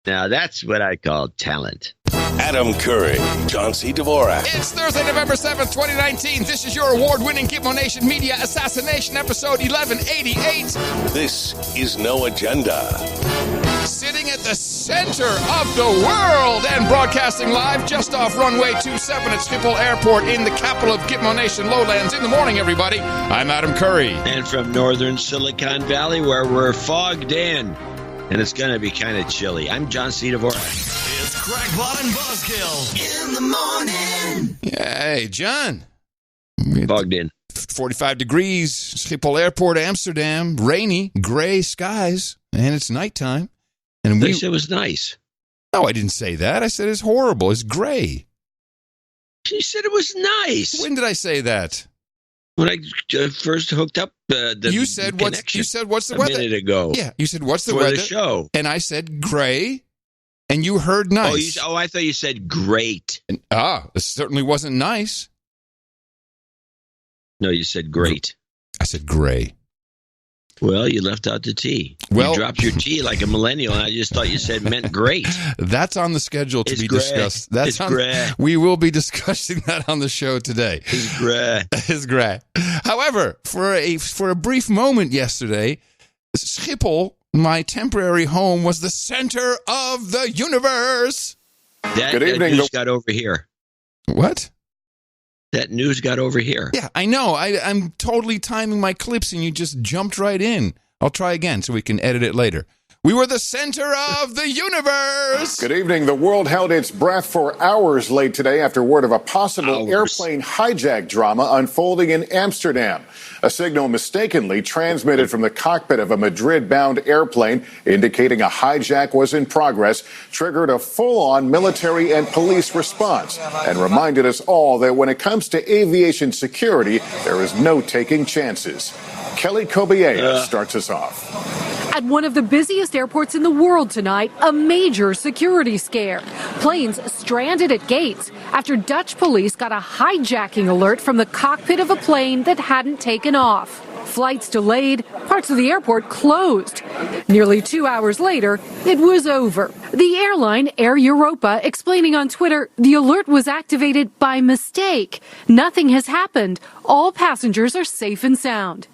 Now that's what I call talent. Adam Curry, John C. Dvorak. It's Thursday, November 7th, 2019. This is your award-winning Gitmo Nation Media Assassination episode 1188. This is No Agenda. Sitting at the center of the world and broadcasting live just off runway 27 at Schiphol Airport in the capital of Gitmo Nation Lowlands. In the morning, everybody. I'm Adam Curry. And from northern Silicon Valley, where we're fogged in, and it's going to be kind of chilly. I'm John C. Dvorak. It's Crackpot and Buzzkill in the morning. Hey, John. Fogged in. 45 degrees, Schiphol Airport, Amsterdam. Rainy, gray skies, and it's nighttime. And They said it was nice. No, I didn't say that. I said it's horrible. It's gray. She said it was nice. When did I say that? When I first hooked up you said what's the weather? A minute ago. Yeah, you said what's the for weather? The show. And I said gray, and you heard nice. I thought you said great. And, it certainly wasn't nice. No, you said great. I said gray. Well, you left out the T. Well, you dropped your T like a millennial, and I just thought you said meant great. That's on the schedule to be discussed. It's gray. We will be discussing that on the show today. It's gray. It's gray. However, for a brief moment yesterday, Schiphol, my temporary home, was the center of the universe. That news got over here. What? That news got over here. Yeah, I know. I'm totally timing my clips, and you just jumped right in. I'll try again so we can edit it later. We were the center of the universe. Good evening. The world held its breath for hours late today after word of a possible airplane hijack drama unfolding in Amsterdam. A signal mistakenly transmitted from the cockpit of a Madrid-bound airplane indicating a hijack was in progress triggered a full-on military and police response and reminded us all that when it comes to aviation security, there is no taking chances. Kelly Kobiea starts us off. At one of the busiest airports in the world tonight, a major security scare. Planes stranded at gates after Dutch police got a hijacking alert from the cockpit of a plane that hadn't taken off. Flights delayed, parts of the airport closed. Nearly 2 hours later, it was over. The airline, Air Europa, explaining on Twitter, the alert was activated by mistake. Nothing has happened. All passengers are safe and sound.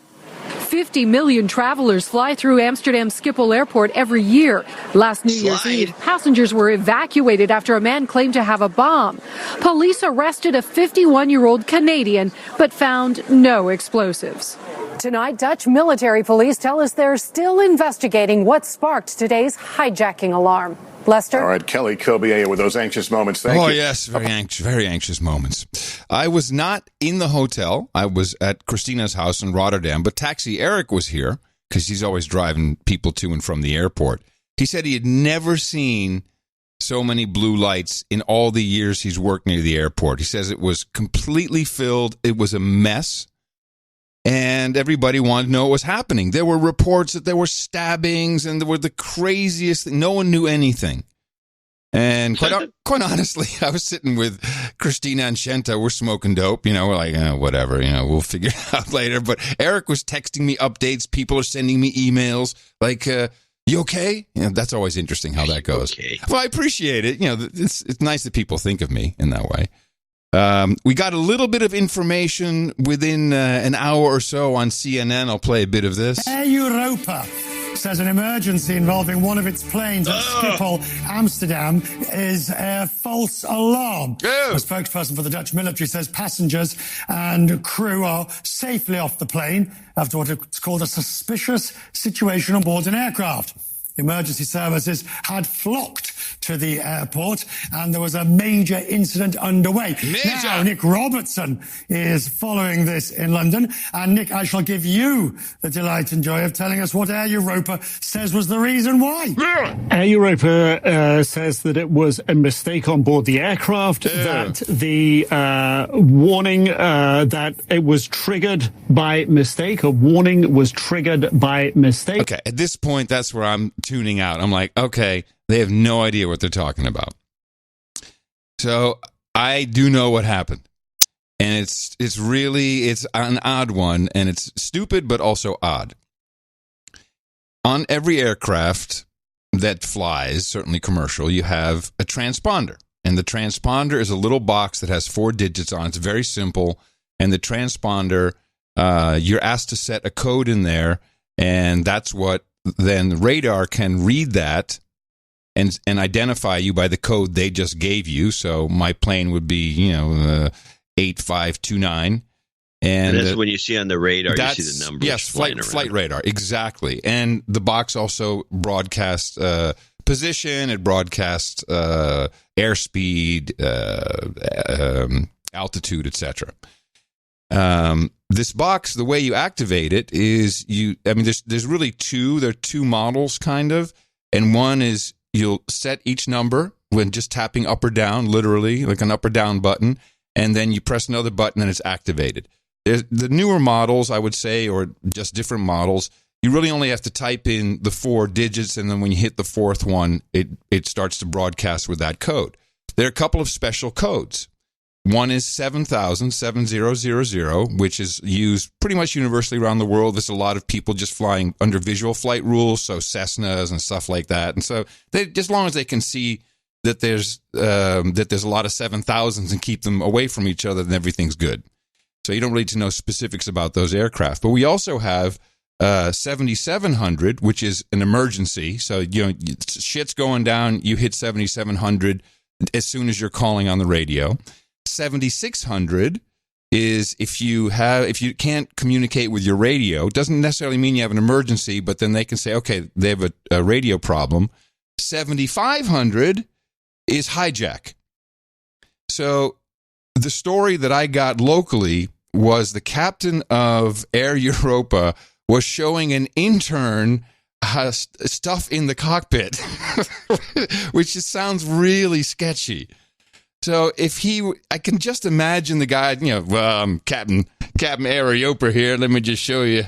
50 million travelers fly through Amsterdam Schiphol Airport every year. Last New Year's Eve, passengers were evacuated after a man claimed to have a bomb. Police arrested a 51-year-old Canadian, but found no explosives. Tonight, Dutch military police tell us they're still investigating what sparked today's hijacking alarm. Lester? All right, Kelly Kobiea with those anxious moments. Thank you. Oh, yes, very anxious moments. I was not in the hotel. I was at Christina's house in Rotterdam, but Taxi Eric was here because he's always driving people to and from the airport. He said he had never seen so many blue lights in all the years he's worked near the airport. He says it was completely filled. It was a mess. And everybody wanted to know what was happening. There were reports that there were stabbings and there were the craziest thing. No one knew anything. And quite honestly, I was sitting with Christina and Shenta. We're smoking dope. We're like, whatever, we'll figure it out later. But Eric was texting me updates. People are sending me emails like, you okay? That's always interesting how that goes. Okay. Well, I appreciate it. It's nice that people think of me in that way. We got a little bit of information within an hour or so on CNN. I'll play a bit of this. Air Europa says an emergency involving one of its planes at Schiphol, Amsterdam, is a false alarm. A spokesperson for the Dutch military says passengers and crew are safely off the plane after what it's called a suspicious situation on board an aircraft. Emergency services had flocked to the airport and there was a major incident underway. Now, Nick Robertson is following this in London. And Nick, I shall give you the delight and joy of telling us what Air Europa says was the reason why. Air Europa says that it was a mistake on board the aircraft, that the warning that it was triggered by mistake. A warning was triggered by mistake. Okay, at this point, that's where I'm tuning out. I'm like, okay, they have no idea what they're talking about. So I do know what happened. And it's an odd one, and it's stupid, but also odd. On every aircraft, that flies, certainly commercial, you have a transponder. And the transponder is a little box that has 4 digits on it. It's very simple. And the transponder, you're asked to set a code in there, and that's what then the radar can read that and identify you by the code they just gave you. So my plane would be, 8529. And that's when you see on the radar, you see the numbers. Yes, flight radar, exactly. And the box also broadcasts position, it broadcasts airspeed, altitude, etc. This box, the way you activate it is there's really there are 2 models kind of, and one is you'll set each number when just tapping up or down, literally like an up or down button, and then you press another button and it's activated. The newer models, I would say, or just different models, you really only have to type in the 4 digits, and then when you hit the 4th one, it starts to broadcast with that code. There are a couple of special codes. One is 7000, which is used pretty much universally around the world. There's a lot of people just flying under visual flight rules, so Cessnas and stuff like that. And so as long as they can see that there's a lot of 7000s and keep them away from each other, then everything's good. So you don't really need to know specifics about those aircraft. But we also have 7700, which is an emergency. So, shit's going down, you hit 7700 as soon as you're calling on the radio. 7600 is if you can't communicate with your radio. It doesn't necessarily mean you have an emergency, but then they can say, okay, they have a radio problem. 7500 is hijack. So the story that I got locally was the captain of Air Europa was showing an intern stuff in the cockpit, which just sounds really sketchy. So I can just imagine the guy, Captain Air Europa here. Let me just show you.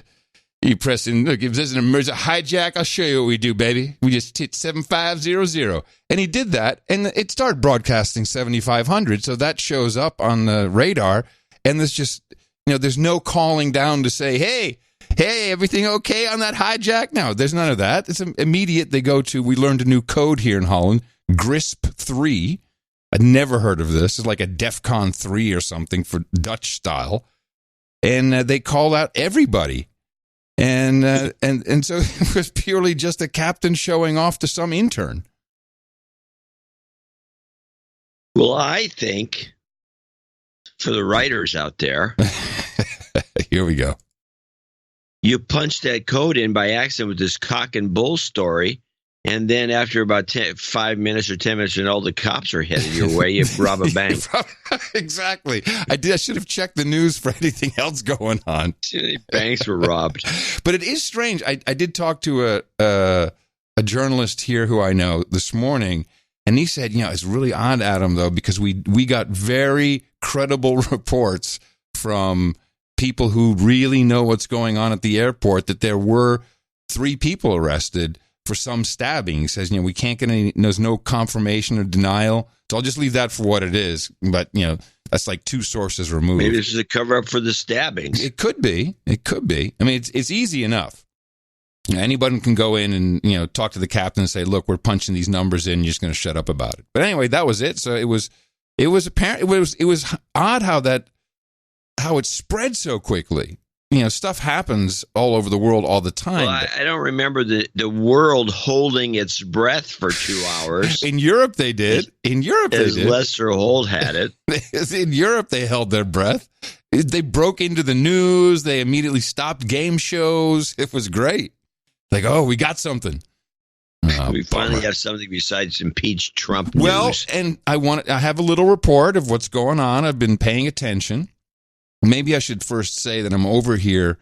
You press in, look, if there's an emergency hijack, I'll show you what we do, baby. We just hit 7500. And he did that, and it started broadcasting 7500. So that shows up on the radar, and there's just, there's no calling down to say, hey, everything okay on that hijack? No, there's none of that. It's immediate. They go to, we learned a new code here in Holland, GRISP 3. I'd never heard of this. It's like a DEFCON 3 or something for Dutch style. And they call out everybody. And so it was purely just a captain showing off to some intern. Well, I think for the writers out there, here we go. You punch that code in by accident with this cock and bull story, and then after about 5 minutes or 10 minutes, and all the cops are headed your way, you rob a bank. Exactly. I should have checked the news for anything else going on. Banks were robbed. But it is strange. I did talk to a journalist here who I know this morning, and he said, it's really odd, Adam, though, because we got very credible reports from people who really know what's going on at the airport that there were 3 people arrested for some stabbing. He says, we can't get there's no confirmation or denial. So I'll just leave that for what it is. But, that's like 2 sources removed. Maybe this is a cover-up for the stabbings. It could be. I mean, it's easy enough. Anybody can go in and, talk to the captain and say, look, we're punching these numbers in. You're just going to shut up about it. But anyway, that was it. So it was apparent. It was odd how it spread so quickly. Stuff happens all over the world all the time. Well, I don't remember the world holding its breath for 2 hours. In Europe, they did. As Lester Holt had it. In Europe, they held their breath. They broke into the news. They immediately stopped game shows. It was great. Like, oh, we got something. We finally have something besides impeach Trump news. Well, and I have a little report of what's going on. I've been paying attention. Maybe I should first say that I'm over here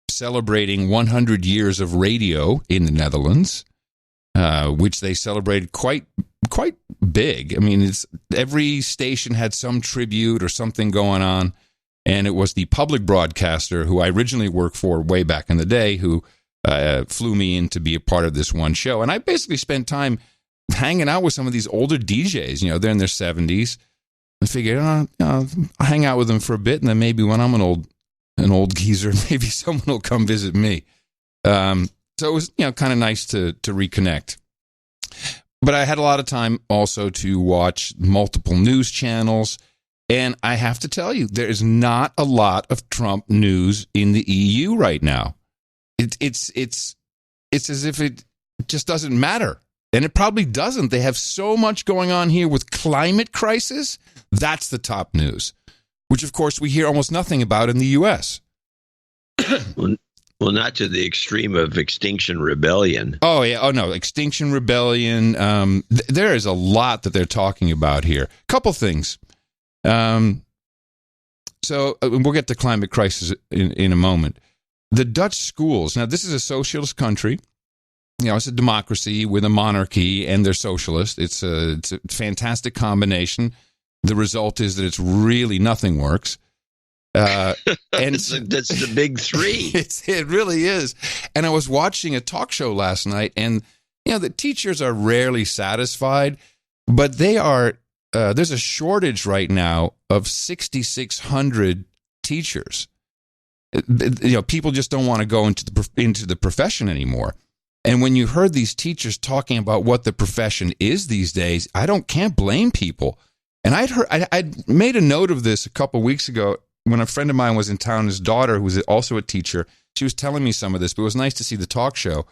celebrating 100 years of radio in the Netherlands, which they celebrated quite big. I mean, every station had some tribute or something going on, and it was the public broadcaster who I originally worked for way back in the day who flew me in to be a part of this one show. And I basically spent time hanging out with some of these older DJs. They're in their 70s. I figured, I'll hang out with them for a bit, and then maybe when I'm an old geezer, maybe someone will come visit me. So it was, kind of nice to reconnect. But I had a lot of time also to watch multiple news channels. And I have to tell you, there is not a lot of Trump news in the EU right now. It's as if it just doesn't matter. And it probably doesn't. They have so much going on here with climate crisis. That's the top news, which, of course, we hear almost nothing about in the U.S. Well, not to the extreme of Extinction Rebellion. Oh, yeah. Oh, no. Extinction Rebellion. There is a lot that they're talking about here. Couple things. So we'll get to climate crisis in a moment. The Dutch schools. Now, this is a socialist country. It's a democracy with a monarchy, and they're socialist. It's a fantastic combination. The result is that it's really nothing works. And that's the big three. It really is. And I was watching a talk show last night, and the teachers are rarely satisfied, but they are. There's a shortage right now of 6,600 teachers. People just don't want to go into the profession anymore. And when you heard these teachers talking about what the profession is these days, can't blame people. And I'd made a note of this a couple of weeks ago when a friend of mine was in town. His daughter, who was also a teacher, she was telling me some of this, but it was nice to see the talk show.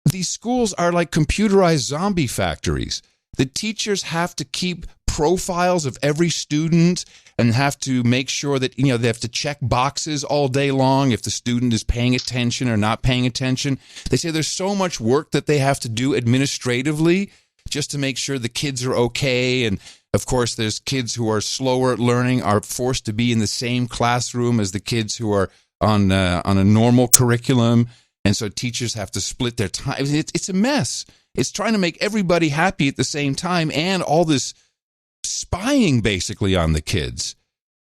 These schools are like computerized zombie factories. The teachers have to keep profiles of every student and have to make sure that, they have to check boxes all day long if the student is paying attention or not paying attention. They say there's so much work that they have to do administratively just to make sure the kids are okay. And of course, there's kids who are slower at learning are forced to be in the same classroom as the kids who are on a normal curriculum. And so teachers have to split their time. It's a mess. It's trying to make everybody happy at the same time, and all this spying basically on the kids.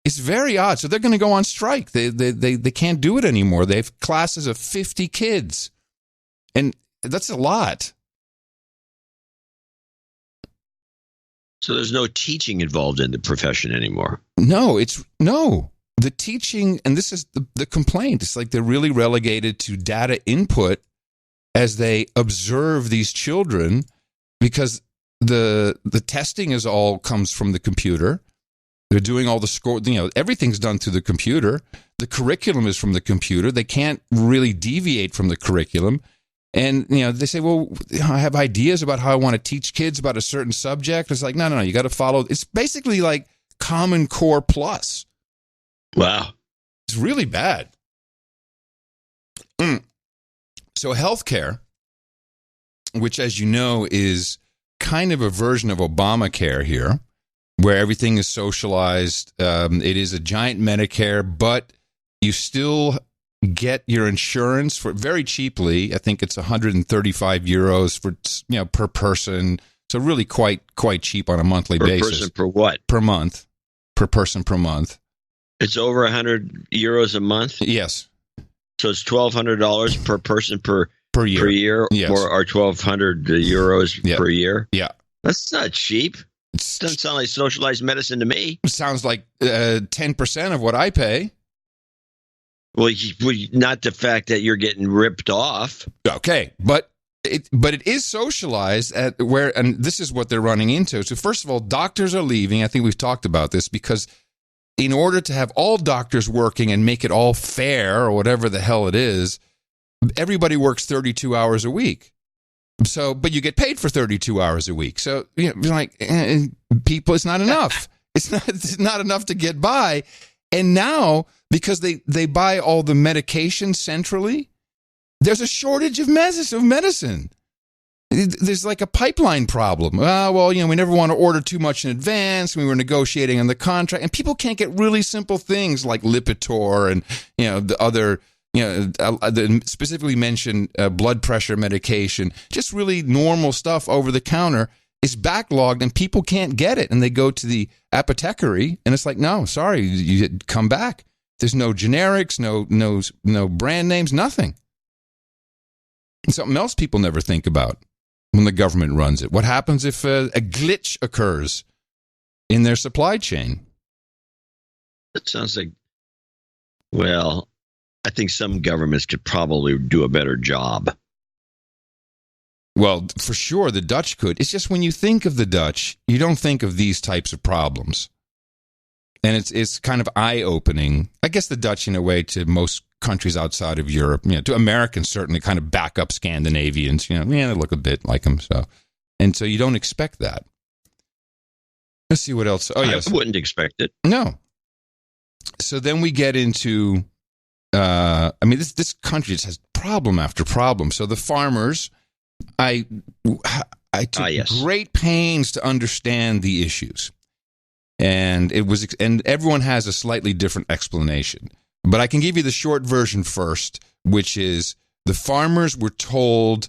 It's very odd. So they're going to go on strike. They can't do it anymore. They have classes of 50 kids, and that's a lot. So there's no teaching involved in the profession anymore. No. The teaching, and this is the complaint. It's like they're really relegated to data input as they observe these children, because the testing is all comes from the computer. They're doing all the score, everything's done through the computer. The curriculum is from the computer. They can't really deviate from the curriculum. And, they say, well, I have ideas about how I want to teach kids about a certain subject. It's like, no, you got to follow. It's basically like Common Core Plus. Wow. It's really bad. So healthcare, which, as you know, is kind of a version of Obamacare here, where everything is socialized. It is a giant Medicare, but you still get your insurance for very cheaply. I think it's 135 euros for per person. So really quite cheap on a monthly basis. Per person per what? Per month. Per person per month. It's over 100 euros a month? Yes. So it's $1,200 per person per year. Yes. or 1,200 euros per year? Yeah. That's not cheap. It doesn't sound like socialized medicine to me. It sounds like 10% of what I pay. Well, not the fact that you're getting ripped off. Okay, but it is socialized and this is what they're running into. So first of all, doctors are leaving. I think we've talked about this, because in order to have all doctors working and make it all fair, or whatever the hell it is, everybody works 32 hours a week. So, but you get paid for 32 hours a week. So, people, it's not enough. It's not enough to get by. And now, because they buy all the medication centrally, there's a shortage of medicine. There's like a pipeline problem. We never want to order too much in advance. We were negotiating on the contract, and people can't get really simple things like Lipitor and the other the specifically mentioned blood pressure medication. Just really normal stuff over the counter is backlogged, and people can't get it. And they go to the apothecary, and it's like, no, sorry, you come back. There's no generics, no brand names, nothing. And something else people never think about when the government runs it. What happens if a glitch occurs in their supply chain? That sounds like, well, I think some governments could probably do a better job. Well, for sure, the Dutch could. It's just when you think of the Dutch, you don't think of these types of problems. And it's kind of eye-opening. I guess the Dutch, in a way, to most countries outside of Europe, to Americans, certainly kind of back up Scandinavians, they look a bit like them. So you don't expect that. Let's see what else. Oh, yes. I wouldn't expect it. No. So then we get into, this country just has problem after problem. So the farmers, I took great pains to understand the issues. And everyone has a slightly different explanation. But I can give you the short version first, which is the farmers were told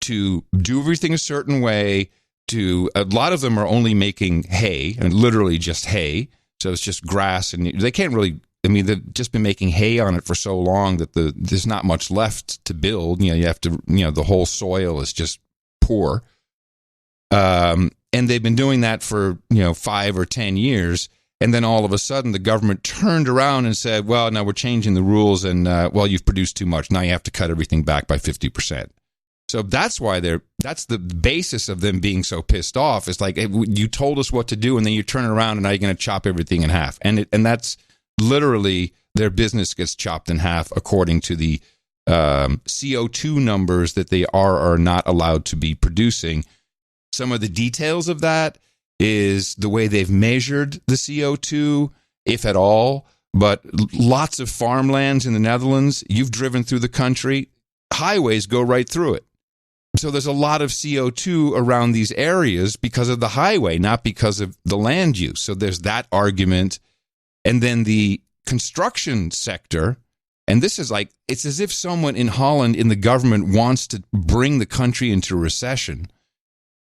to do everything a certain way. A lot of them are only making hay, and literally just hay. So it's just grass, and they can't really. They've just been making hay on it for so long that there's not much left to build. You have to. The whole soil is just poor. And they've been doing that for 5 or 10 years. And then all of a sudden, the government turned around and said, well, now we're changing the rules, and, you've produced too much. Now you have to cut everything back by 50%. So that's why that's the basis of them being so pissed off. It's like, hey, you told us what to do, and then you turn around, and now you're going to chop everything in half. And that's literally their business gets chopped in half according to the CO2 numbers that they are or not allowed to be producing. Some of the details of that is the way they've measured the CO2, if at all. But lots of farmlands in the Netherlands, you've driven through the country, highways go right through it. So there's a lot of CO2 around these areas because of the highway, not because of the land use. So there's that argument. And then the construction sector, and this is like, it's as if someone in Holland in the government wants to bring the country into recession.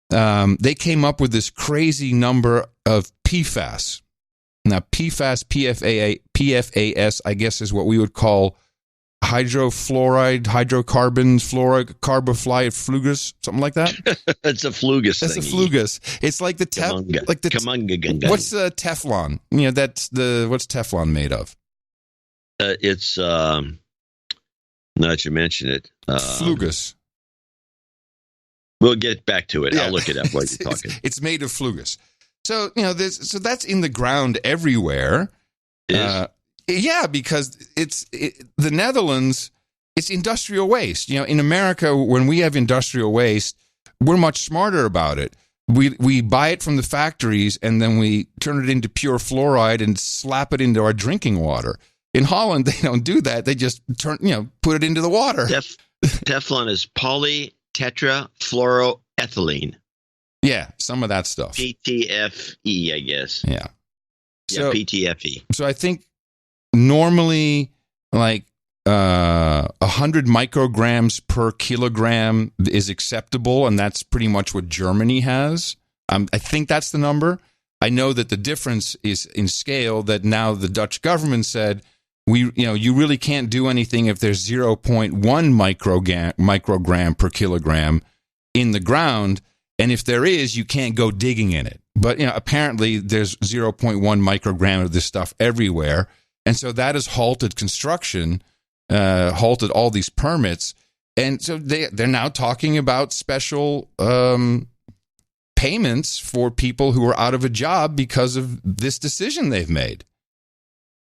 They came up with this crazy number of PFAS. Now, PFAS, PFAS, I guess is what we would call hydrofluoride, hydrocarbons, fluoride, carbofluoride, something like that. It's a flugus. That's a flugus. It's like the what's Teflon? What's Teflon made of? It's now that you mention it, flugus. We'll get back to it. Yeah. I'll look it up while you're talking. It's made of flugus. So, so that's in the ground everywhere. Yeah, because the Netherlands, it's industrial waste. In America, when we have industrial waste, we're much smarter about it. We buy it from the factories, and then we turn it into pure fluoride and slap it into our drinking water. In Holland, they don't do that. They just put it into the water. Teflon is polytetrafluoroethylene. Yeah, some of that stuff. PTFE, I guess. Yeah. So, PTFE. So I think normally like 100 micrograms per kilogram is acceptable, and that's pretty much what Germany has. I think that's the number. I know that the difference is in scale, that now the Dutch government said, you really can't do anything if there's 0.1 microgram per kilogram in the ground. And if there is, you can't go digging in it. But apparently there's 0.1 microgram of this stuff everywhere. And so that has halted construction, halted all these permits. And so they're now talking about special payments for people who are out of a job because of this decision they've made.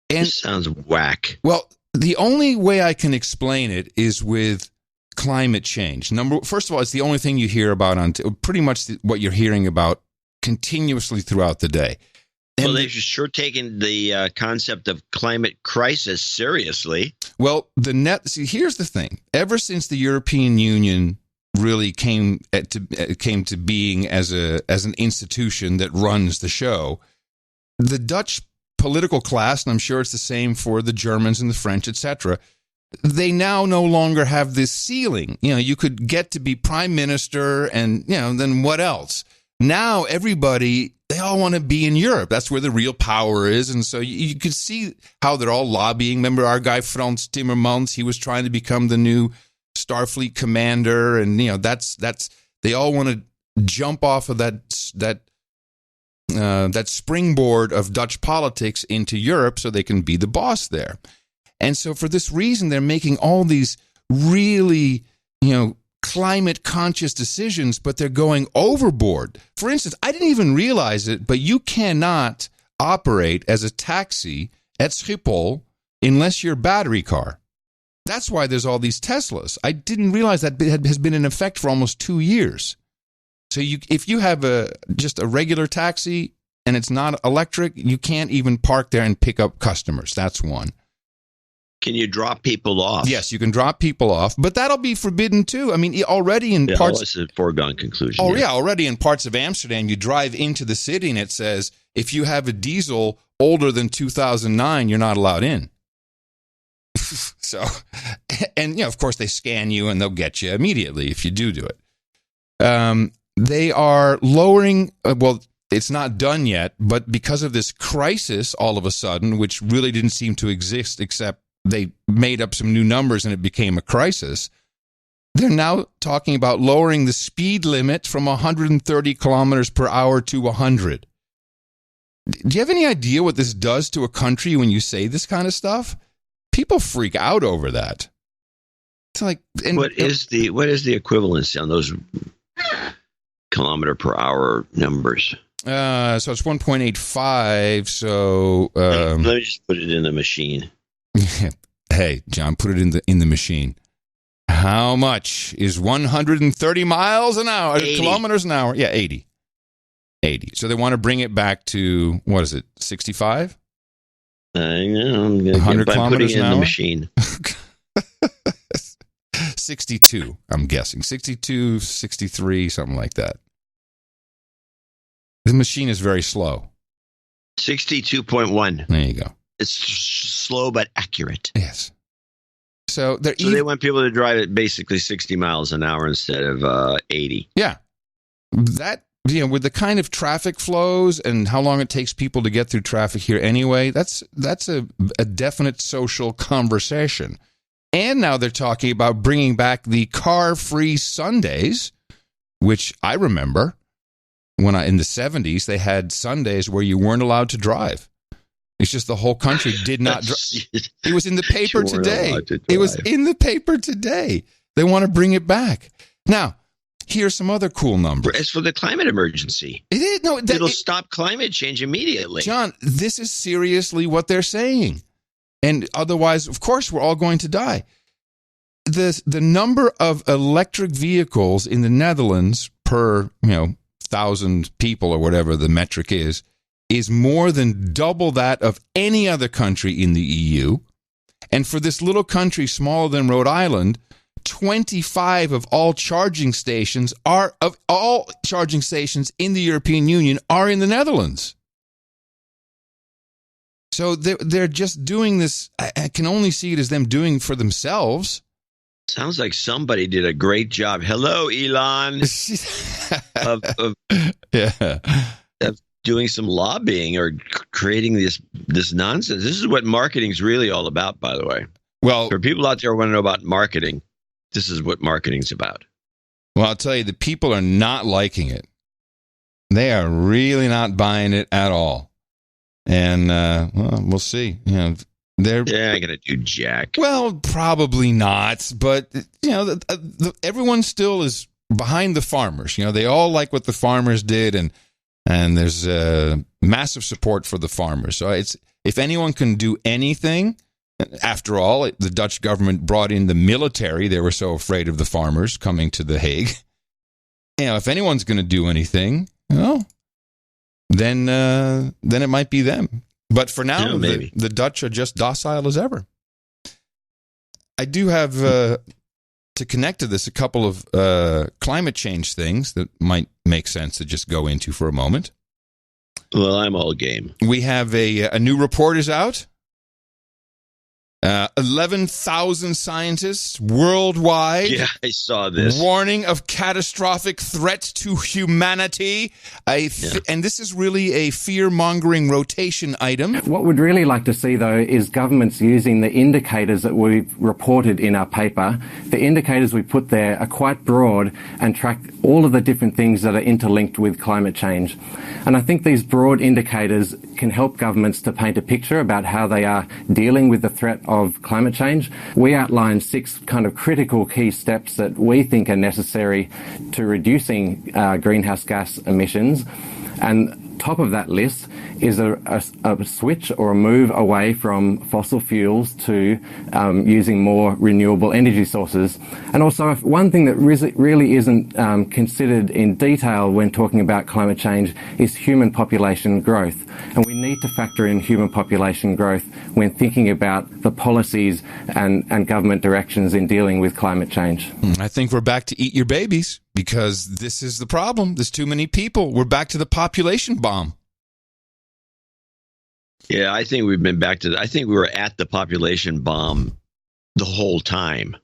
And this sounds whack. Well, the only way I can explain it is with climate change. First of all, it's the only thing you hear about on pretty much what you're hearing about continuously throughout the day. Well, they've sure taken the concept of climate crisis seriously. Well, here's the thing. Ever since the European Union really came to being as an institution that runs the show, the Dutch political class, and I'm sure it's the same for the Germans and the French, etc., they now no longer have this ceiling. You could get to be prime minister, and then what else? Now everybody, they all want to be in Europe. That's where the real power is. And so you could see how they're all lobbying. Remember our guy Frans Timmermans? He was trying to become the new Starfleet commander, and that's they all want to jump off of that springboard of Dutch politics into Europe so they can be the boss there. And so for this reason, they're making all these really, climate conscious decisions, but they're going overboard. For instance, I didn't even realize it, but you cannot operate as a taxi at Schiphol unless you're a battery car. That's why there's all these Teslas. I didn't realize that has been in effect for almost 2 years. So if you have just a regular taxi and it's not electric, you can't even park there and pick up customers. That's one. Can you drop people off? Yes, you can drop people off, but that'll be forbidden too. I mean, already in parts. It's a foregone conclusion. Oh, yeah, already in parts of Amsterdam, you drive into the city and it says, if you have a diesel older than 2009, you're not allowed in. So, and, of course, they scan you and they'll get you immediately if you do it. They are lowering, it's not done yet, but because of this crisis all of a sudden, which really didn't seem to exist except they made up some new numbers and it became a crisis, they're now talking about lowering the speed limit from 130 kilometers per hour to 100. Do you have any idea what this does to a country when you say this kind of stuff? People freak out over that. It's like, what is the equivalency on those kilometer per hour numbers? So it's 1.85. So let me just put it in the machine. Hey, John, put it in the machine. How much is 130 miles an hour? 80. Kilometers an hour? Yeah, 80. 80. So they want to bring it back to, what is it, 65? I know. I'm going to 100 kilometers putting it an in hour? the machine. 62, I'm guessing. 62, 63, something like that. The machine is very slow. 62.1. There you go. It's slow but accurate. Yes. So they want people to drive at basically 60 miles an hour instead of 80. Yeah. That, with the kind of traffic flows and how long it takes people to get through traffic here anyway, that's a definite social conversation. And now they're talking about bringing back the car-free Sundays, which I remember when in the 70s, they had Sundays where you weren't allowed to drive. It's just the whole country did not drive. It was in the paper today. It was in the paper today. They want to bring it back. Now, here's some other cool numbers. As for the climate emergency. It is. No, it'll stop climate change immediately. John, this is seriously what they're saying. And otherwise, of course, we're all going to die. The number of electric vehicles in the Netherlands per, 1,000 people or whatever the metric is more than double that of any other country in the EU. And for this little country smaller than Rhode Island, 25 of all charging stations in the European Union are in the Netherlands. So they're just doing this. I can only see it as them doing for themselves. Sounds like somebody did a great job. Hello, Elon. of doing some lobbying or creating this nonsense. This is what marketing is really all about, by the way. Well, for people out there who want to know about marketing, this is what marketing's about. Well, I'll tell you, the people are not liking it. They are really not buying it at all. And, we'll see. They're not going to do jack. Well, probably not. But, everyone still is behind the farmers. They all like what the farmers did, and there's massive support for the farmers. So if anyone can do anything, after all, the Dutch government brought in the military. They were so afraid of the farmers coming to The Hague. If anyone's going to do anything, then it might be them. But for now, the Dutch are just docile as ever. I do have, to connect to this, a couple of climate change things that might make sense to just go into for a moment. Well, I'm all game. We have a new report is out. 11,000 scientists worldwide. Yeah, I saw this. Warning of catastrophic threat to humanity. And this is really a fear-mongering rotation item. What we'd really like to see, though, is governments using the indicators that we've reported in our paper. The indicators we put there are quite broad and track all of the different things that are interlinked with climate change. And I think these broad indicators can help governments to paint a picture about how they are dealing with the threat of climate change. We outlined 6 kind of critical key steps that we think are necessary to reducing greenhouse gas emissions. And top of that list is a switch or a move away from fossil fuels to using more renewable energy sources. And also, one thing that really isn't considered in detail when talking about climate change is human population growth. And we need to factor in human population growth when thinking about the policies and government directions in dealing with climate change. I think we're back to eat your babies, because this is the problem. There's too many people. We're back to the population bomb. Yeah, I think we've been back to I think we were at the population bomb the whole time.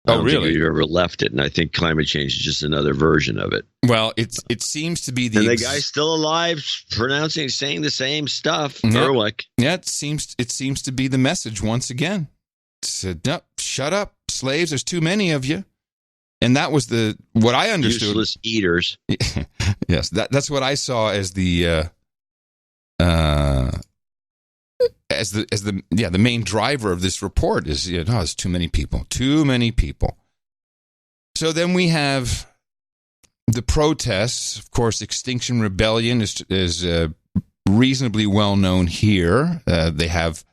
I don't think we've ever left it, and I think climate change is just another version of it. Well, it seems to be and the guy's still alive, saying the same stuff. Ehrlich. Yeah, it seems to be the message once again. Said, no, shut up, slaves. There's too many of you. And that was what I understood. Useless eaters. Yes, that's what I saw as the main driver of this report is there's too many people. So then we have the protests. Of course, Extinction Rebellion is reasonably well known here. They have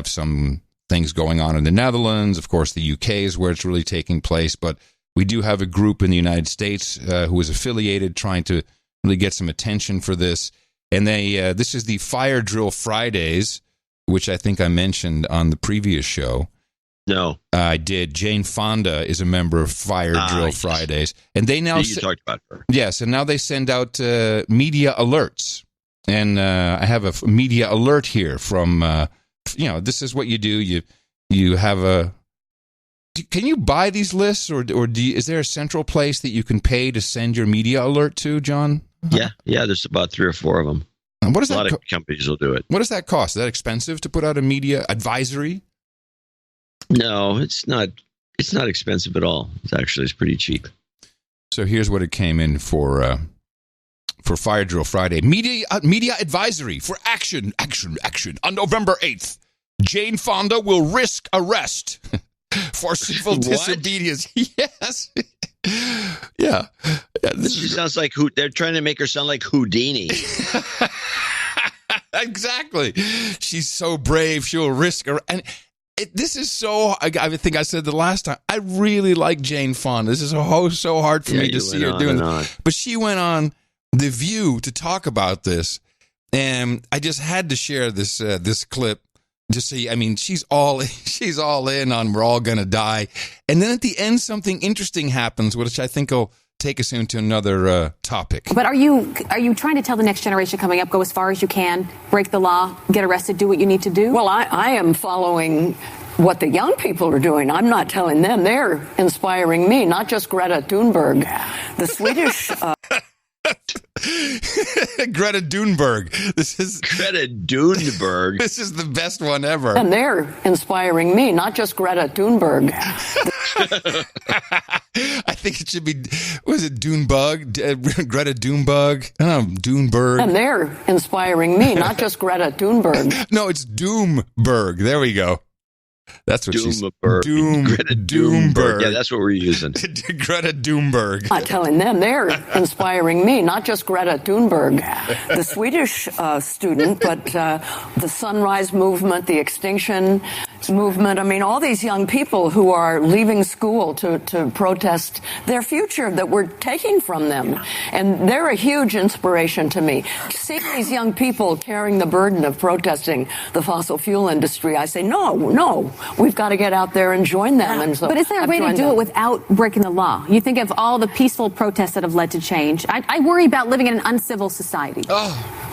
some things going on in the Netherlands. Of course, the UK is where it's really taking place. But we do have a group in the United States who is affiliated, trying to really get some attention for this. And this is the Fire Drill Fridays, which I think I mentioned on the previous show. No. I did. Jane Fonda is a member of Fire Drill Fridays. And they now... You talked about her. Yes, and now they send out media alerts. And I have a media alert here from... this is what you do. You have a... Can you buy these lists, or is there a central place that you can pay to send your media alert to, John? Yeah. There's about 3 or 4 of them. What does a lot of companies will do it. What does that cost? Is that expensive to put out a media advisory? No, it's not. It's not expensive at all. It's pretty cheap. So here's what it came in for Fire Drill Friday. Media advisory for action. On November 8th, Jane Fonda will risk arrest for civil disobedience. Yes. Yeah. She sounds like they're trying to make her sound like Houdini. Exactly. She's so brave. She'll risk her. And this is so, I think I said the last time, I really like Jane Fonda. This is so hard for me to see her doing it. But she went on The View to talk about this. And I just had to share this clip. Just see, she's all in on we're all going to die. And then at the end, something interesting happens, which I think will take us into another topic. But are you trying to tell the next generation coming up, go as far as you can, break the law, get arrested, do what you need to do? Well, I am following what the young people are doing. I'm not telling them. They're inspiring me, not just Greta Thunberg. The Swedish... Greta Doomberg. This is Greta Doomberg. This is the best one ever. And they're inspiring me, not just Greta Thunberg. I think it should be, was it Doomberg? Greta Doomberg? Doomberg. And they're inspiring me, not just Greta Thunberg. No, it's Doomberg. There we go. That's what she's... Greta Doomberg. Yeah, that's what we're using. Greta Doomberg. I'm not telling them. They're inspiring me, not just Greta Thunberg. The Swedish student, but the Sunrise Movement, the Extinction Movement. All these young people who are leaving school to protest their future that we're taking from them. And they're a huge inspiration to me. Seeing these young people carrying the burden of protesting the fossil fuel industry, I say, no. We've got to get out there and join them. And so but is there a way to do it without breaking the law? You think of all the peaceful protests that have led to change. I worry about living in an uncivil society.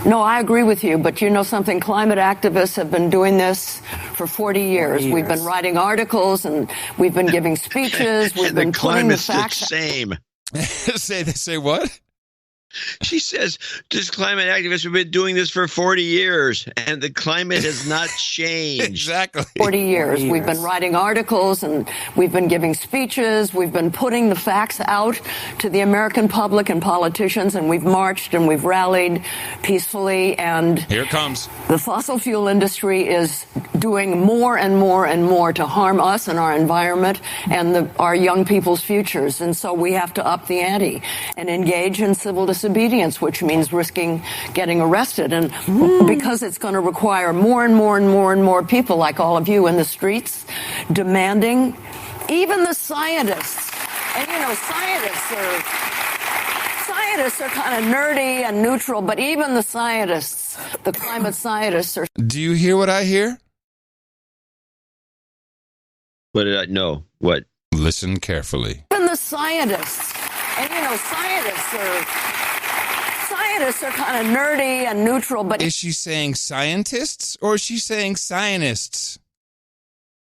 No, I agree with you. But you know something? Climate activists have been doing this for 40 years. We've been writing articles and we've been giving speeches. We've been putting the facts. Same. Say what? She says, this climate activists have been doing this for 40 years, and the climate has not changed. Exactly. 40 years. We've been writing articles, and we've been giving speeches. We've been putting the facts out to the American public and politicians, and we've marched and we've rallied peacefully. And here it comes. The fossil fuel industry is doing more and more and more to harm us and our environment and our young people's futures. And so we have to up the ante and engage in civil disobedience, which means risking getting arrested. And because it's going to require more and more and more and more people like all of you in the streets demanding, even the scientists. And, you know, scientists are kind of nerdy and neutral, but even the scientists, the climate scientists are. Do you hear what I hear? What did I know? What? Listen carefully. Even the scientists. And, you know, scientists are kind of nerdy and neutral, but... Is she saying scientists or is she saying scientists?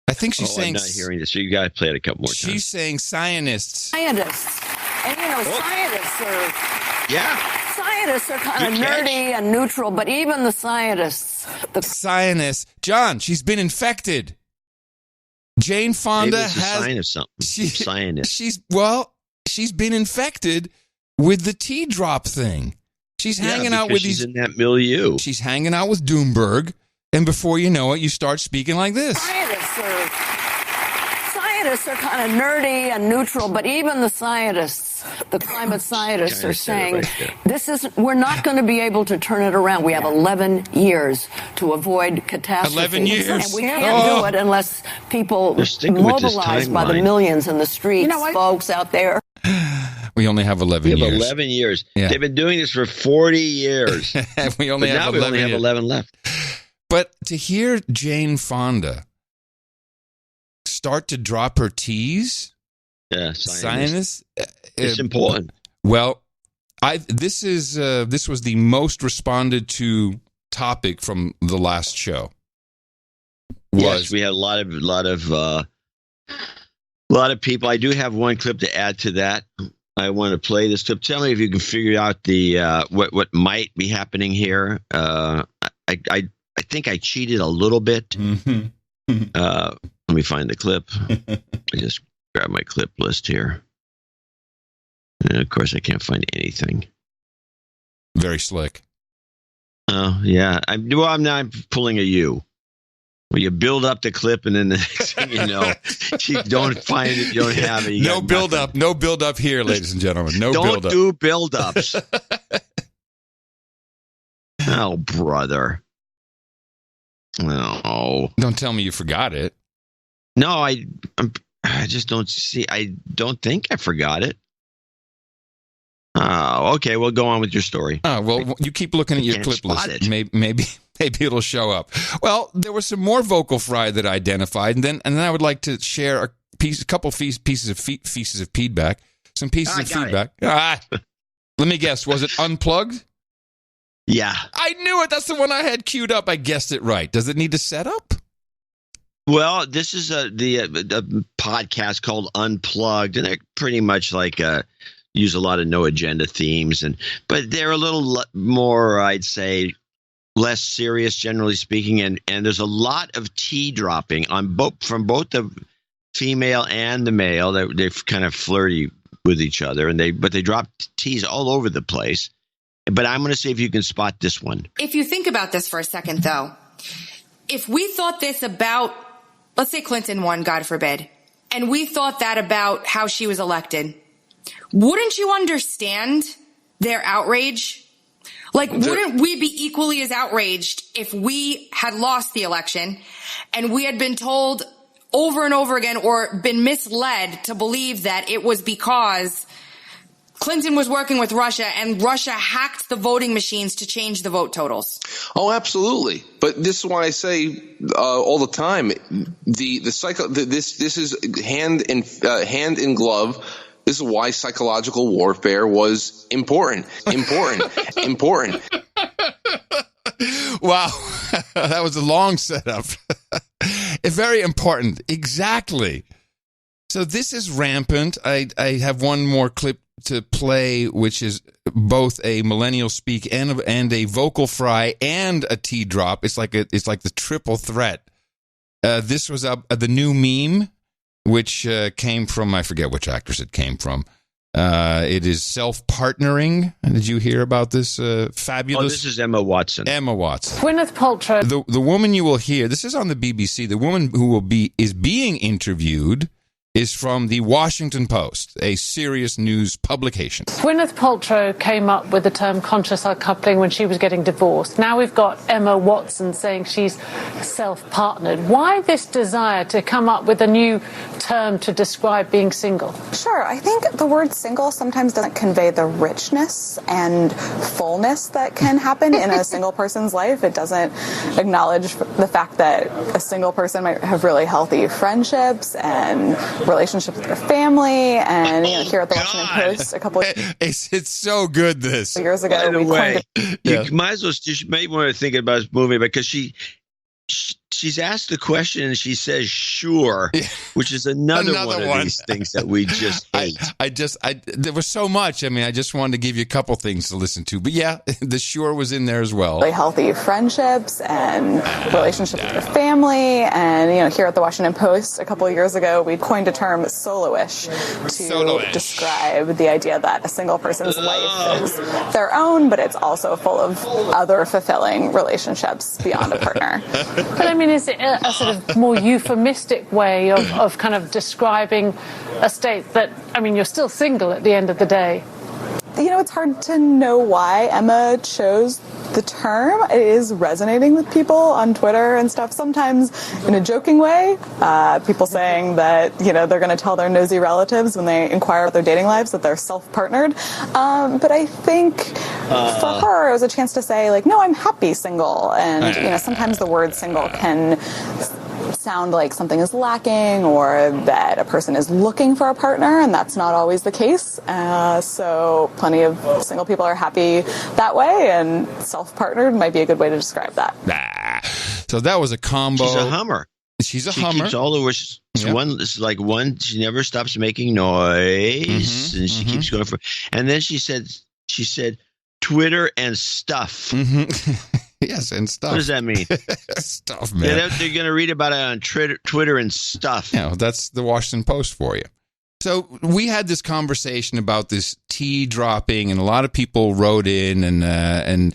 I think she's saying... I'm not hearing this, so you got to play it a couple more times. She's saying scientists. Scientists. And, you know, scientists are kind of nerdy and neutral, but even the scientists... Scientists. John, she's been infected. Jane Fonda Maybe it's has... a sign of something. Scientist. She's been infected with the tea drop thing. She's hanging out with she's in that milieu. She's hanging out with Doomberg, and before you know it, you start speaking like this. Scientists are kind of nerdy and neutral, but even the scientists, the climate scientists, are saying we're not going to be able to turn it around. We have 11 years to avoid catastrophe. 11 years, and we can't do it unless people mobilize by the millions in the streets, folks out there. We only have 11 years. 11 years. Yeah. They've been doing this for 40 years. we only have 11 left. But to hear Jane Fonda start to drop her T's, scientists, it's important. Well, this was the most responded to topic from the last show. Yes, we had a lot of people. I do have one clip to add to that. I want to play this clip. Tell me if you can figure out the what might be happening here. I think I cheated a little bit. Mm-hmm. Let me find the clip. I just grab my clip list here. And of course, I can't find anything. Very slick. Oh yeah. I'm pulling a U. Well, you build up the clip, and then the next thing you know, you don't find it, you don't have it. No build up. No build up here, ladies and gentlemen. No build up. Don't do build ups. Oh, brother. No. Don't tell me you forgot it. No, I just don't see. I don't think I forgot it. Oh, okay. Well, go on with your story. Oh, well, you keep looking at your clip list. Maybe it'll show up. Well, there was some more vocal fry that I identified, and then I would like to share a couple pieces of feedback. Some pieces of feedback. Let me guess. Was it Unplugged? Yeah. I knew it. That's the one I had queued up. I guessed it right. Does it need a setup? Well, this is the podcast called Unplugged, and they're pretty much like use a lot of no agenda themes, but they're a little more, I'd say, less serious, generally speaking, and there's a lot of tea dropping from both the female and the male. They're kind of flirty with each other, but they drop teas all over the place. But I'm going to see if you can spot this one. If you think about this for a second, though, if we thought this about, let's say Clinton won, God forbid, and we thought that about how she was elected, wouldn't you understand their outrage? Like, wouldn't we be equally as outraged if we had lost the election and we had been told over and over again or been misled to believe that it was because Clinton was working with Russia and Russia hacked the voting machines to change the vote totals? Oh, absolutely. But this is why I say all the time, this is hand in glove. This is why psychological warfare was important. Wow. That was a long setup. Very important. Exactly. So this is rampant. I have one more clip to play, which is both a millennial speak and a vocal fry and a tea drop. It's like the triple threat. This was the new meme, which came from, I forget which actress it came from. It is self-partnering. Did you hear about this fabulous? Oh, this is Emma Watson. Emma Watson. Gwyneth Paltrow. The woman you will hear, this is on the BBC, the woman who is being interviewed is from the Washington Post, a serious news publication. Gwyneth Paltrow came up with the term conscious uncoupling when she was getting divorced. Now we've got Emma Watson saying she's self-partnered. Why this desire to come up with a new term to describe being single? Sure. I think the word single sometimes doesn't convey the richness and fullness that can happen in a single person's life. It doesn't acknowledge the fact that a single person might have really healthy friendships and relationships with their family. And here at the Washington Post a couple of it's so good this years ago. By the way, you might as well, you may want to think about this movie because she's asked the question and she says sure, which is another one of these things that we just hate. There was so much. I mean, I just wanted to give you a couple things to listen to. But yeah, the sure was in there as well. Really healthy friendships and relationships with their family. And, here at the Washington Post a couple of years ago, we coined a term solo-ish to describe the idea that a single person's life is their own, but it's also full of other fulfilling relationships beyond a partner. But I mean, is it a sort of more euphemistic way of kind of describing a state that, I mean, you're still single at the end of the day? It's hard to know why Emma chose the term. It is resonating with people on Twitter and stuff, sometimes in a joking way. People saying that, they're going to tell their nosy relatives when they inquire about their dating lives that they're self-partnered. But I think for her, it was a chance to say, no, I'm happy single. And, sometimes the word single can sound like something is lacking or that a person is looking for a partner, and that's not always the case. So plenty of single people are happy that way, and self-partnered might be a good way to describe that. So that was a combo. She's a hummer. She Hummer. Keeps all the wishes. It's like one. She never stops making noise, and she keeps going for. And then she said, Twitter and stuff. Yes, and stuff. What does that mean? Stuff, man. Yeah, they're going to read about it on Twitter and stuff. Yeah, that's the Washington Post for you. So we had this conversation about this tea dropping, and a lot of people wrote in, and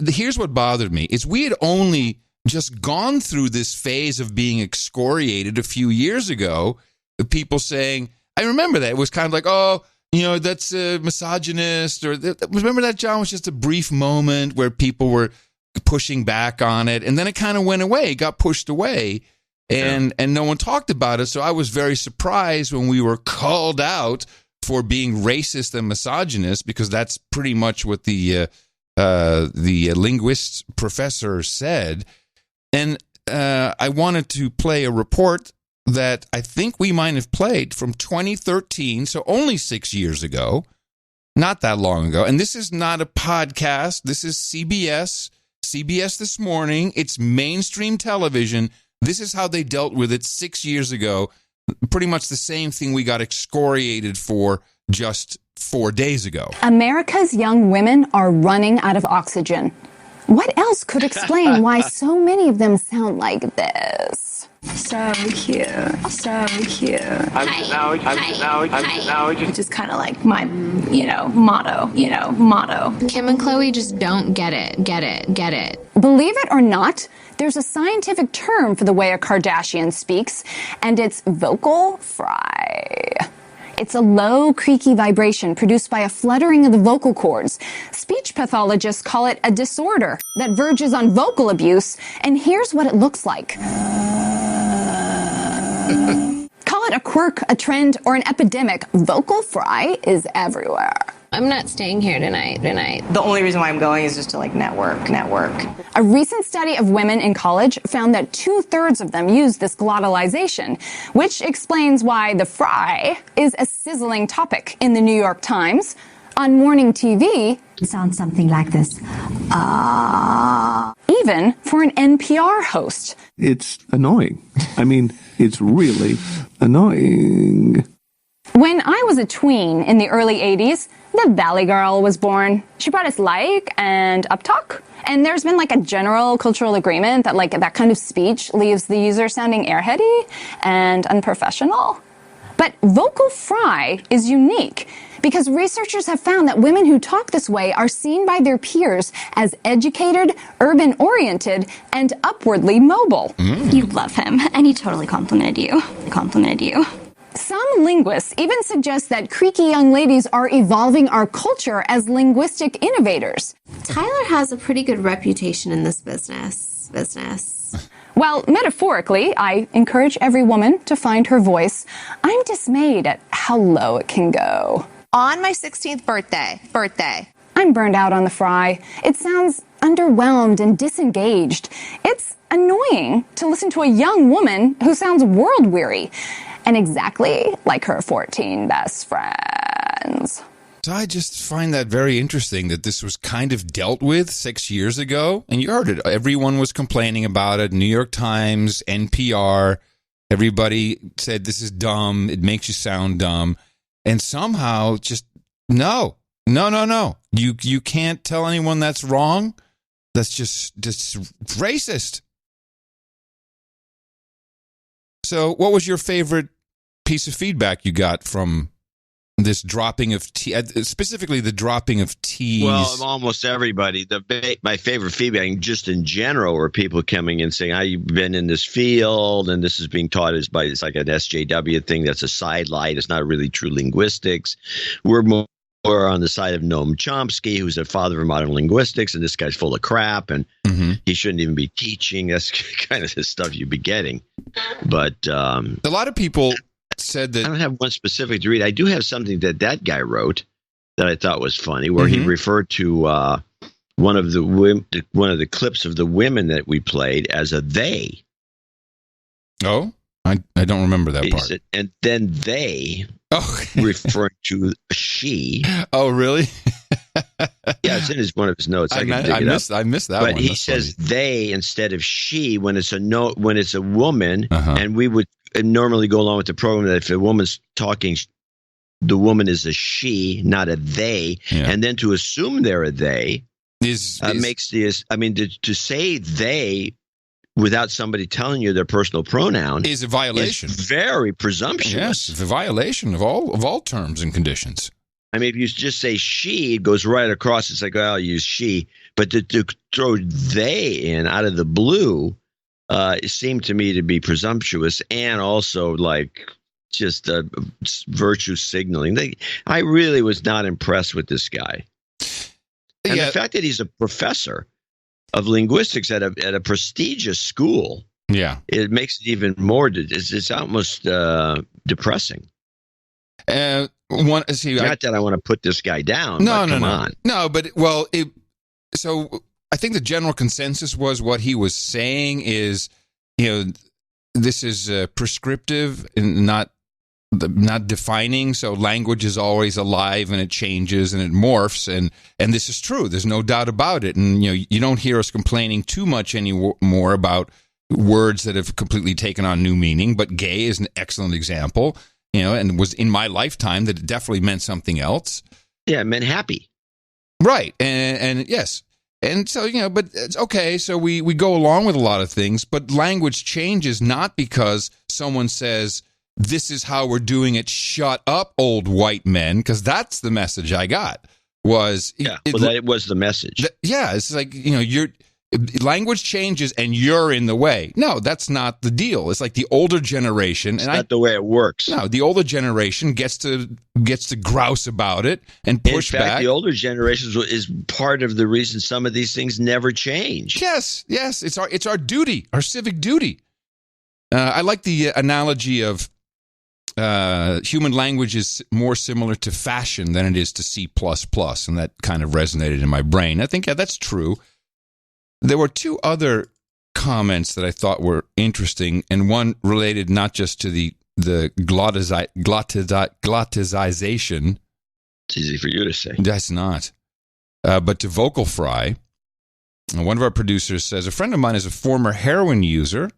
here's what bothered me: is we had only just gone through this phase of being excoriated a few years ago. The people saying, I remember that it was kind of like, oh, that's a misogynist, or remember that, John, was just a brief moment where people were pushing back on it, and then it kind of went away, got pushed away, and no one talked about it. So I was very surprised when we were called out for being racist and misogynist, because that's pretty much what the linguist professor said. And I wanted to play a report that I think we might have played from 2013, so only 6 years ago, not that long ago. And this is not a podcast. This is CBS This Morning. It's mainstream television. This is how they dealt with it 6 years ago. Pretty much the same thing we got excoriated for just 4 days ago. America's young women are running out of oxygen. What else could explain why so many of them sound like this? So cute. So cute. Which is kind of like my, motto. Kim and Chloe just don't get it. Believe it or not, there's a scientific term for the way a Kardashian speaks, and it's vocal fry. It's a low, creaky vibration produced by a fluttering of the vocal cords. Speech pathologists call it a disorder that verges on vocal abuse, and here's what it looks like. Call it a quirk, a trend, or an epidemic. Vocal fry is everywhere. I'm not staying here tonight. The only reason why I'm going is just to network. A recent study of women in college found that 2/3 of them use this glottalization, which explains why the fry is a sizzling topic in the New York Times. On morning TV, it sounds something like this. Even for an NPR host. It's annoying. I mean, it's really annoying. When I was a tween in the early 80s, the Valley Girl was born. She brought us like and uptalk. And there's been like a general cultural agreement that like that kind of speech leaves the user sounding airheady and unprofessional. But vocal fry is unique because researchers have found that women who talk this way are seen by their peers as educated, urban-oriented, and upwardly mobile. You love him, and he totally complimented you. Some linguists even suggest that creaky young ladies are evolving our culture as linguistic innovators. Tyler has a pretty good reputation in this business. While metaphorically, I encourage every woman to find her voice, I'm dismayed at how low it can go. On my 16th birthday. I'm burned out on the fry. It sounds underwhelmed and disengaged. It's annoying to listen to a young woman who sounds world-weary. And exactly like her 14 best friends. So I just find that very interesting that this was kind of dealt with 6 years ago. And you heard it. Everyone was complaining about it. New York Times, NPR, everybody said this is dumb. It makes you sound dumb. And somehow just, no. You can't tell anyone that's wrong. That's just racist. So what was your favorite piece of feedback you got from this dropping of T, specifically the dropping of T's? Well, almost everybody. My favorite feedback, just in general, were people coming in saying, "I've been in this field, and this is being taught it's like an SJW thing. That's a sidelight. It's not really true linguistics. We're more on the side of Noam Chomsky, who's the father of modern linguistics, and this guy's full of crap, and he shouldn't even be teaching." That's kind of the stuff you'd be getting. But a lot of people said that. I don't have one specific to read. I do have something that guy wrote that I thought was funny, where he referred to one of the clips of the women that we played as a they. Oh, I don't remember that part. Said, and then they referring to she. Oh, really? Yeah, it's in one of his notes. I missed that but one. He That's says funny. They instead of she when it's a woman, and we would normally go along with the program that if a woman's talking, the woman is a she, not a they, and then to assume they're a they makes this. I mean, to say they without somebody telling you their personal pronoun is a violation. Is very presumptuous. Yes, it's a violation of all terms and conditions. I mean, if you just say she, it goes right across. It's like, well, I'll use she. But to throw they in out of the blue, it seemed to me to be presumptuous and also like just virtue signaling. I really was not impressed with this guy. And the fact that he's a professor of linguistics at a prestigious school, it makes it even more. It's almost depressing. Not that I want to put this guy down. No, but so I think the general consensus was what he was saying is, this is prescriptive and not defining. So language is always alive and it changes and it morphs, and this is true. There's no doubt about it. And you don't hear us complaining too much anymore about words that have completely taken on new meaning. But gay is an excellent example. And was in my lifetime that it definitely meant something else. Yeah, it meant happy. Right. And yes. And so, but it's okay. So we go along with a lot of things, but language changes not because someone says, this is how we're doing it. Shut up, old white men. Because that's the message I got was. It was the message. It's like, language changes and you're in the way. No, that's not the deal. It's like the older generation. It's not the way it works. No, the older generation gets to grouse about it and push back. In fact, the older generation is part of the reason some of these things never change. Yes, it's our duty, our civic duty. I like the analogy of human language is more similar to fashion than it is to C++, and that kind of resonated in my brain. I think that's true. There were two other comments that I thought were interesting, and one related not just to the glottization. It's easy for you to say. That's not. But to vocal fry. And one of our producers says, a friend of mine is a former heroin user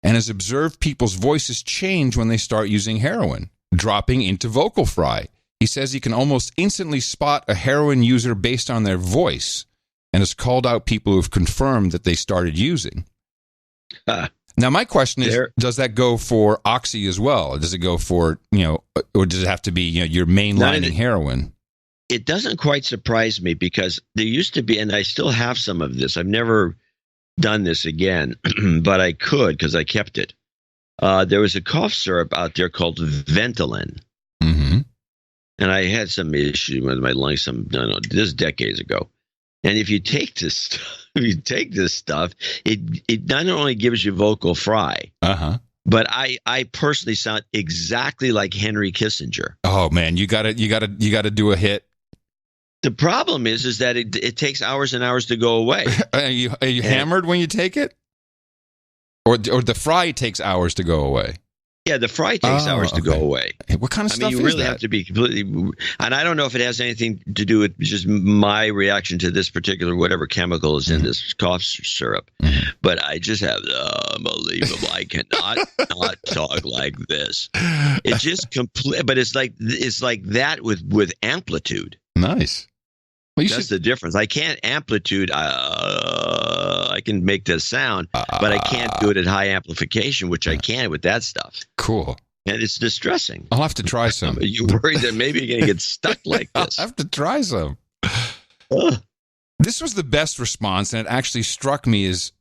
and has observed people's voices change when they start using heroin. dropping into vocal fry. He says he can almost instantly spot a heroin user based on their voice and has called out people who have confirmed that they started using. Now, my question is, does that go for Oxy as well? Does it go for, or does it have to be, your mainlining heroin? It doesn't quite surprise me because there used to be, and I still have some of this. I've never done this again, but I could because I kept it. There was a cough syrup out there called Ventolin. Mm-hmm. And I had some issue with my lungs. This is decades ago. And if you take this stuff, it not only gives you vocal fry, but I personally sound exactly like Henry Kissinger. Oh man, you gotta do a hit. The problem is that it takes hours and hours to go away. Are you hammered when you take it, or the fry takes hours to go away? Yeah, the fry takes hours to go away. Hey, what kind of stuff is that? You really have to be completely... And I don't know if it has anything to do with just my reaction to this particular whatever chemical is in this cough syrup. But I just have unbelievable. I cannot not talk like this. It's just complete. But it's like that with amplitude. Nice. Well, that's the difference. I can't amplitude. I can make this sound, but I can't do it at high amplification, which I can with that stuff. Cool. And it's distressing. I'll have to try some. You're worried that maybe you're going to get stuck like this. I'll have to try some. This was the best response, and it actually struck me as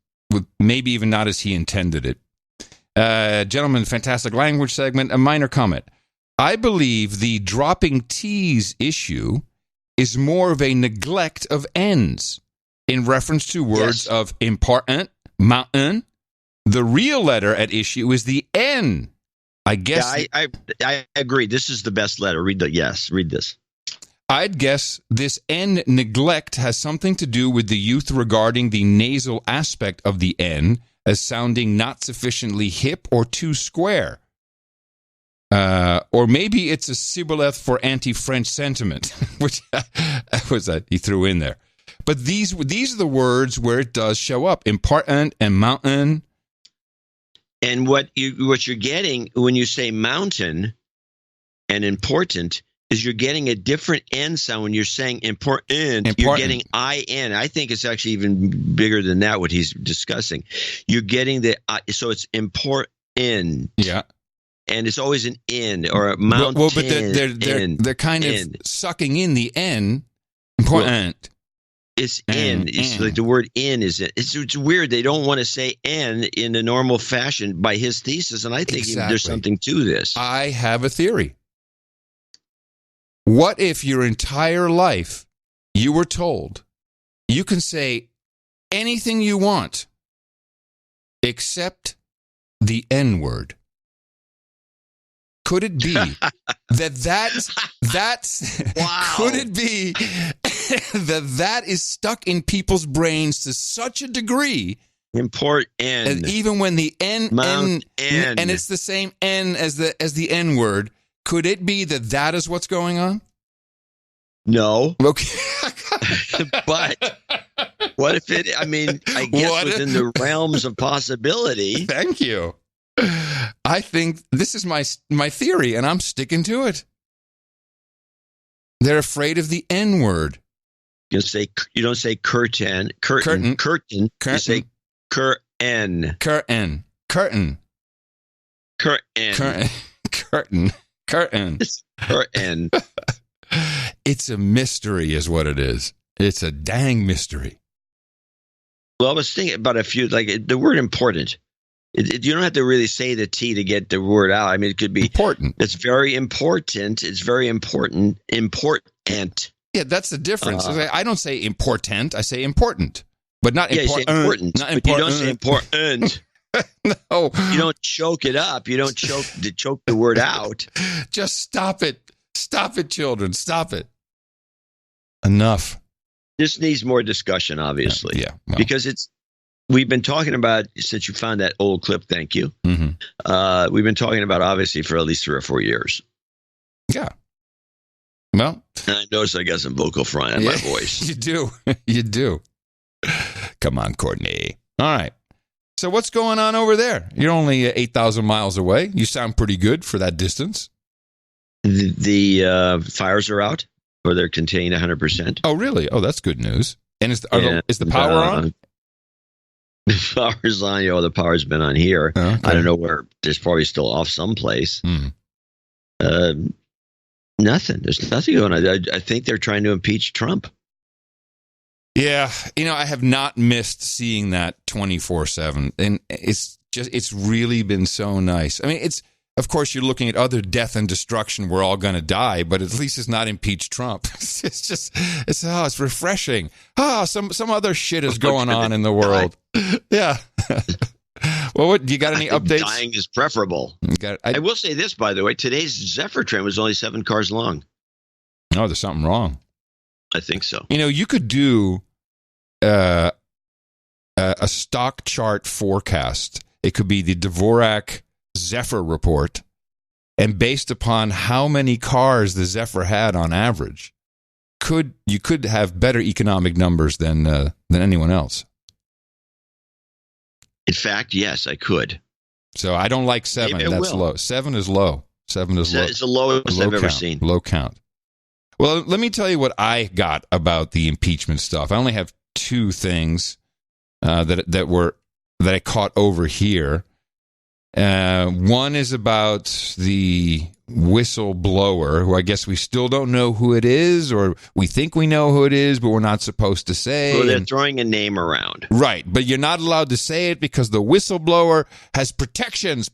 maybe even not as he intended it. Gentlemen, fantastic language segment. A minor comment. I believe the dropping T's issue is more of a neglect of N's in reference to words of important, mountain. The real letter at issue is the N. I guess. Yeah, I agree. This is the best letter. Read this. I'd guess this N neglect has something to do with the youth regarding the nasal aspect of the N as sounding not sufficiently hip or too square. Or maybe it's a shibboleth for anti-French sentiment, which was that he threw in there. But these are the words where it does show up: important and mountain. And what you're getting when you say mountain and important is you're getting a different N sound when you're saying important. You're getting IN. I think it's actually even bigger than that, what he's discussing. You're getting so it's important. Yeah. And it's always an in or a mountain. Well, but they're kind of sucking in the N. Important. Well, it's in. It's like the word in is it. It's weird. They don't want to say N in the normal fashion by his thesis, and I think there's something to this. I have a theory. What if your entire life you were told you can say anything you want except the N word? Could it be that's wow. Could it be that is stuck in people's brains to such a degree? Important. And even when the N and it's the same N as the N word, could it be that is what's going on? No. Okay. But what if it? I mean, I guess within the realms of possibility. Thank you. I think this is my theory, and I'm sticking to it. They're afraid of the N word. You don't say curtain. You say curtain. It's a mystery, is what it is. It's a dang mystery. Well, I was thinking about a few, like the word important. You don't have to really say the T to get the word out. I mean, it could be important. It's very important. It's very important. Important. Yeah, that's the difference. I don't say important. I say important, but not important. You say important. Not but you don't say important. No, you don't choke it up. You don't choke the word out. Just stop it. Stop it, children. Stop it. Enough. This needs more discussion, obviously. Yeah. Well. Because we've been talking about, since you found that old clip, thank you. Mm-hmm. We've been talking about, obviously, for at least 3 or 4 years. Yeah. Well. And I noticed I got some vocal fry on my voice. You do. You do. Come on, Courtney. All right. So what's going on over there? You're only 8,000 miles away. You sound pretty good for that distance. The fires are out, or they're contained 100%. Oh, really? Oh, that's good news. And is the power on? The power's on. The power's been on here. Oh, okay. I don't know where. There's probably still off someplace. Nothing. There's nothing going on. I think they're trying to impeach Trump. Yeah, I have not missed seeing that 24/7, and it's really been so nice. I mean, of course, you're looking at other death and destruction. We're all going to die, but at least it's not impeach Trump. It's refreshing. Some other shit is going on in the world. Yeah. Well, do you got any updates? Dying is preferable. I will say this, by the way. Today's Zephyr train was only 7 cars long. Oh, there's something wrong. I think so. You could do a stock chart forecast. It could be the Dvorak Zephyr report, and based upon how many cars the Zephyr had on average, you could have better economic numbers than anyone else. In fact, yes, I could. So I don't like 7. That's low. 7 is low. 7 is low. It's the lowest I've ever seen. Low count. Well, let me tell you what I got about the impeachment stuff. I only have 2 things that I caught over here. One is about the whistleblower, who I guess we still don't know who it is, or we think we know who it is, but we're not supposed to say. Well, they're throwing a name around. Right, but you're not allowed to say it because the whistleblower has protections.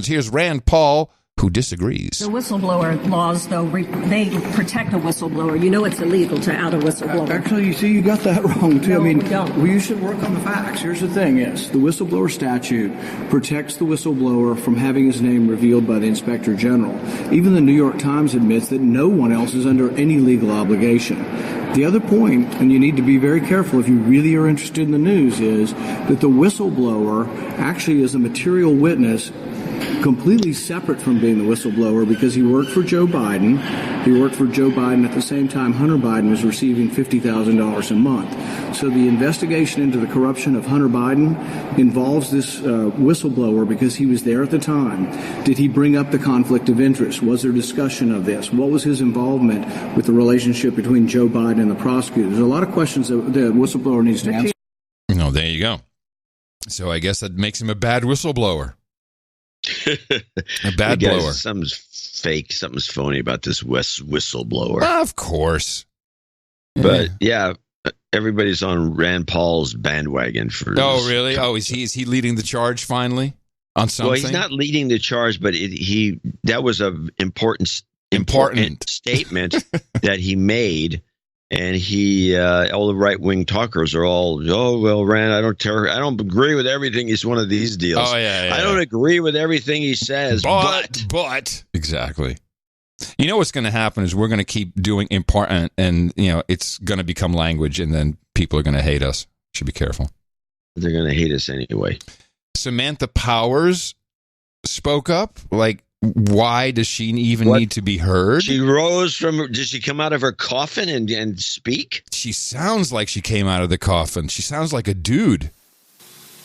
Here's Rand Paul, who disagrees. The whistleblower laws, though, they protect a whistleblower. It's illegal to out a whistleblower. Actually, you got that wrong, too. No, we don't. You should work on the facts. Here's the thing, the whistleblower statute protects the whistleblower from having his name revealed by the Inspector General. Even the New York Times admits that no one else is under any legal obligation. The other point, and you need to be very careful if you really are interested in the news, is that the whistleblower actually is a material witness completely separate from being the whistleblower because he worked for Joe Biden. He worked for Joe Biden at the same time Hunter Biden was receiving $50,000 a month. So the investigation into the corruption of Hunter Biden involves this whistleblower because he was there at the time. Did he bring up the conflict of interest? Was there discussion of this? What was his involvement with the relationship between Joe Biden and the prosecutor? There's a lot of questions that the whistleblower needs to answer. There you go. So I guess that makes him a bad whistleblower. A bad blower. Something's fake. Something's phony about this whistleblower. Of course. But yeah, everybody's on Rand Paul's bandwagon for. Oh, really? Oh, is he leading the charge finally on something? Well, he's not leading the charge, but that was an important statement that he made. And all the right-wing talkers are all, Rand, I don't agree with everything. He's one of these deals. Oh, yeah. I don't agree with everything he says, but. Exactly. What's going to happen is we're going to keep doing important, and, it's going to become language, and then people are going to hate us. Should be careful. They're going to hate us anyway. Samantha Powers spoke up, why does she even need to be heard? She rose did she come out of her coffin and speak? She sounds like she came out of the coffin. She sounds like a dude.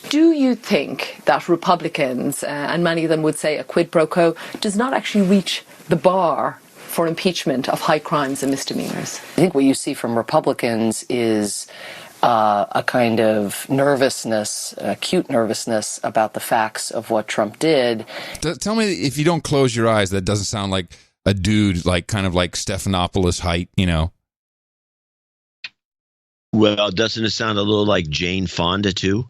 Do you think that Republicans, and many of them would say a quid pro quo, does not actually reach the bar for impeachment of high crimes and misdemeanors? I think what you see from Republicans is a kind of nervousness, acute nervousness about the facts of what Trump did. Tell me, if you don't close your eyes, that doesn't sound like a dude, kind of like Stephanopoulos height, Well, doesn't it sound a little like Jane Fonda, too?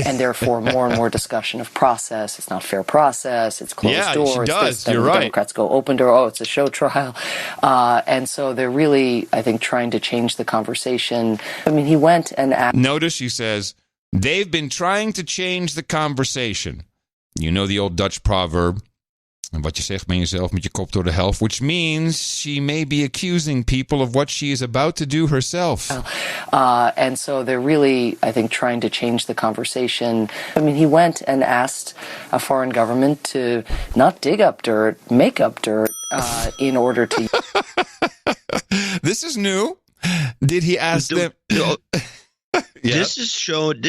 And therefore, more and more discussion of process. It's not fair process. It's closed doors. She does. You're right. Democrats go open door. Oh, it's a show trial. And so they're really, I think, trying to change the conversation. I mean, he went and asked. Notice she says, they've been trying to change the conversation. You know the old Dutch proverb, en wat je zegt bij jezelf met je kop door de helft, which means she may be accusing people of what she is about to do herself. And so they're really, I think, trying to change the conversation. I mean, he went and asked a foreign government to not dig up dirt, make up dirt in order to... This is new. Did he ask them... This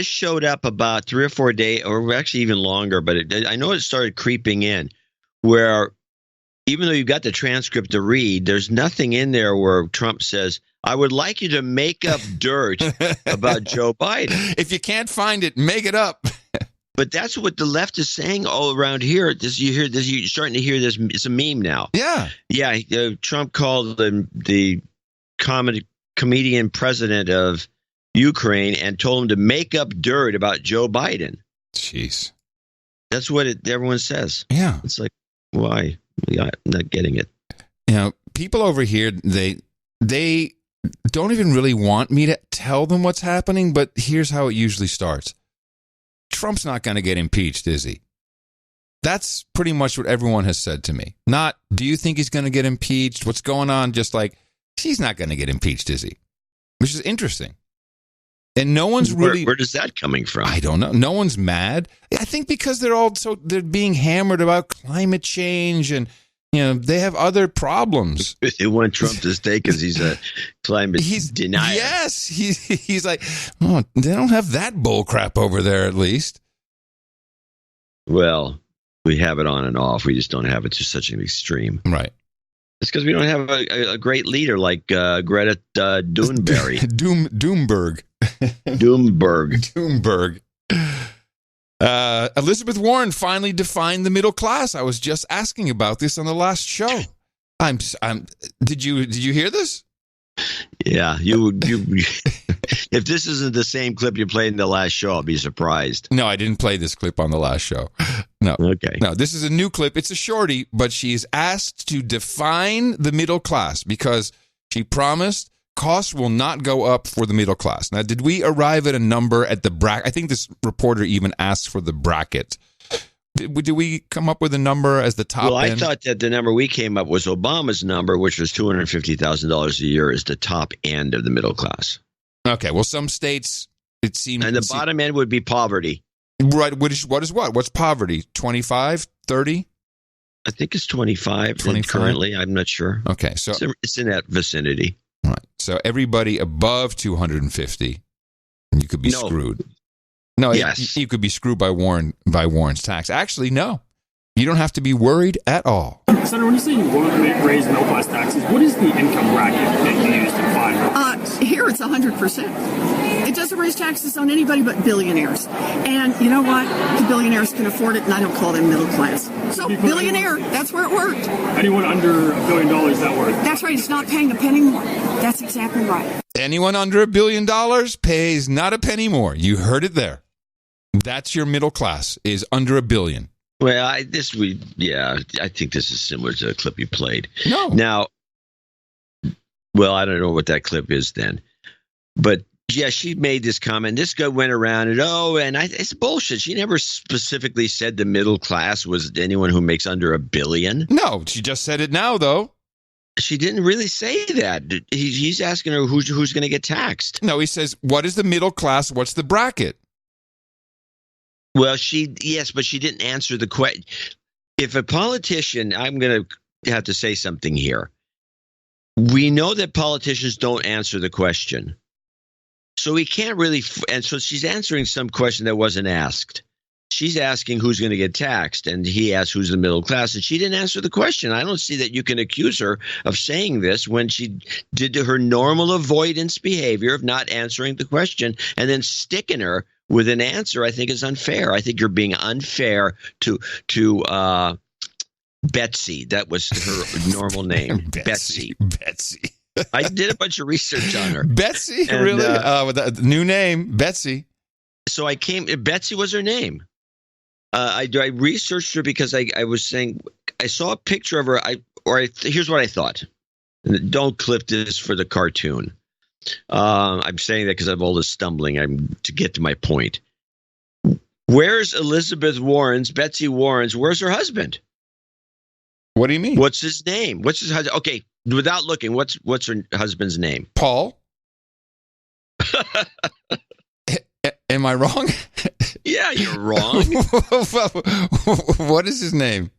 showed up about 3 or 4 days, or actually even longer, but I know it started creeping in, where even though you've got the transcript to read, there's nothing in there where Trump says, I would like you to make up dirt about Joe Biden. If you can't find it, make it up. But that's what the left is saying all around here. You're starting to hear this. It's a meme now. Yeah. Yeah. Trump called the comedian president of Ukraine and told him to make up dirt about Joe Biden. Jeez. That's what everyone says. Yeah. It's like, why? I'm not getting it. People over here, they don't even really want me to tell them what's happening, but here's how it usually starts. Trump's not going to get impeached, is he? That's pretty much what everyone has said to me. Not, do you think he's going to get impeached? What's going on? Just like, he's not going to get impeached, is he? Which is interesting. And no one's really... Where does that coming from? I don't know. No one's mad. I think because they're being hammered about climate change and, they have other problems. They want Trump to stay because he's a climate denier. Yes. He's like, oh, they don't have that bull crap over there at least. Well, we have it on and off. We just don't have it to such an extreme. Right. It's because we don't have a great leader like Greta Doomberg. Doomberg. Doomberg. Elizabeth Warren finally defined the middle class. I was just asking about this on the last show. Did you hear this? Yeah, you. If this isn't the same clip you played in the last show, I'll be surprised. No, I didn't play this clip on the last show. No. Okay. No, this is a new clip. It's a shorty, but she's asked to define the middle class because she promised costs will not go up for the middle class. Now, did we arrive at a number at the bracket? I think this reporter even asked for the bracket. Did we come up with a number as the top end? Well, I thought that the number we came up was Obama's number, which was $250,000 a year is the top end of the middle class. Okay, well, some states, it seems... And the bottom end would be poverty. Right, what is what? What's poverty? 25, 30? I think it's 25 currently. I'm not sure. Okay, so... It's in that vicinity. Right, so everybody above 250, you could be screwed. No, yes. You could be screwed by Warren's tax. Actually, no. You don't have to be worried at all. Senator, when you say you want to raise middle-class taxes, what is the income bracket that you use to define? Here it's 100%. It doesn't raise taxes on anybody but billionaires. And you know what? The billionaires can afford it, and I don't call them middle class. So billionaire, that's where it worked. Anyone under $1 billion, that worth? That's right. It's not paying a penny more. That's exactly right. Anyone under $1 billion pays not a penny more. You heard it there. That's your middle class, is under $1 billion. Well, I think this is similar to the clip you played. No. Now, well, I don't know what that clip is then. But, yeah, she made this comment. This guy went around and, it's bullshit. She never specifically said the middle class was anyone who makes under $1 billion. No, she just said it now, though. She didn't really say that. He's asking her who's going to get taxed. No, he says, what is the middle class? What's the bracket? Well, but she didn't answer the question. If a politician, I'm going to have to say something here. We know that politicians don't answer the question. So we can't really, and so she's answering some question that wasn't asked. She's asking who's going to get taxed, and he asked who's the middle class, and she didn't answer the question. I don't see that you can accuse her of saying this when she did her normal avoidance behavior of not answering the question and then sticking her with an answer. I think is unfair. I think you're being unfair to Betsy. That was her normal name. Betsy. I did a bunch of research on her. Betsy? And, really? With the new name, Betsy. So Betsy was her name. I researched her because I was saying, I saw a picture of her. Here's what I thought. Don't clip this for the cartoon. I'm saying that because of all this stumbling. To get to my point. Where's Betsy Warren's? Where's her husband? What do you mean? What's his name? What's his husband? Okay, without looking, what's her husband's name? Paul. Am I wrong? Yeah, you're wrong. What is his name?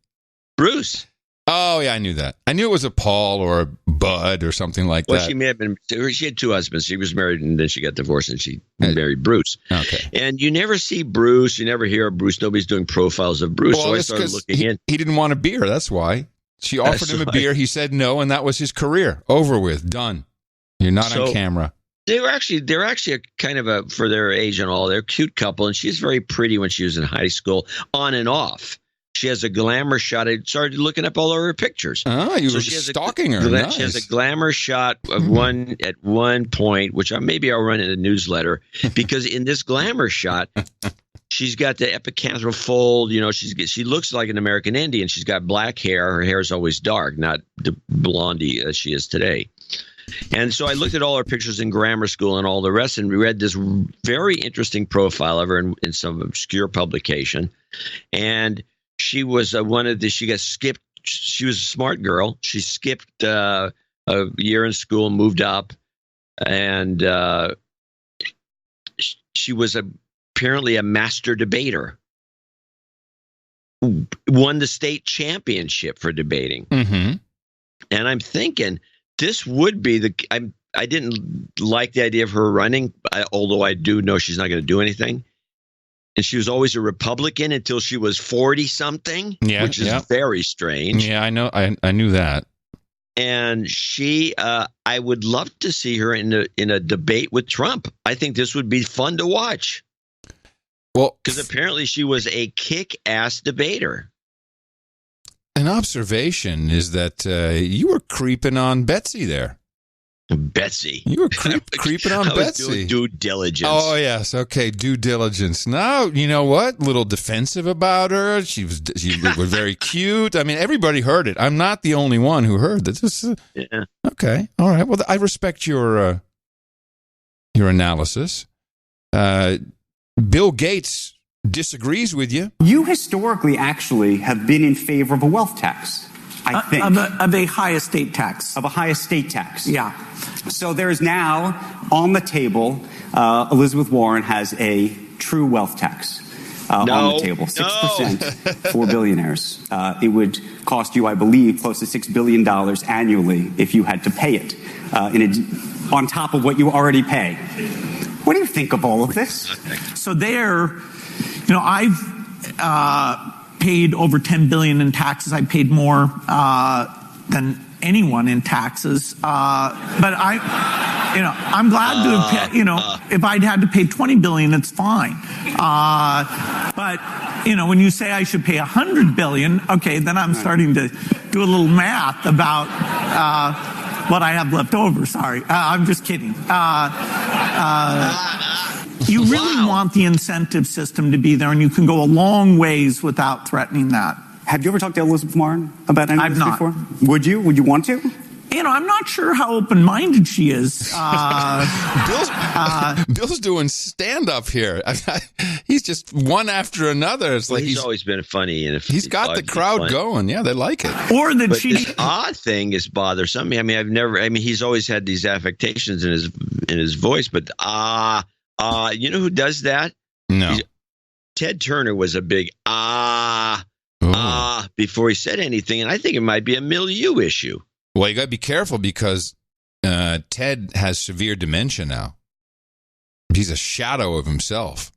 Bruce. Oh, yeah, I knew that. I knew it was a Paul or a Bud or something like that. Well, she may have been. She had two husbands. She was married and then she got divorced and she married Bruce. Okay. And you never see Bruce. You never hear of Bruce. Nobody's doing profiles of Bruce. Well, so I started looking in. He didn't want a beer. That's why. She offered him a beer. He said no, and that was his career. Over with. Done. You're not on camera. They're actually a kind of a, for their age and all, they're a cute couple, and she's very pretty when she was in high school, on and off. She has a glamour shot. I started looking up all of her pictures. Oh, you were stalking her. Nice. She has a glamour shot of one at one point, which maybe I'll run in a newsletter, because in this glamour shot, she's got the epicantral fold. You know, she looks like an American Indian. She's got black hair. Her hair is always dark, not the blondie as she is today. And so I looked at all her pictures in grammar school and all the rest, and we read this very interesting profile of her in some obscure publication. And she was she got skipped. She was a smart girl. She skipped a year in school, moved up, and she was apparently a master debater. Won the state championship for debating. Mm-hmm. And I'm thinking, this would be I didn't like the idea of her running, although I do know she's not going to do anything. And she was always a Republican until she was 40-something, which is very strange. Yeah, I know. I knew that. And she, I would love to see her in a debate with Trump. I think this would be fun to watch. Well, because apparently she was a kick-ass debater. An observation is that you were creeping on Betsy there. Betsy. You were creeping on Betsy. Doing due diligence. Oh, yes. Okay, due diligence. Now, you know what? A little defensive about her. She was very cute. I mean, everybody heard it. I'm not the only one who heard this. Yeah. Okay. All right. Well, I respect your analysis. Bill Gates disagrees with you. You historically actually have been in favor of a wealth tax, I think. Of a high estate tax. Of a high estate tax. Yeah. So there is now on the table, Elizabeth Warren has a true wealth tax on the table, 6% for billionaires. It would cost you, I believe, close to $6 billion annually if you had to pay it on top of what you already pay. What do you think of all of this? So I've paid over $10 billion in taxes. I paid more than anyone in taxes. But I'm glad to have paid, if I'd had to pay $20 billion, it's fine. But when you say I should pay $100 billion, okay, then I'm starting to do a little math about what I have left over. Sorry. I'm just kidding. You really want the incentive system to be there, and you can go a long ways without threatening that. Have you ever talked to Elizabeth Warren about any of this before? Would you? Would you want to? I'm not sure how open-minded she is. Bill's doing stand-up here. He's just one after another. It's like he's always been funny, and he's got the crowd going. Yeah, they like it. Or that the odd thing is bothersome. I mean, he's always had these affectations in his voice, but you know who does that? No. Ted Turner was a big before he said anything, and I think it might be a milieu issue. Well, you got to be careful because Ted has severe dementia now. He's a shadow of himself.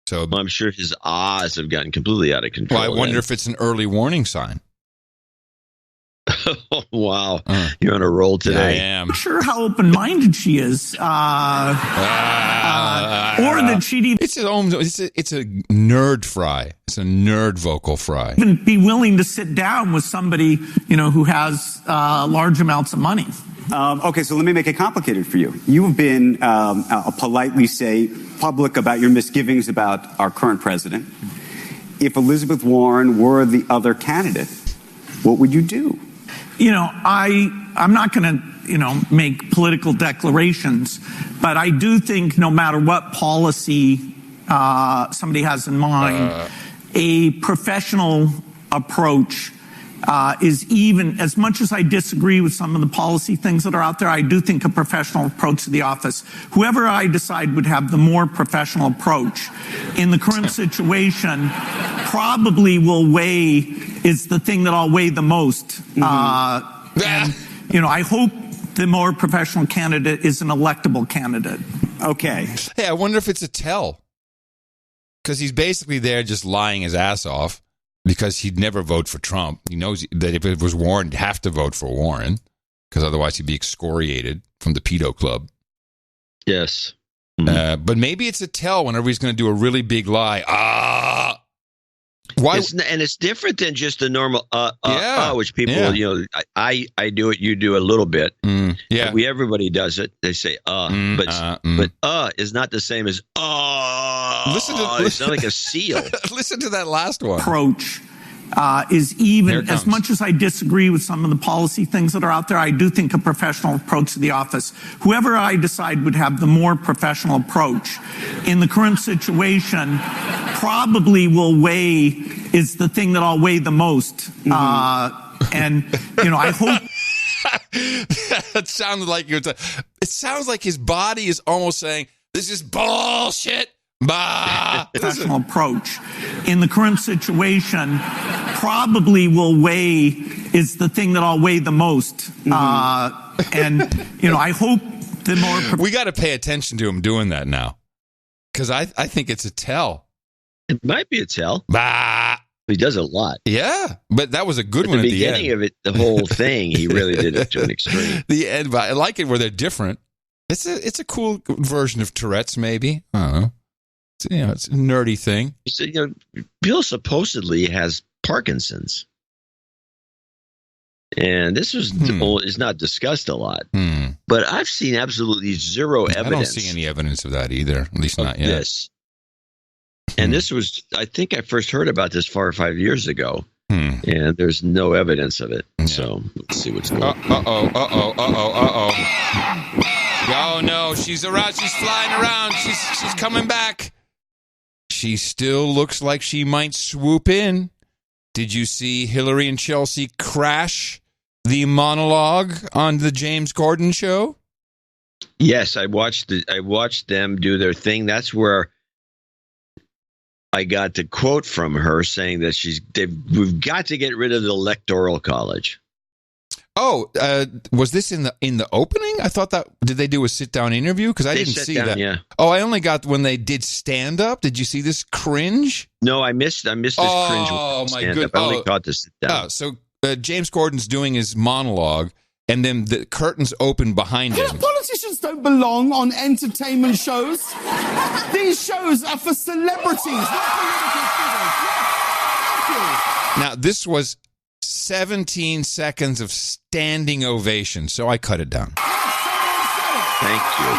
So I'm sure his ahs have gotten completely out of control. Well, I wonder if it's an early warning sign. Oh, wow. You're on a roll today. Yeah, I am. I'm not sure how open-minded she is. Or that she'd it's a nerd fry. It's a nerd vocal fry. Even be willing to sit down with somebody, who has large amounts of money. Okay, so let me make it complicated for you. You have been, politely say, public about your misgivings about our current president. If Elizabeth Warren were the other candidate, what would you do? I'm not going to, make political declarations, but I do think no matter what policy somebody has in mind, a professional approach is even, as much as I disagree with some of the policy things that are out there, I do think a professional approach to the office. Whoever I decide would have the more professional approach in the current situation probably is the thing that I'll weigh the most. Mm-hmm. And, I hope the more professional candidate is an electable candidate. Okay. Hey, I wonder if it's a tell. Because he's basically there just lying his ass off. because he'd never vote for Trump. He knows that if it was Warren, he'd have to vote for Warren because otherwise he'd be excoriated from the pedo club. Yes. But maybe it's a tell whenever he's going to do a really big lie. Why? And it's different than just the normal which people, I do it, you do a little bit. Yeah. Everybody does it. They say but is not the same as it's not like a seal. Listen to that last one. Approach is even, as much as I disagree with some of the policy things that are out there, I do think a professional approach to the office. Whoever I decide would have the more professional approach in the current situation probably is the thing that I'll weigh the most. And, I hope. It sounded like it sounds like his body is almost saying, this is bullshit. Professional approach in the current situation probably is the thing that I'll weigh the most. And, I hope the more. We got to pay attention to him doing that now. Because I think it's a tell. It might be a tell. He does a lot. Yeah, but that was a good one at the end. The beginning of it, the whole thing, he really did it to an extreme. The end, but I like it where they're different. It's a cool version of Tourette's, maybe. I don't know. It's a nerdy thing. Bill supposedly has Parkinson's. And this is not discussed a lot. But I've seen absolutely zero evidence. I don't see any evidence of that either, at least not yet. This. And this was, I think I first heard about this 4 or 5 years ago. And there's no evidence of it. Yeah. So let's see what's going on. Oh, no, she's around. She's flying around. She's coming back. She still looks like she might swoop in. Did you see Hillary and Chelsea crash the monologue on the James Corden show? Yes, I watched them do their thing. That's where I got the quote from her saying that we've got to get rid of the Electoral College. Oh, was this in the opening? I thought did they do a sit-down interview? Because I didn't see that. Yeah. Oh, I only got when they did stand-up. Did you see this cringe? No, I missed this cringe. Oh, my goodness. I only caught the sit-down. So James Corden's doing his monologue, and then the curtains open behind him. Politicians don't belong on entertainment shows. These shows are for celebrities, not political figures. Now, this was 17 seconds of standing ovation, so I cut it down. Thank you.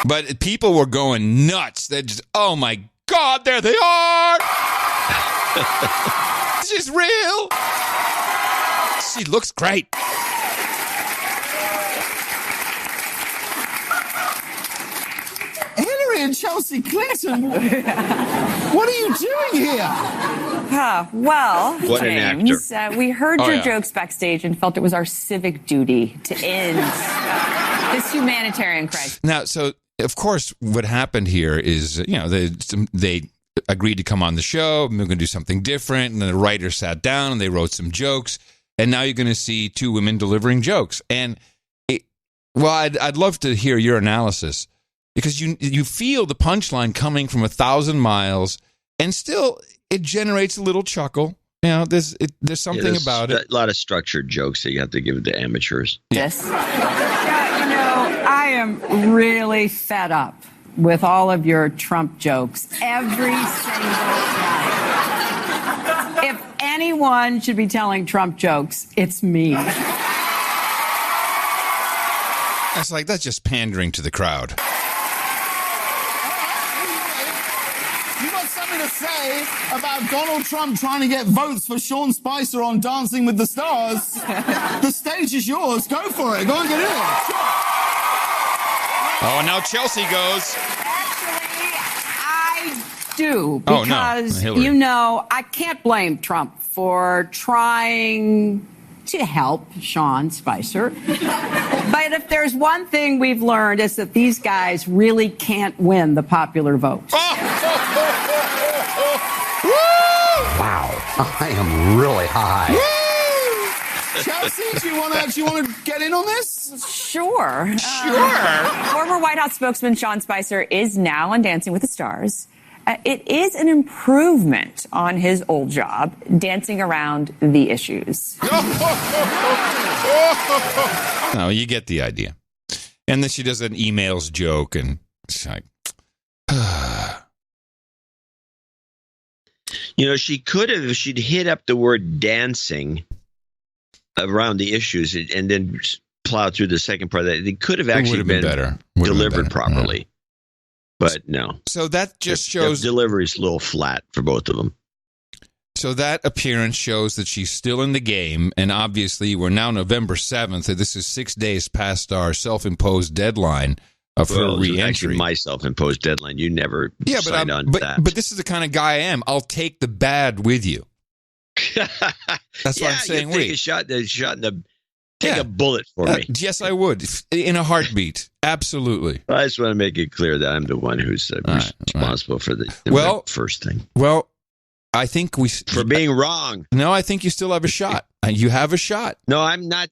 But people were going nuts. They're just, oh my God, there they are! This is real! She looks great. Hillary and Chelsea Clinton, what are you doing here? Well, what James, an actor. We heard your jokes backstage and felt it was our civic duty to end this humanitarian crisis. Now, so of course, what happened here is, they agreed to come on the show. We're going to do something different, and the writer sat down and they wrote some jokes. And now you're going to see two women delivering jokes. And I'd love to hear your analysis because you feel the punchline coming from 1,000 miles, and still it generates a little chuckle. There's something about it. A lot of structured jokes that you have to give to amateurs. Yes. I am really fed up with all of your Trump jokes every single time. If anyone should be telling Trump jokes, it's me. It's like, that's just pandering to the crowd. You got something to say about Donald Trump trying to get votes for Sean Spicer on Dancing with the Stars? The stage is yours. Go for it. Go and get in. Oh, now Chelsea goes. Actually, I do. Because, I can't blame Trump for trying to help Sean Spicer. But if there's one thing we've learned, is that these guys really can't win the popular vote. Wow, I am really high. Chelsea, do you want to get in on this? Sure. Former White House spokesman Sean Spicer is now on Dancing with the Stars. it is an improvement on his old job, dancing around the issues. No, you get the idea. And then she does an emails joke, and it's like, she'd hit up the word dancing around the issues and then plow through the second part of that. It could have actually been better. Delivered properly. Yeah. But no. So that just shows... The delivery's a little flat for both of them. So that appearance shows that she's still in the game, and obviously we're now November 7th, and this is 6 days past our self-imposed deadline of her re-entry. Actually, my self-imposed deadline. You never signed on to that. But this is the kind of guy I am. I'll take the bad with you. That's what I'm saying. Take a bullet for me. Yes, I would. In a heartbeat. Absolutely. I just want to make it clear that I'm the one who's responsible for the first thing. Well, I think for being wrong. No, I think you still have a shot. You have a shot. No, I'm not.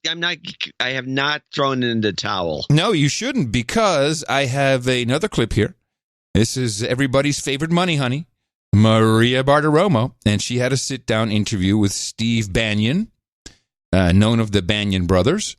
I have not thrown in the towel. No, you shouldn't, because I have another clip here. This is everybody's favorite money honey, Maria Bartiromo, and she had a sit-down interview with Steve Bannon, known of the Bannon brothers.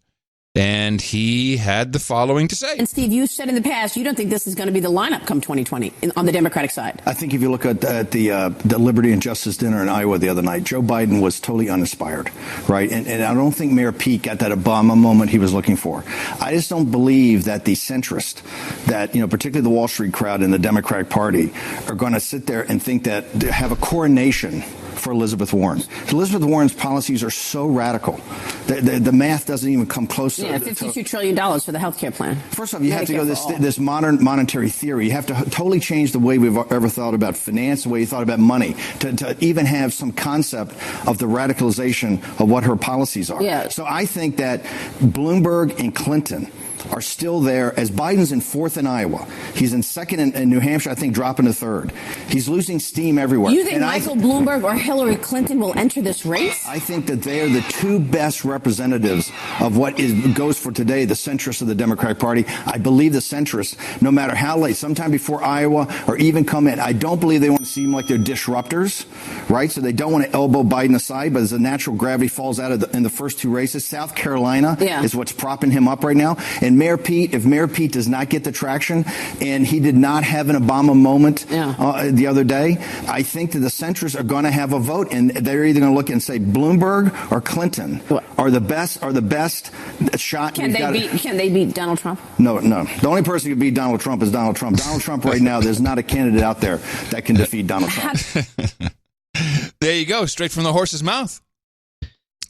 And he had the following to say. And Steve, you said in the past you don't think this is going to be the lineup come 2020 on the Democratic side. I think if you look at the Liberty and Justice dinner in Iowa the other night, Joe Biden was totally uninspired, right? And I don't think Mayor Pete got that Obama moment he was looking for. I just don't believe that the centrist, that, particularly the Wall Street crowd in the Democratic Party, are going to sit there and think that they have a coronation for Elizabeth Warren. Elizabeth Warren's policies are so radical. The math doesn't even come close to it. $52 trillion for the health care plan. First off, you have to go this modern monetary theory. You have to totally change the way we've ever thought about finance, the way you thought about money, to even have some concept of the radicalization of what her policies are. Yeah. So I think that Bloomberg and Clinton are still there, as Biden's in fourth in Iowa. He's in second in New Hampshire, I think, dropping to third. He's losing steam everywhere. You think Michael Bloomberg or Hillary Clinton will enter this race? I think that they are the two best representatives of what goes for today, the centrists of the Democratic Party. I believe the centrists, no matter how late, sometime before Iowa or even come in, I don't believe they want to seem like they're disruptors, right? So they don't want to elbow Biden aside, but as the natural gravity falls out in the first two races, South Carolina is what's propping him up right now. And if Mayor Pete does not get the traction, and he did not have an Obama moment the other day, I think that the centrists are going to have a vote, and they're either going to look and say Bloomberg or Clinton are the best shot. Can they beat Donald Trump? No. The only person who can beat Donald Trump is Donald Trump. Donald Trump right now, there's not a candidate out there that can defeat Donald Trump. There you go, straight from the horse's mouth.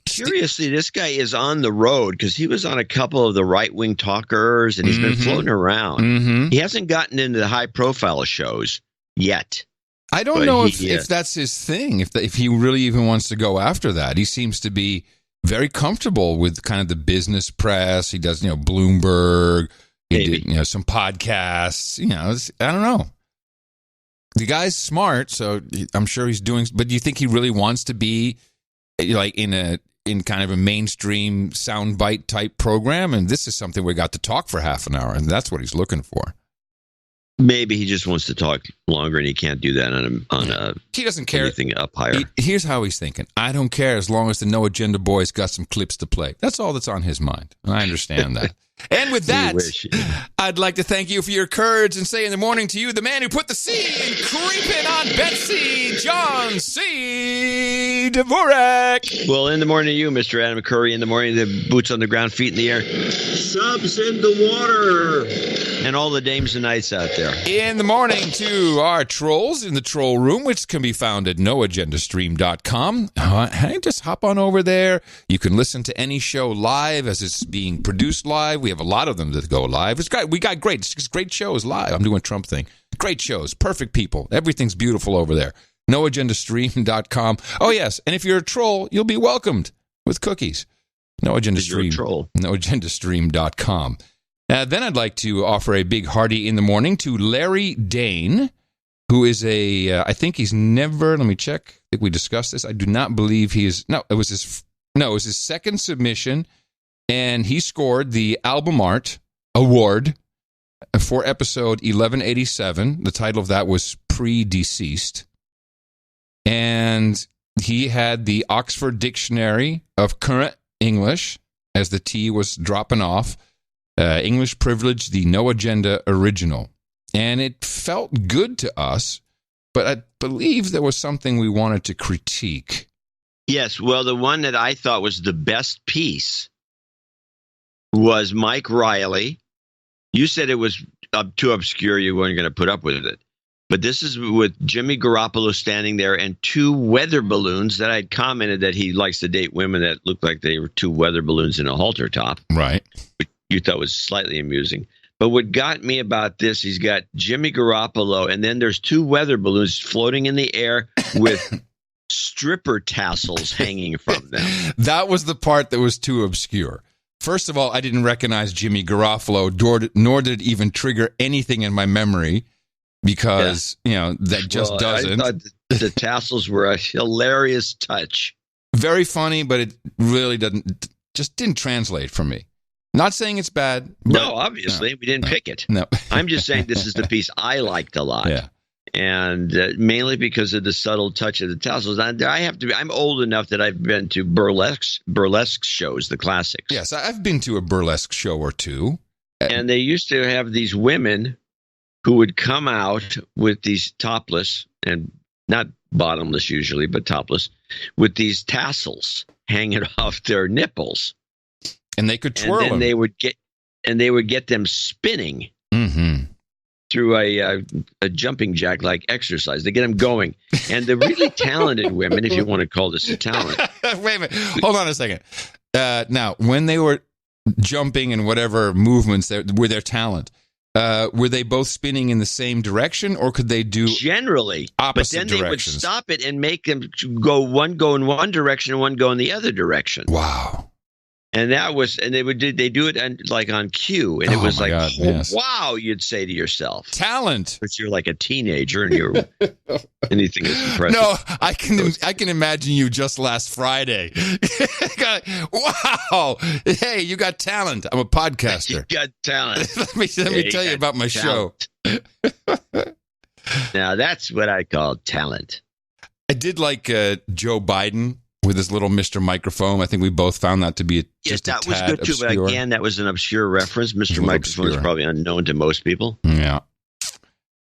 Curiously, this guy is on the road because he was on a couple of the right-wing talkers, and he's been floating around. He hasn't gotten into the high-profile shows yet. I don't know if that's his thing, if he really even wants to go after that. He seems to be very comfortable with kind of the business press. He does, Bloomberg. He did, some podcasts. I don't know. The guy's smart, so I'm sure he's doing. But do you think he really wants to be like in kind of a mainstream soundbite type program? And this is something we got to talk for half an hour, and that's what he's looking for. Maybe he just wants to talk longer, and he can't do that on a. He doesn't care. Anything up higher. Here's how he's thinking. I don't care as long as the No Agenda boys got some clips to play. That's all that's on his mind. I understand that. And with that, I'd like to thank you for your courage and say in the morning to you, the man who put the C in creeping on Betsy, John C. Dvorak. Well, in the morning to you, Mr. Adam McCurry. In the morning, the boots on the ground, feet in the air, subs in the water, and all the dames and knights out there. In the morning to our trolls in the troll room, which can be found at noagendastream.com. Hey, just hop on over there. You can listen to any show live as it's being produced live. We have a lot of them that go live. It's great. We got great shows live. I'm doing a Trump thing. Great shows. Perfect people. Everything's beautiful over there. NoAgendaStream.com. Oh, yes. And if you're a troll, you'll be welcomed with cookies. No Agenda Stream. NoAgendaStream.com. Then I'd like to offer a big hearty in the morning to Larry Dane, who is I think he's never, let me check. I think we discussed this. I do not believe he is. It was his second submission. And he scored the Album Art Award for episode 1187. The title of that was pre-deceased. And he had the Oxford Dictionary of Current English, as the T was dropping off, English Privilege, the No Agenda original. And it felt good to us, but I believe there was something we wanted to critique. Yes, well, the one that I thought was the best piece was Mike Riley. You said it was too obscure, you weren't going to put up with it. But this is with Jimmy Garoppolo standing there and two weather balloons that I'd commented that he likes to date women that look like they were two weather balloons in a halter top. Right. Which you thought was slightly amusing. But what got me about this, he's got Jimmy Garoppolo, and then there's two weather balloons floating in the air with stripper tassels hanging from them. That was the part that was too obscure. First of all, I didn't recognize Jimmy Garoppolo, nor did it even trigger anything in my memory. Because, that just doesn't. I thought the tassels were a hilarious touch. Very funny, but it really didn't translate for me. Not saying it's bad. No, obviously. We didn't pick it. No. I'm just saying this is the piece I liked a lot. Yeah. And mainly because of the subtle touch of the tassels. I'm old enough that I've been to burlesque shows, the classics. Yes, I've been to a burlesque show or two. And they used to have these women who would come out with these topless, and not bottomless usually, but topless, with these tassels hanging off their nipples. And they could twirl and then them. They would get them spinning through a jumping jack like exercise. They get them going. And the really talented women, if you want to call this a talent. Wait a minute. Hold on a second. Now, when they were jumping and whatever movements were their talent, were they both spinning in the same direction, or could they do generally opposite directions? But then directions? They would stop it and make them go in one direction and one go in the other direction. Wow! And they do it like on cue, and it was like, God, yes. Wow! You'd say to yourself, talent. But you're like a teenager, and you're anything is impressive. No, I can imagine you just last Friday. Wow! Hey, you got talent. I'm a podcaster. You got talent. let me tell you about my talent. Show. Now that's what I call talent. I did like Joe Biden with his little Mr. Microphone. I think we both found that to be just a tad was good too. obscure. But again, that was an obscure reference. Mr. Microphone is probably unknown to most people. Yeah.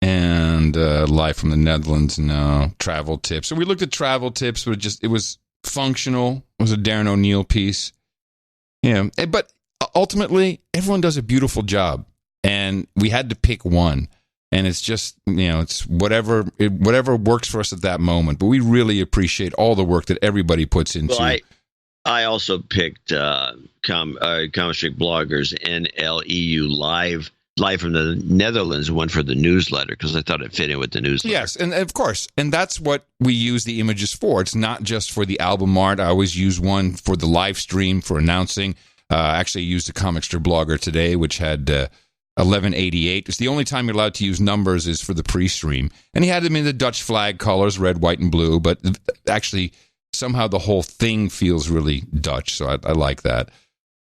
And live from the Netherlands, no travel tips. So we looked at travel tips, but it was functional. It was a Darren O'Neill piece. Yeah, but ultimately, everyone does a beautiful job, and we had to pick one. And it's just, it's whatever works for us at that moment. But we really appreciate all the work that everybody puts into. Well, I also picked Comic Strip Bloggers NLEU live from the Netherlands, one for the newsletter, because I thought it fit in with the newsletter. Yes, and of course. And that's what we use the images for. It's not just for the album art. I always use one for the live stream, for announcing. Actually, I used a Comic Strip Blogger today, which had 1188. It's the only time you're allowed to use numbers is for the pre-stream. And he had them in the Dutch flag colors, red, white, and blue. But actually, somehow the whole thing feels really Dutch. So I like that.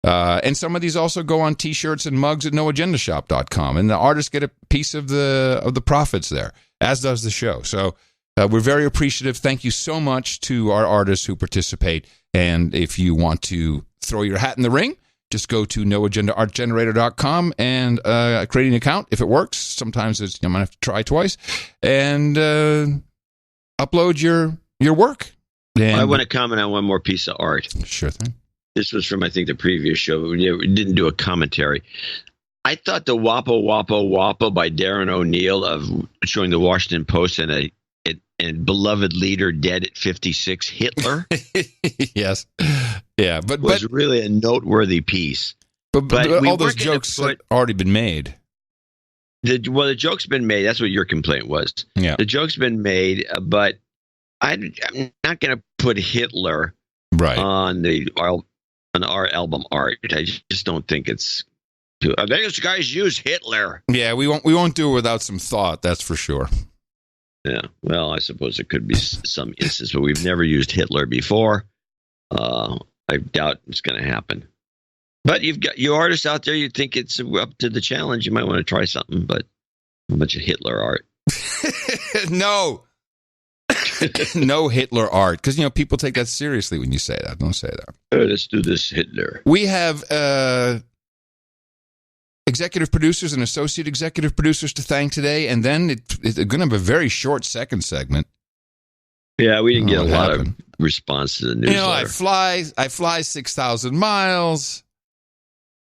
And some of these also go on T-shirts and mugs at noagendashop.com. And the artists get a piece of the profits there, as does the show. So we're very appreciative. Thank you so much to our artists who participate. And if you want to throw your hat in the ring, just go to noagendaartgenerator.com and create an account if it works. Sometimes you might have to try twice. And upload your work. And I want to comment on one more piece of art. Sure thing. This was from, I think, the previous show, but we didn't do a commentary. I thought the Wappo Wappo Wappo by Darren O'Neill of showing the Washington Post and beloved leader dead at 56, Hitler. Yes. Yeah, but was really a noteworthy piece. But all those jokes had already been made. The joke's been made. That's what your complaint was. Yeah. The joke's been made, but I'm not going to put Hitler on our album art. I just don't think it's. These guys use Hitler. Yeah, we won't do it without some thought. That's for sure. Yeah, well, I suppose it could be some instance, but we've never used Hitler before. I doubt it's going to happen. But you've got you artists out there. You think it's up to the challenge. You might want to try something, but a bunch of Hitler art. No. No Hitler art. Because, people take that seriously when you say that. Don't say that. Let's do this Hitler. We have executive producers and associate executive producers to thank today. And then it's going to have a very short second segment. Yeah, we didn't get a lot of response to the newsletter. I fly 6,000 miles.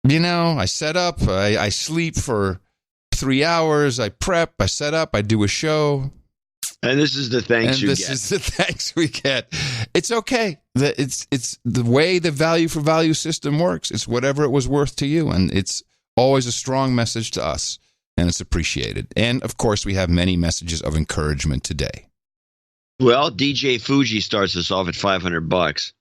I set up. I sleep for 3 hours. I prep. I set up. I do a show. And this is the thanks you get. This is the thanks we get. It's okay. It's the way the value for value system works. It's whatever it was worth to you. And it's always a strong message to us. And it's appreciated. And, of course, we have many messages of encouragement today. Well, DJ Fuji starts us off at $500.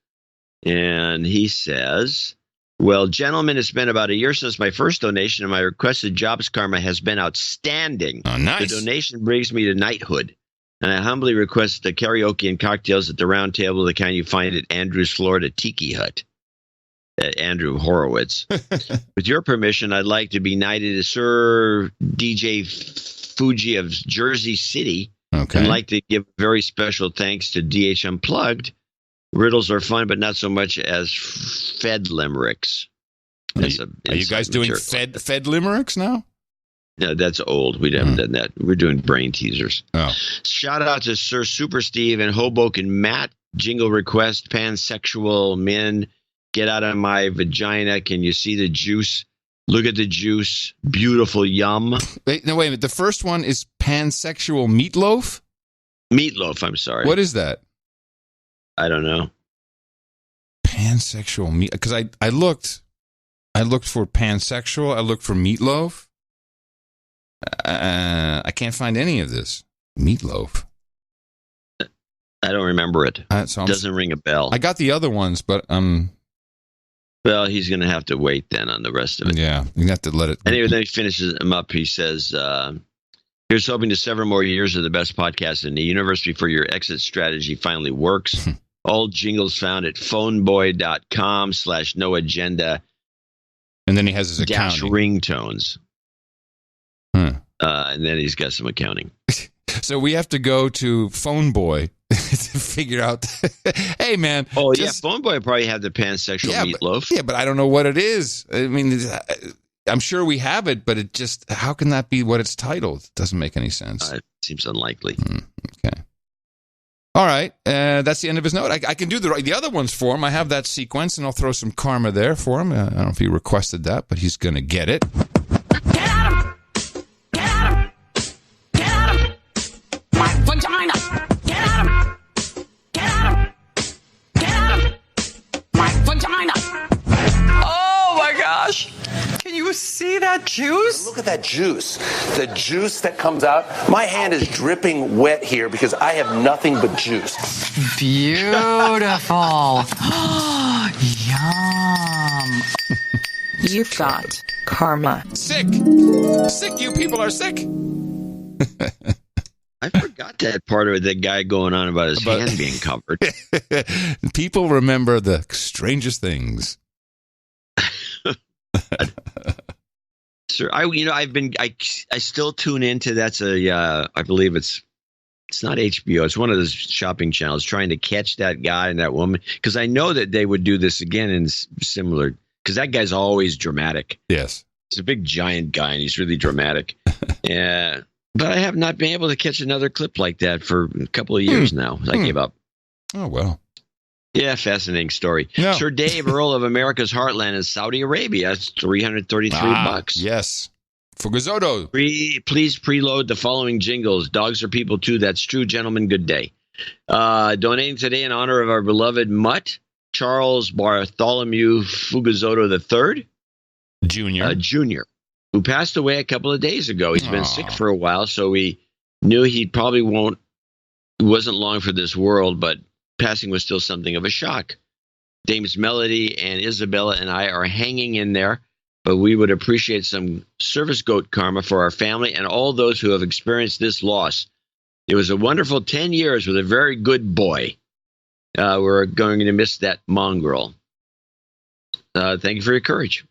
And he says, well, gentlemen, it's been about a year since my first donation, and my requested jobs karma has been outstanding. Oh, nice. The donation brings me to knighthood. And I humbly request the karaoke and cocktails at the round table, the kind you find at Andrew's Florida Tiki Hut. Andrew Horowitz. With your permission, I'd like to be knighted as Sir DJ Fuji of Jersey City. Okay. I'd like to give very special thanks to DH Unplugged. Riddles are fun, but not so much as Fed limericks. Are you guys doing Fed limericks now? No, that's old. We haven't done that. We're doing brain teasers. Oh. Shout out to Sir Super Steve and Hoboken Matt. Jingle request, pansexual men. Get out of my vagina. Can you see the juice? Look at the juice. Beautiful yum. Wait a minute. The first one is pansexual meatloaf? Meatloaf, I'm sorry. What is that? I don't know. Pansexual meat. Because I looked for pansexual. I looked for meatloaf. I can't find any of this. Meatloaf. I don't remember it. So doesn't ring a bell. I got the other ones, but well, he's going to have to wait then on the rest of it. Yeah, you have to let it. Anyway, then he finishes them up. He says, here's hoping to several more years of the best podcast in the universe before your exit strategy finally works. All jingles found at phoneboy.com/noagenda. And then he has his accounting. Ringtones. And then he's got some accounting. So we have to go to Phoneboy to figure out. Hey, man. Oh, yeah. Phoneboy probably had the pansexual meatloaf. But I don't know what it is. I mean, I'm sure we have it, but it just, how can that be what it's titled? It doesn't make any sense. It seems unlikely. Okay. All right. That's the end of his note. I can do the other ones for him. I have that sequence, and I'll throw some karma there for him. I don't know if he requested that, but he's going to get it. Vagina! Get at him! Get at him! Get at him! My vagina! Oh my gosh! Can you see that juice? Look at that juice. The juice that comes out. My hand is dripping wet here because I have nothing but juice. Beautiful. Yum. You've got karma. Sick. Sick. You people are sick. I forgot that part of it, that guy going on about his hand being covered. People remember the strangest things. Sir, I still tune into, I believe it's not HBO. It's one of those shopping channels trying to catch that guy and that woman. Because I know that they would do this again in similar, because that guy's always dramatic. Yes. He's a big giant guy and he's really dramatic. Yeah. But I have not been able to catch another clip like that for a couple of years now. I gave up. Oh, well. Yeah, fascinating story. No. Sir Dave, Earl of America's Heartland in Saudi Arabia. It's $333. Yes. Fugazoto. Please preload the following jingles. Dogs are people too. That's true, gentlemen. Good day. Donating today in honor of our beloved mutt, Charles Bartholomew Fugazoto III. Junior. Who passed away a couple of days ago. He's been sick for a while, so we knew he probably wasn't long for this world, but passing was still something of a shock. Dames Melody and Isabella and I are hanging in there, but we would appreciate some service goat karma for our family and all those who have experienced this loss. It was a wonderful 10 years with a very good boy. We're going to miss that mongrel. Thank you for your courage.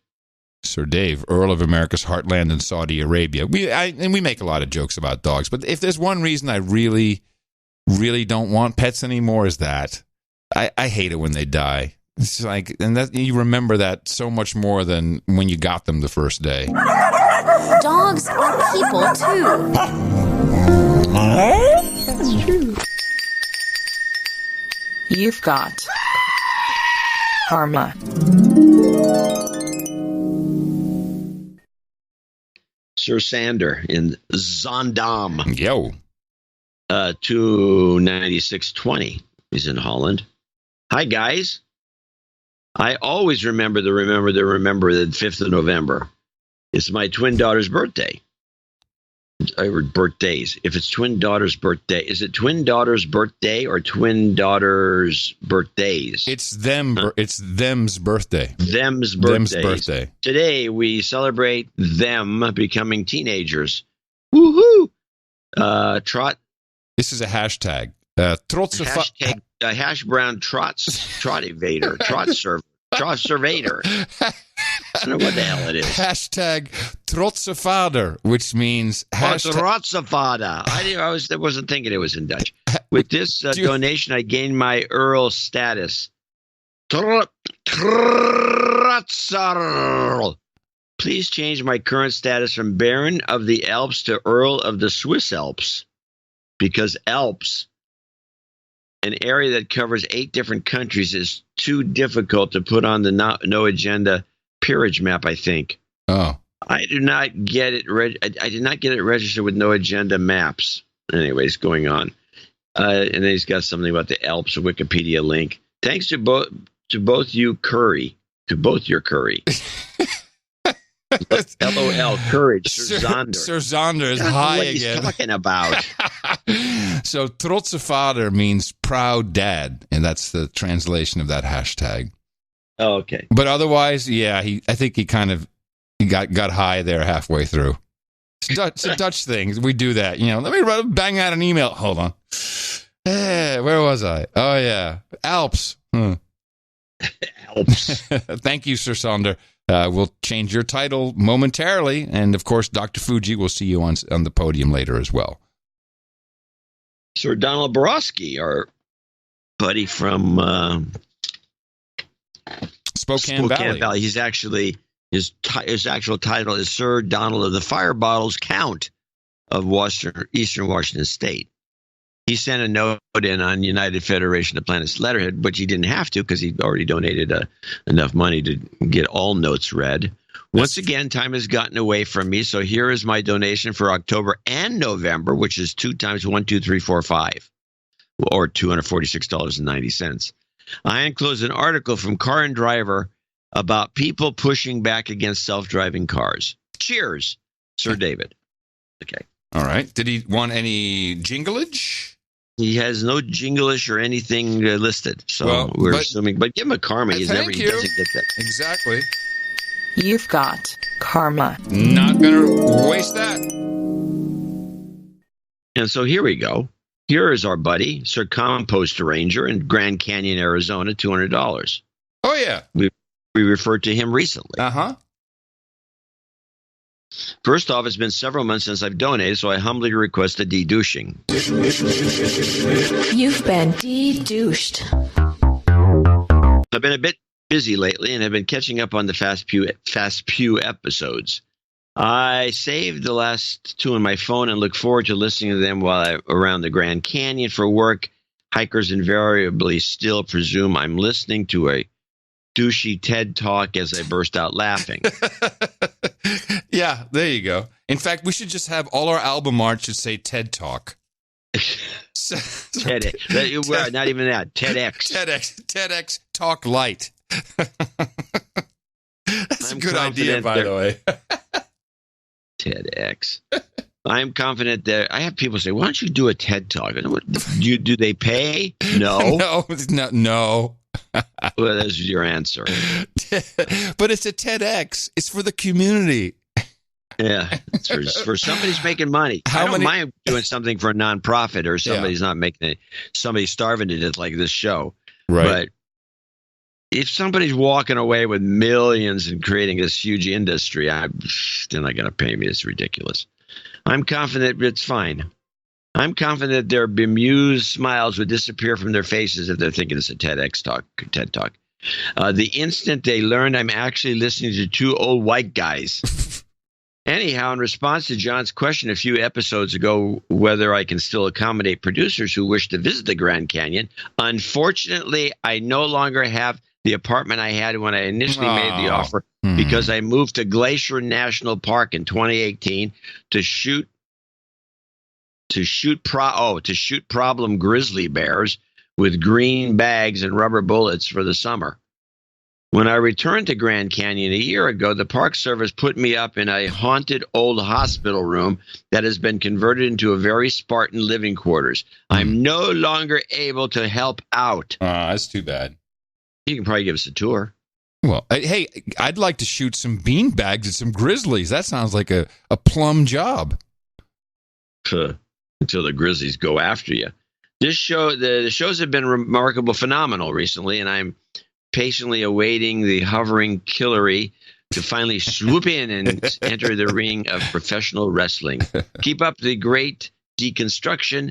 Sir Dave, Earl of America's Heartland in Saudi Arabia. And we make a lot of jokes about dogs, but if there's one reason I really, really don't want pets anymore is that. I hate it when they die. It's like, and that you remember that so much more than when you got them the first day. Dogs are people too. That's true. You've got karma. Sir Sander in Zandam. Yo. 296.20. He's in Holland. Hi, guys. I always remember the 5th of November. It's my twin daughter's birthday. I heard birthdays. If it's twin daughter's birthday, is it twin daughter's birthday or twin daughter's birthdays? It's them. It's them's birthday. Them's birthdays. Them's birthday. Today we celebrate them becoming teenagers. Woohoo! Trot. This is a hashtag. Hashtag hash brown trot-evader, trot-surveyor. I don't know what the hell it is. Hashtag trotsevader, which means trotsevader. I wasn't thinking it was in Dutch. With this donation, I gained my Earl status. Trotzerl. Please change my current status from Baron of the Alps to Earl of the Swiss Alps, because Alps, an area that covers 8 different countries, is too difficult to put on the no agenda peerage map, I think. Oh. I did not get it registered with no agenda maps. Anyways, going on. And then he's got something about the Alps, a Wikipedia link. Thanks to both you, Curry. To both your Curry. LOL, courage, Sir Zonder. Sir Zonder is high what again. He's talking about. So, trotsevader means proud dad, and that's the translation of that hashtag. Oh, okay. But otherwise, yeah, I think he got high there halfway through. It's a Dutch thing. We do that. Let me bang out an email. Hold on. Where was I? Oh, yeah. Alps. Alps. Thank you, Sir Zonder. We'll change your title momentarily. And, of course, Dr. Fuji will see you on the podium later as well. Sir Donald Borowski, our buddy from Spokane Valley. He's actually, his actual title is Sir Donald of the Fire Bottles Count of Eastern Washington State. He sent a note in on United Federation of Planets letterhead, which he didn't have to because he already donated enough money to get all notes read. Once again, time has gotten away from me, so here is my donation for October and November, which is 2 times 1, 2, 3, 4, 5, or $246.90. I enclose an article from Car and Driver about people pushing back against self-driving cars. Cheers, Sir David. Okay. All right. Did he want any jinglage? He has no jinglish or anything listed, so we're assuming. But give him a karma. He doesn't get that. Exactly. You've got karma. Not gonna waste that. And so here we go. Here is our buddy, Sir Compost Ranger in Grand Canyon, Arizona, $200. Oh yeah, we referred to him recently. First off, it's been several months since I've donated, so I humbly request a de-douching. You've been de-douched. I've been a bit busy lately and have been catching up on the Fast Pew episodes. I saved the last 2 on my phone and look forward to listening to them while I'm around the Grand Canyon for work. Hikers invariably still presume I'm listening to a douchey TED Talk as I burst out laughing. Yeah, there you go. In fact, we should just have all our album art should say TED Talk. TEDx. Not even that. TEDx. TEDx Talk Light. That's a good idea, by the way. TEDx. I'm confident that I have people say, "Why don't you do a TED Talk?" Do they pay? No. No. Well, that's your answer. But it's a TEDx. It's for the community. Yeah, it's for somebody's making money. I don't mind doing something for a nonprofit or somebody's not making it. Somebody's starving to death like this show. Right. if somebody's walking away with millions and creating this huge industry, they're not going to pay me. It's ridiculous. I'm confident it's fine. I'm confident their bemused smiles would disappear from their faces if they're thinking it's a TED Talk. The instant they learned I'm actually listening to two old white guys. Anyhow, in response to John's question a few episodes ago, whether I can still accommodate producers who wish to visit the Grand Canyon, unfortunately, I no longer have the apartment I had when I initially made the offer because I moved to Glacier National Park in 2018 to shoot problem grizzly bears with green bags and rubber bullets for the summer. When I returned to Grand Canyon a year ago, the Park Service put me up in a haunted old hospital room that has been converted into a very Spartan living quarters. I'm no longer able to help out. That's too bad. You can probably give us a tour. Well, hey, I'd like to shoot some bean bags at some grizzlies. That sounds like a plum job. Until the grizzlies go after you. The shows have been phenomenal recently, and I'm patiently awaiting the hovering Hillary to finally swoop in and enter the ring of professional wrestling. Keep up the great deconstruction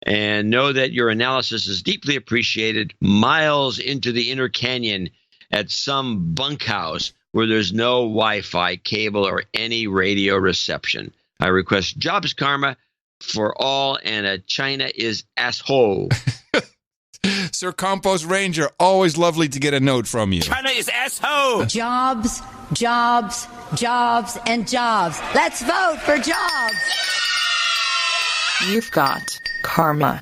and know that your analysis is deeply appreciated. Miles into the inner canyon at some bunkhouse where there's no Wi-Fi, cable, or any radio reception. I request jobs karma for all, and China is asshole. Sir Compost Ranger, always lovely to get a note from you. China is asshole. Jobs, jobs, jobs, and jobs. Let's vote for jobs. You've got karma.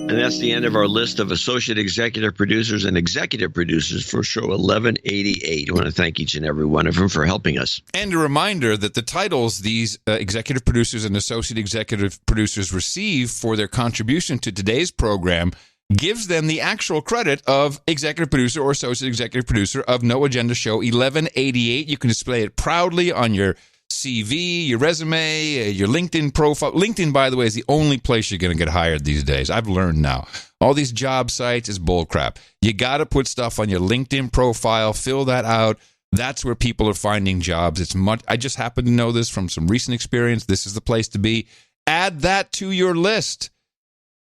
And that's the end of our list of associate executive producers and executive producers for show 1188. I want to thank each and every one of them for helping us. And a reminder that the titles these executive producers and associate executive producers receive for their contribution to today's program gives them the actual credit of executive producer or associate executive producer of No Agenda Show 1188. You can display it proudly on your CV, your resume, your LinkedIn profile. LinkedIn, by the way, is the only place you're going to get hired these days. I've learned now. All these job sites is bullcrap. You got to put stuff on your LinkedIn profile, fill that out. That's where people are finding jobs. I just happen to know this from some recent experience. This is the place to be. Add that to your list,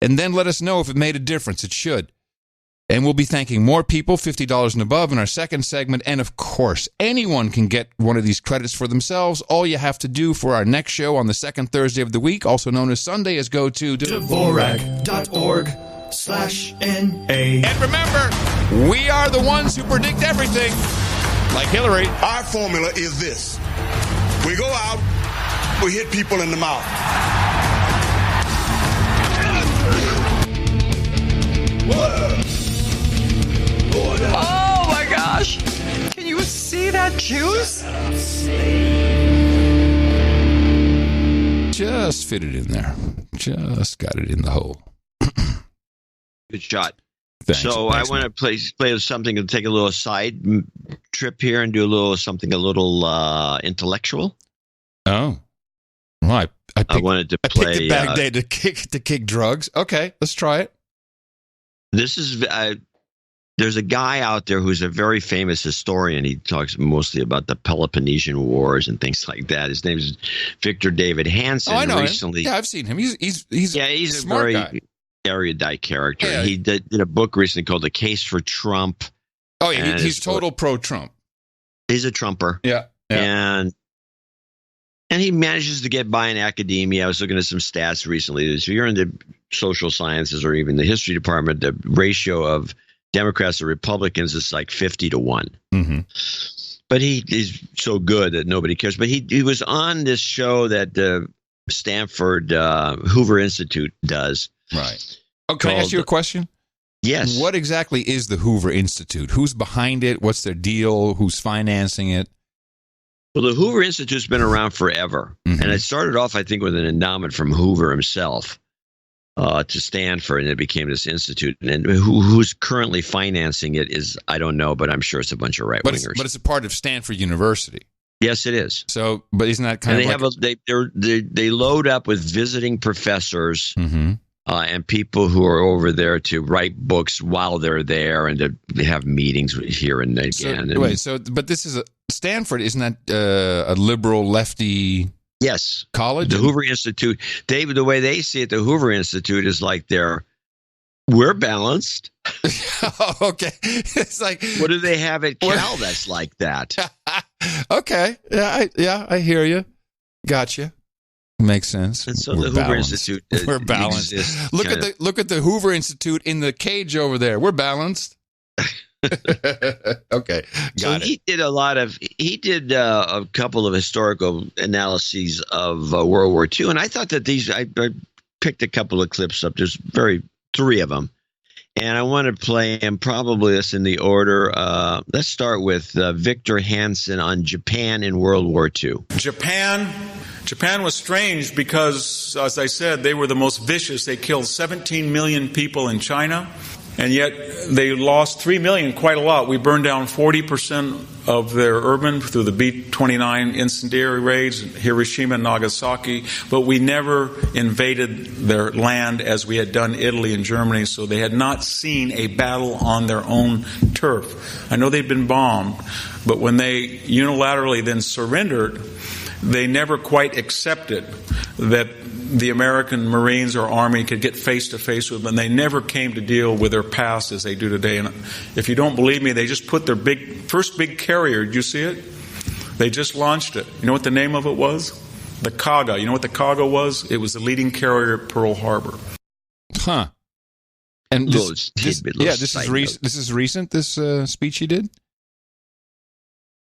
and then let us know if it made a difference. It should. And we'll be thanking more people, $50 and above, in our second segment. And, of course, anyone can get one of these credits for themselves. All you have to do for our next show on the second Thursday of the week, also known as Sunday, is go to Dvorak.org/NA. And remember, we are the ones who predict everything, like Hillary. Our formula is this. We go out, we hit people in the mouth. Oh my gosh! Can you see that juice? Just fit it in there. Just got it in the hole. Good shot. Thanks. So I want to play something and take a little side trip here and do a little intellectual. Oh, well, I wanted to play. I picked a bad day to kick drugs. Okay, let's try it. This is there's a guy out there who's a very famous historian. He talks mostly about the Peloponnesian Wars and things like that. His name is Victor David Hansen. Oh, I know recently, him. Yeah, I've seen him. He's a smart very guy. Erudite character. Yeah. He did a book recently called The Case for Trump. Oh, yeah, he's total pro-Trump. He's a Trumper. Yeah. And he manages to get by in academia. I was looking at some stats recently. If you're in the social sciences or even the history department, the ratio of Democrats to Republicans is like 50-1. Mm-hmm. But he is so good that nobody cares. But he was on this show that the Stanford Hoover Institute does. Right. Oh, can I ask you a question? Yes. What exactly is the Hoover Institute? Who's behind it? What's their deal? Who's financing it? Well, the Hoover Institute's been around forever. Mm-hmm. And it started off, I think, with an endowment from Hoover himself to Stanford, and it became this institute. And who's currently financing it is, I don't know, but I'm sure it's a bunch of right-wingers. But it's a part of Stanford University. Yes, it is. So, but isn't that kind of they load up with visiting professors mm-hmm. and people who are over there to write books while they're there and to have meetings here and again. But this is Stanford, isn't that a liberal lefty? Yes, college. The Hoover Institute. The way they see it, the Hoover Institute is like we're balanced. Okay, it's like, what do they have at Cal that's like that? Okay, I hear you. Gotcha. Makes sense. And so the Hoover Institute, we're balanced. Look at the Hoover Institute in the cage over there. We're balanced. Okay, got it. He did a couple of historical analyses of World War II, and I thought that I picked a couple of clips up. There's 3 of them, and I want to play them probably this in the order. Let's start with Victor Hansen on Japan in World War II. Japan was strange because, as I said, they were the most vicious. They killed 17 million people in China, and yet they lost 3 million, quite a lot. We burned down 40% of their urban through the B-29 incendiary raids, Hiroshima and Nagasaki, but we never invaded their land as we had done Italy and Germany, so they had not seen a battle on their own turf. I know they'd been bombed, but when they unilaterally then surrendered, they never quite accepted that the American Marines or Army could get face-to-face with them, and they never came to deal with their past as they do today. And if you don't believe me, they just put their first big carrier. Did you see it? They just launched it. You know what the name of it was? The Kaga. You know what the Kaga was? It was the leading carrier at Pearl Harbor. Huh. And this is recent, this speech he did?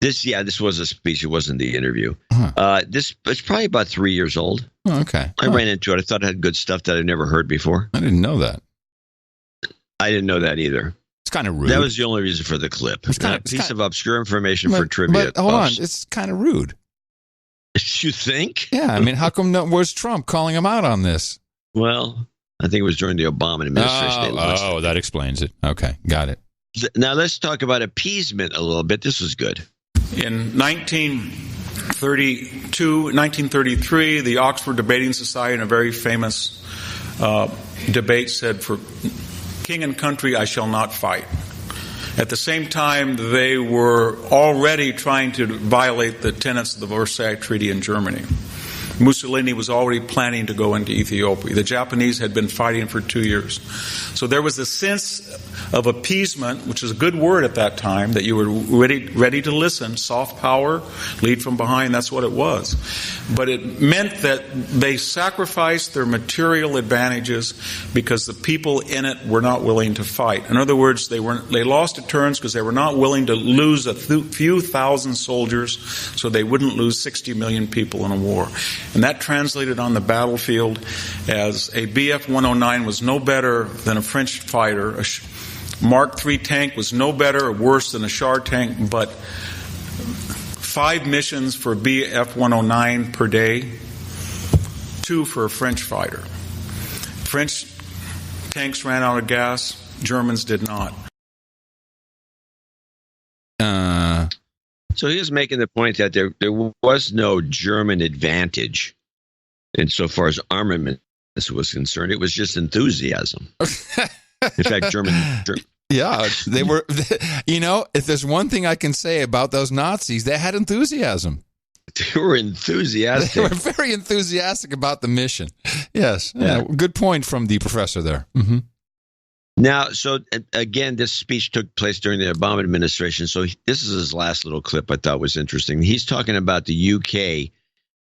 This was a speech. It wasn't the interview. It's probably about 3 years old. Oh, okay. I ran into it. I thought it had good stuff that I'd never heard before. I didn't know that. I didn't know that either. It's kind of rude. That was the only reason for the clip. It's a piece of obscure information for trivia. But hold on, it's kind of rude. You think? Yeah, I mean, how come where's Trump calling him out on this? Well, I think it was during the Obama administration. Oh, that explains it. Okay, got it. Now let's talk about appeasement a little bit. This was good. In 1933, the Oxford Debating Society, in a very famous debate, said, "For king and country I shall not fight." At the same time, they were already trying to violate the tenets of the Versailles Treaty in Germany. Mussolini was already planning to go into Ethiopia. The Japanese had been fighting for 2 years. So there was a sense of appeasement, which is a good word at that time, that you were ready to listen. Soft power, lead from behind, that's what it was. But it meant that they sacrificed their material advantages because the people in it were not willing to fight. In other words, they lost at turns because they were not willing to lose a few thousand soldiers so they wouldn't lose 60 million people in a war. And that translated on the battlefield as a Bf-109 was no better than a French fighter. A Mark III tank was no better or worse than a Char tank, but 5 missions for Bf-109 per day, 2 for a French fighter. French tanks ran out of gas, Germans did not. So he was making the point that there was no German advantage insofar as armament was concerned. It was just enthusiasm. In fact, German. Yeah, they were, if there's one thing I can say about those Nazis, they had enthusiasm. They were enthusiastic. They were very enthusiastic about the mission. Yes. Yeah. Good point from the professor there. Mm-hmm. Now, so again, this speech took place during the Obama administration. So this is his last little clip I thought was interesting. He's talking about the UK,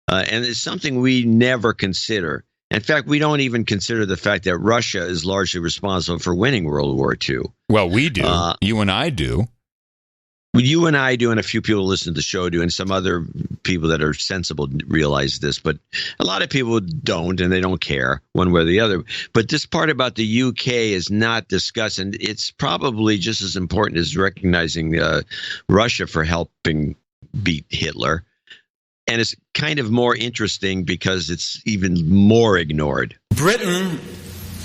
and it's something we never consider. In fact, we don't even consider the fact that Russia is largely responsible for winning World War II. Well, we do. You and I do. You and I do, and a few people listen to the show do, and some other people that are sensible realize this. But a lot of people don't, and they don't care one way or the other. But this part about the UK is not discussed, and it's probably just as important as recognizing Russia for helping beat Hitler. And it's kind of more interesting because it's even more ignored. Britain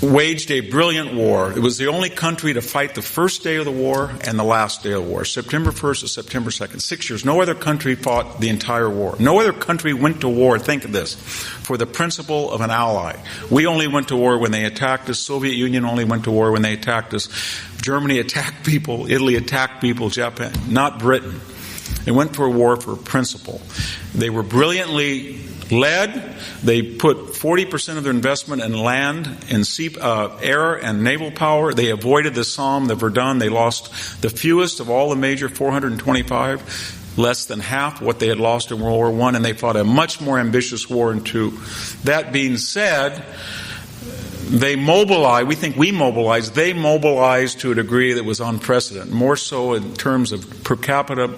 waged a brilliant war. It was the only country to fight the first day of the war and the last day of the war, September 1st to September 2nd. 6 years. No other country fought the entire war. No other country went to war, think of this, for the principle of an ally. We only went to war when they attacked us. Soviet Union only went to war when they attacked us. Germany attacked people. Italy attacked people. Japan, not Britain. They went for a war for principle. They were brilliantly led. They put 40% of their investment in land, in sea, air, and naval power. They avoided the Somme, the Verdun. They lost the fewest of all the major, 425, less than half what they had lost in World War I, and they fought a much more ambitious war in II. That being said, they mobilized, we think we mobilized, they mobilized to a degree that was unprecedented, more so in terms of per capita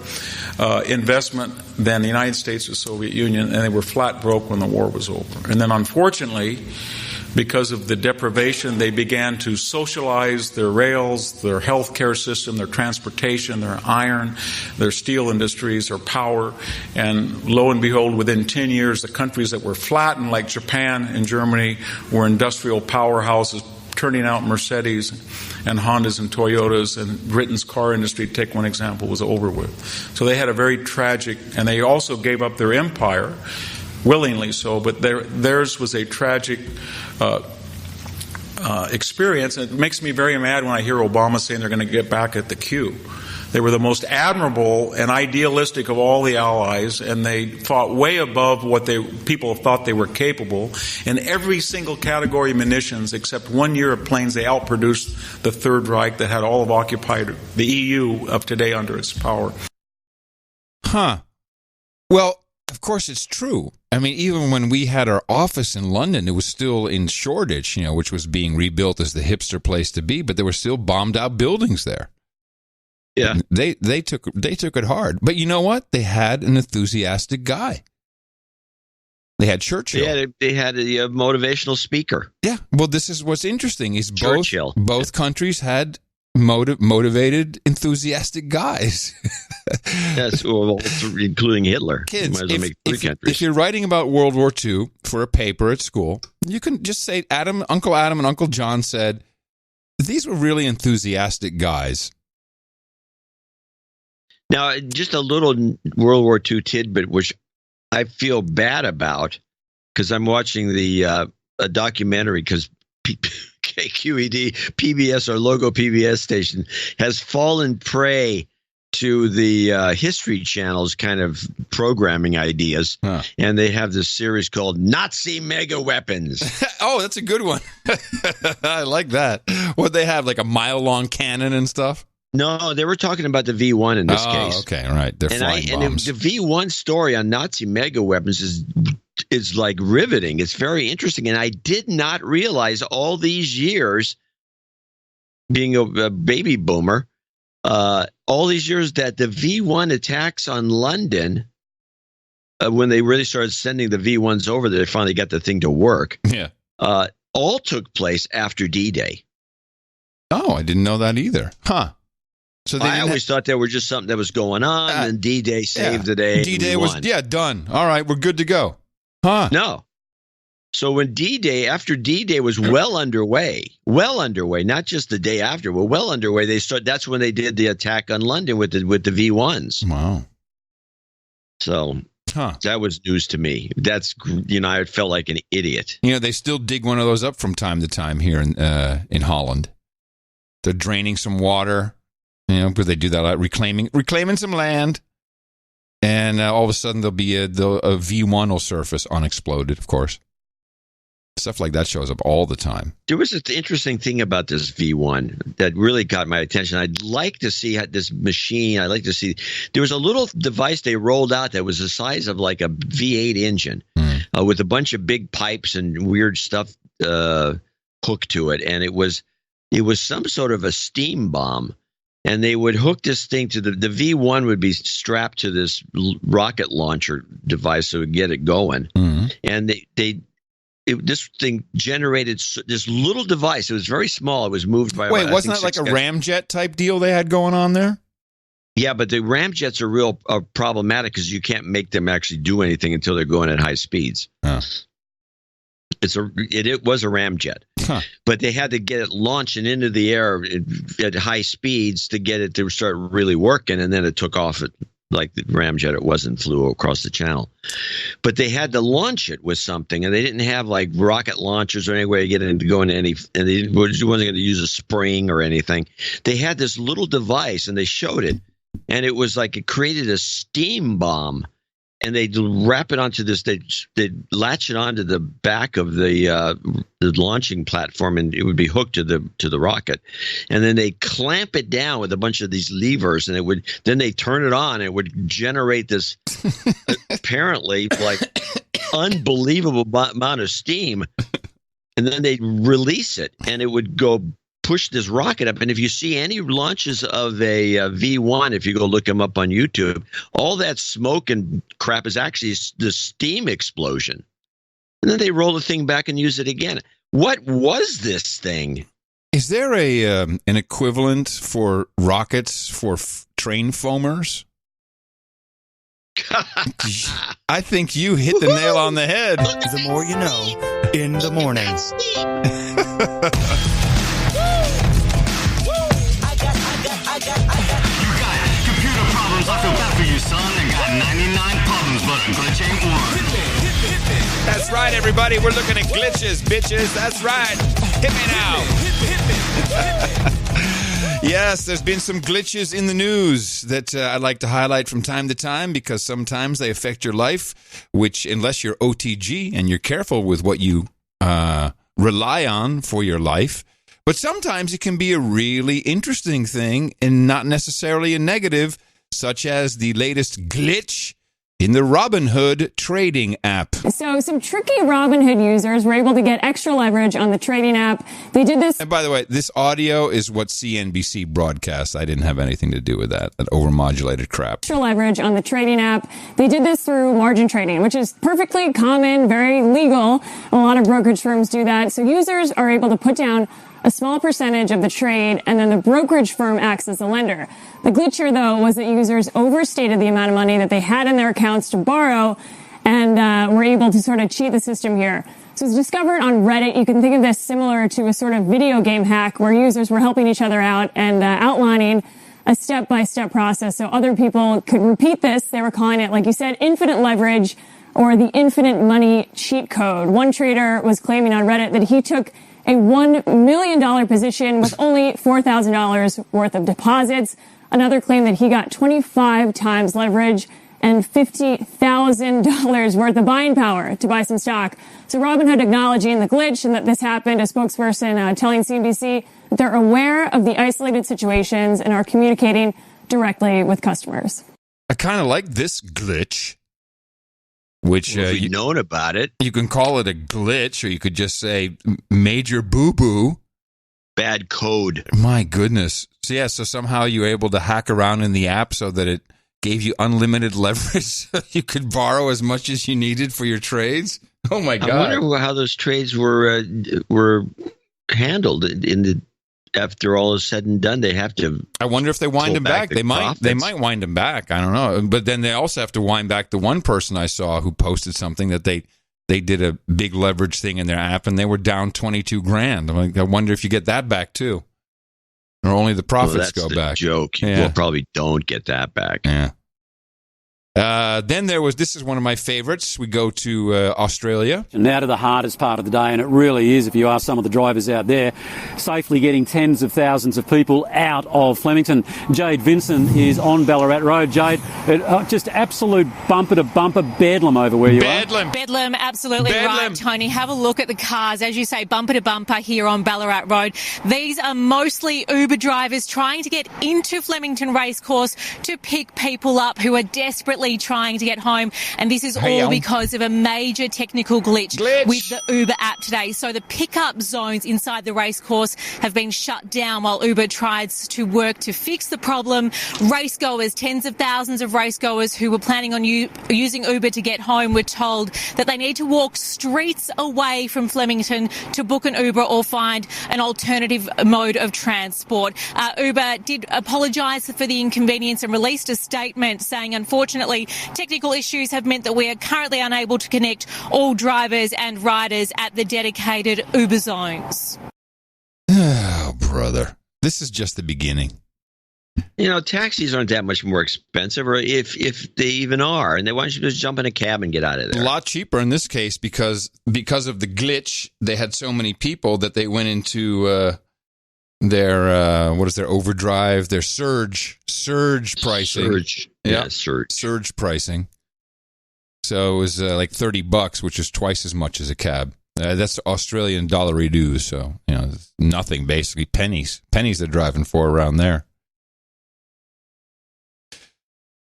investment than the United States or Soviet Union, and they were flat broke when the war was over. And then unfortunately, because of the deprivation, they began to socialize their rails, their healthcare system, their transportation, their iron, their steel industries, their power. And lo and behold, within 10 years, the countries that were flattened, like Japan and Germany, were industrial powerhouses, turning out Mercedes and Hondas and Toyotas, and Britain's car industry, to take one example, was over with. So they had a very tragic, and they also gave up their empire, willingly so, but theirs was a tragic experience. It makes me very mad when I hear Obama saying they're going to get back at the Q. They were the most admirable and idealistic of all the allies, and they fought way above what people thought they were capable. In every single category of munitions, except 1 year of planes, they outproduced the Third Reich that had all of occupied the EU of today under its power. Huh. Well, of course it's true. I mean, even when we had our office in London, it was still in Shoreditch, which was being rebuilt as the hipster place to be, but there were still bombed out buildings there. Yeah. They took it hard. But you know what? They had an enthusiastic guy. They had Churchill. They had a motivational speaker. Yeah. Well, this is what's interesting is Churchill. Both countries had motivated, enthusiastic guys. Yes, well, including Hitler. Kids, might as well make three countries. If you're writing about World War II for a paper at school, you can just say Uncle Adam and Uncle John said, these were really enthusiastic guys. Now, just a little World War II tidbit, which I feel bad about, because I'm watching a documentary, because KQED, PBS, our local PBS station, has fallen prey to the History Channel's kind of programming ideas. Huh. And they have this series called Nazi Mega Weapons. Oh, that's a good one. I like that. What, they have like a mile-long cannon and stuff? No, they were talking about the V1 in this case. Okay, all right. They're flying bombs. And the V1 story on Nazi mega weapons is like riveting. It's very interesting. And I did not realize all these years, being a baby boomer, all these years that the V1 attacks on London, when they really started sending the V1s over there, they finally got the thing to work. Yeah. All took place after D-Day. Oh, I didn't know that either. Huh. So I always thought there were just something that was going on, and D-Day saved the day. D-Day was, done. All right, we're good to go. Huh? No. So when after D-Day was well underway, not just the day after, but well underway, that's when they did the attack on London with the V1s. Wow. So that was news to me. That's, I felt like an idiot. They still dig one of those up from time to time here in Holland. They're draining some water. Because they do that a lot, reclaiming some land, and all of a sudden there'll be a V1 will surface unexploded, of course. Stuff like that shows up all the time. There was an interesting thing about this V1 that really got my attention. I'd like to see this machine. I'd like to see. There was a little device they rolled out that was the size of like a V8 engine with a bunch of big pipes and weird stuff hooked to it, and it was some sort of a steam bomb. And they would hook this thing to the V1 would be strapped to this rocket launcher device so it would get it going. Mm-hmm. And this thing generated this little device. It was very small. It was moved by. Wait, wasn't that like a ramjet type deal they had going on there? Yeah, but the ramjets are real problematic because you can't make them actually do anything until they're going at high speeds. Oh. It was a ramjet. but they had to get it launched and into the air at high speeds to get it to start really working, and then it took off at like the ramjet it was and flew across the channel. But they had to launch it with something, and they didn't have like rocket launchers or any way to get it to go into any, and they wasn't going to use a spring or anything. They had this little device, and they showed it, and it was like it created a steam bomb. And they'd wrap it onto this. They'd latch it onto the back of the launching platform, and it would be hooked to the rocket. And then they clamp it down with a bunch of these levers, and it would. Then they turn it on, and it would generate this apparently like unbelievable amount of steam. And then they'd release it, and it would go push this rocket up. And if you see any launches of a V1, if you go look them up on YouTube, all that smoke and crap is actually the steam explosion. And then they roll the thing back and use it again. What was this thing? Is there an equivalent for rockets for train foamers? I think you hit the nail on the head. The more you know in the morning. I feel bad for you, son. I got 99 problems, but a glitch ain't one. That's right, everybody. We're looking at glitches, bitches. That's right. Hit me now. Yes, there's been some glitches in the news that I'd like to highlight from time to time because sometimes they affect your life, which unless you're OTG and you're careful with what you rely on for your life, but sometimes it can be a really interesting thing and not necessarily a negative, such as the latest glitch in the Robinhood trading app. So some tricky Robinhood users were able to get extra leverage on the trading app. They did this. And by the way, this audio is what CNBC broadcasts. I didn't have anything to do with that overmodulated crap. Extra leverage on the trading app. They did this through margin trading, which is perfectly common, very legal. A lot of brokerage firms do that. So users are able to put down a small percentage of the trade, and then the brokerage firm acts as the lender. The glitch here, though, was that users overstated the amount of money that they had in their accounts to borrow and were able to sort of cheat the system here. So it was discovered on Reddit. You can think of this similar to a sort of video game hack where users were helping each other out and outlining a step-by-step process so other people could repeat this. They were calling it, like you said, infinite leverage or the infinite money cheat code. One trader was claiming on Reddit that he took a $1 million position with only $4,000 worth of deposits. Another claimed that he got 25 times leverage and $50,000 worth of buying power to buy some stock. So Robinhood acknowledging the glitch and that this happened, a spokesperson telling CNBC that they're aware of the isolated situations and are communicating directly with customers. I kind of like this glitch. Which you've known about it. You can call it a glitch, or you could just say major boo-boo. Bad code. My goodness. So yeah, so somehow you were able to hack around in the app so that it gave you unlimited leverage so you could borrow as much as you needed for your trades. Oh my God. I wonder how those trades were handled in the after all is said and done. They have to. I wonder if they wind them back. They might wind them back. I don't know. But then they also have to wind back the one person I saw who posted something that they did a big leverage thing in their app and they were down $22,000. I'm like, I wonder if you get that back too, or only the profits go back. Joke. Yeah. You probably don't get that back. Yeah. Then this is one of my favorites. We go to Australia. Now to the hardest part of the day, and it really is, if you ask some of the drivers out there, safely getting tens of thousands of people out of Flemington. Jade Vincent is on Ballarat Road. Jade, just absolute bumper-to-bumper bedlam over where you are. Bedlam, absolutely right, Tony. Have a look at the cars, as you say, bumper-to-bumper here on Ballarat Road. These are mostly Uber drivers trying to get into Flemington Racecourse to pick people up who are desperately trying to get home, and this is all because of a major technical glitch with the Uber app today. So the pickup zones inside the racecourse have been shut down while Uber tries to work to fix the problem. Racegoers, tens of thousands of racegoers who were planning on using Uber to get home were told that they need to walk streets away from Flemington to book an Uber or find an alternative mode of transport. Uber did apologise for the inconvenience and released a statement saying, unfortunately, unfortunately, technical issues have meant that we are currently unable to connect all drivers and riders at the dedicated Uber zones. Oh, brother. This is just the beginning. You know, taxis aren't that much more expensive, or if they even are. And why don't you just jump in a cab and get out of there? A lot cheaper in this case because of the glitch. They had so many people that they went into their overdrive, their surge pricing. Surge pricing. So it was like $30, which is twice as much as a cab. That's Australian dollar-e-doo, so nothing basically. Pennies they're driving for around there.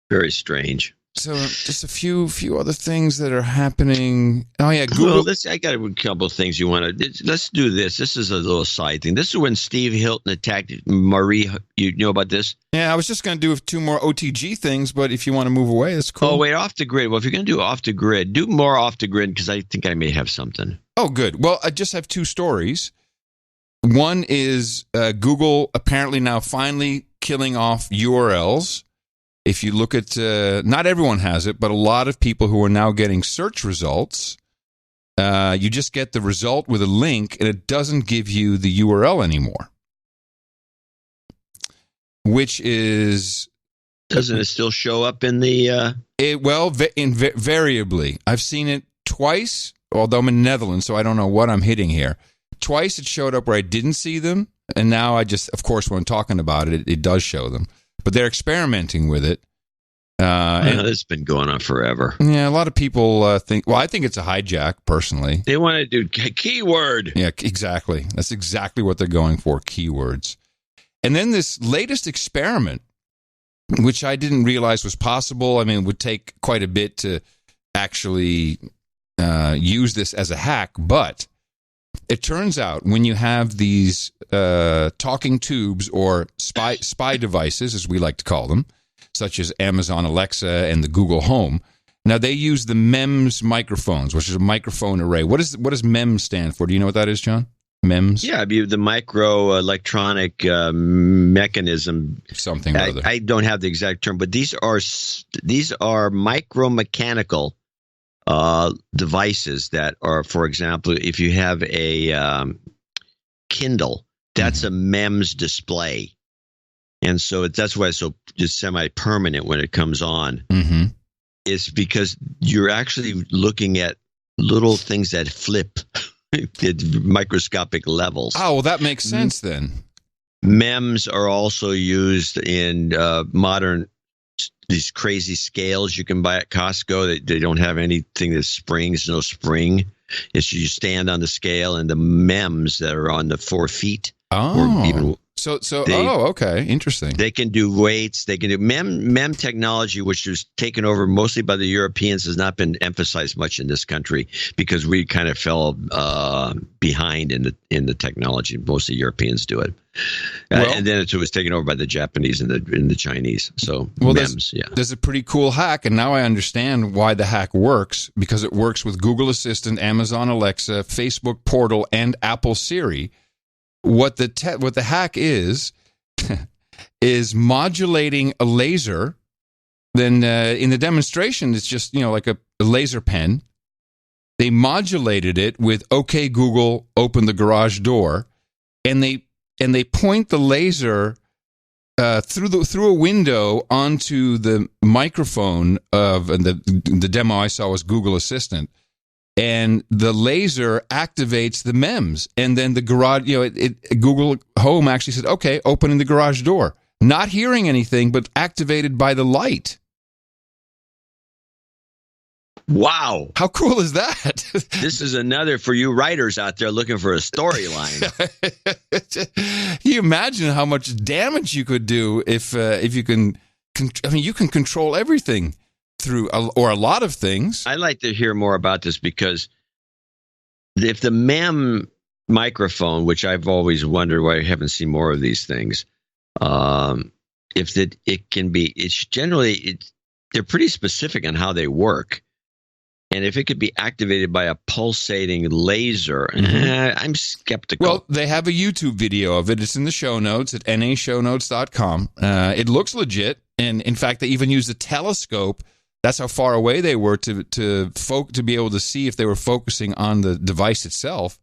Very strange. So just a few other things that are happening. Oh yeah, Google. Well, I got a couple of things you want to. Let's do this. This is a little side thing. This is when Steve Hilton attacked Marie. You know about this? Yeah, I was just going to do 2 more OTG things, but if you want to move away, that's cool. Oh wait, off the grid. Well, if you're going to do off the grid, do more off the grid because I think I may have something. Oh, good. Well, I just have 2 stories. One is Google apparently now finally killing off URLs. If you look at, not everyone has it, but a lot of people who are now getting search results, you just get the result with a link, and it doesn't give you the URL anymore. Which is... Doesn't it still show up in the... Variably. I've seen it twice, although I'm in the Netherlands, so I don't know what I'm hitting here. Twice it showed up where I didn't see them, and now I just, of course, when I'm talking about it, it does show them. But they're experimenting with it. And this has been going on forever. Yeah, a lot of people think... Well, I think it's a hijack, personally. They want to do keyword. Yeah, exactly. That's exactly what they're going for, keywords. And then this latest experiment, which I didn't realize was possible. I mean, it would take quite a bit to actually use this as a hack. But it turns out when you have these talking tubes or spy devices, as we like to call them, such as Amazon Alexa and the Google Home. Now, they use the MEMS microphones, which is a microphone array. What does MEMS stand for? Do you know what that is, John? MEMS? Yeah, the micro electronic mechanism. Something or other. I don't have the exact term, but these are micro mechanical devices that are, for example, if you have a Kindle, that's a MEMS display. And so that's why it's so just semi-permanent when it comes on. Mm-hmm. It's because you're actually looking at little things that flip at microscopic levels. Oh, well, that makes sense then. MEMS are also used in modern, these crazy scales you can buy at Costco. They don't have anything that springs, no spring. It's you stand on the scale, and the MEMS that are on the 4 feet. Oh, or even, okay, interesting. They can do weights. They can do MEM technology, which is taken over mostly by the Europeans, has not been emphasized much in this country because we kind of fell behind in the technology. Most of the Europeans do it, and then it was taken over by the Japanese and the Chinese. So MEMS, there's a pretty cool hack, and now I understand why the hack works, because it works with Google Assistant, Amazon Alexa, Facebook Portal, and Apple Siri. What the hack is modulating a laser. Then in the demonstration, it's just like a laser pen. They modulated it with "OK Google, open the garage door," and they point the laser through a window onto the microphone of the demo I saw was Google Assistant. And the laser activates the MEMS, and then the garage. Google Home actually said, "Okay, opening the garage door." Not hearing anything, but activated by the light. Wow! How cool is that? This is another for you writers out there looking for a storyline. Can you imagine how much damage you could do if you can? You can control everything through or a lot of things. I'd like to hear more about this, because if the MEM microphone, which I've always wondered why I haven't seen more of these things, they're pretty specific on how they work. And if it could be activated by a pulsating laser, I'm skeptical. Well, they have a YouTube video of it. It's in the show notes at nashownotes.com. It looks legit. And in fact, they even use a telescope That's how far away they were to be able to see if they were focusing on the device itself,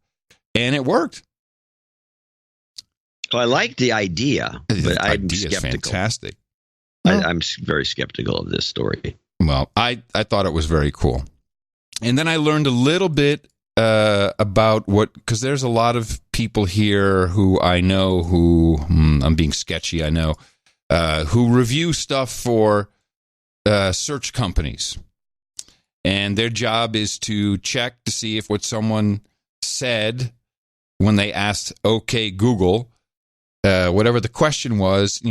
and it worked. Well, I like the idea, but I'm skeptical. Fantastic. I'm very skeptical of this story. Well, I thought it was very cool. And then I learned a little bit about because there's a lot of people here who I know who, I'm being sketchy, I know, who review stuff for search companies. And their job is to check to see if what someone said when they asked, okay, Google, whatever the question was,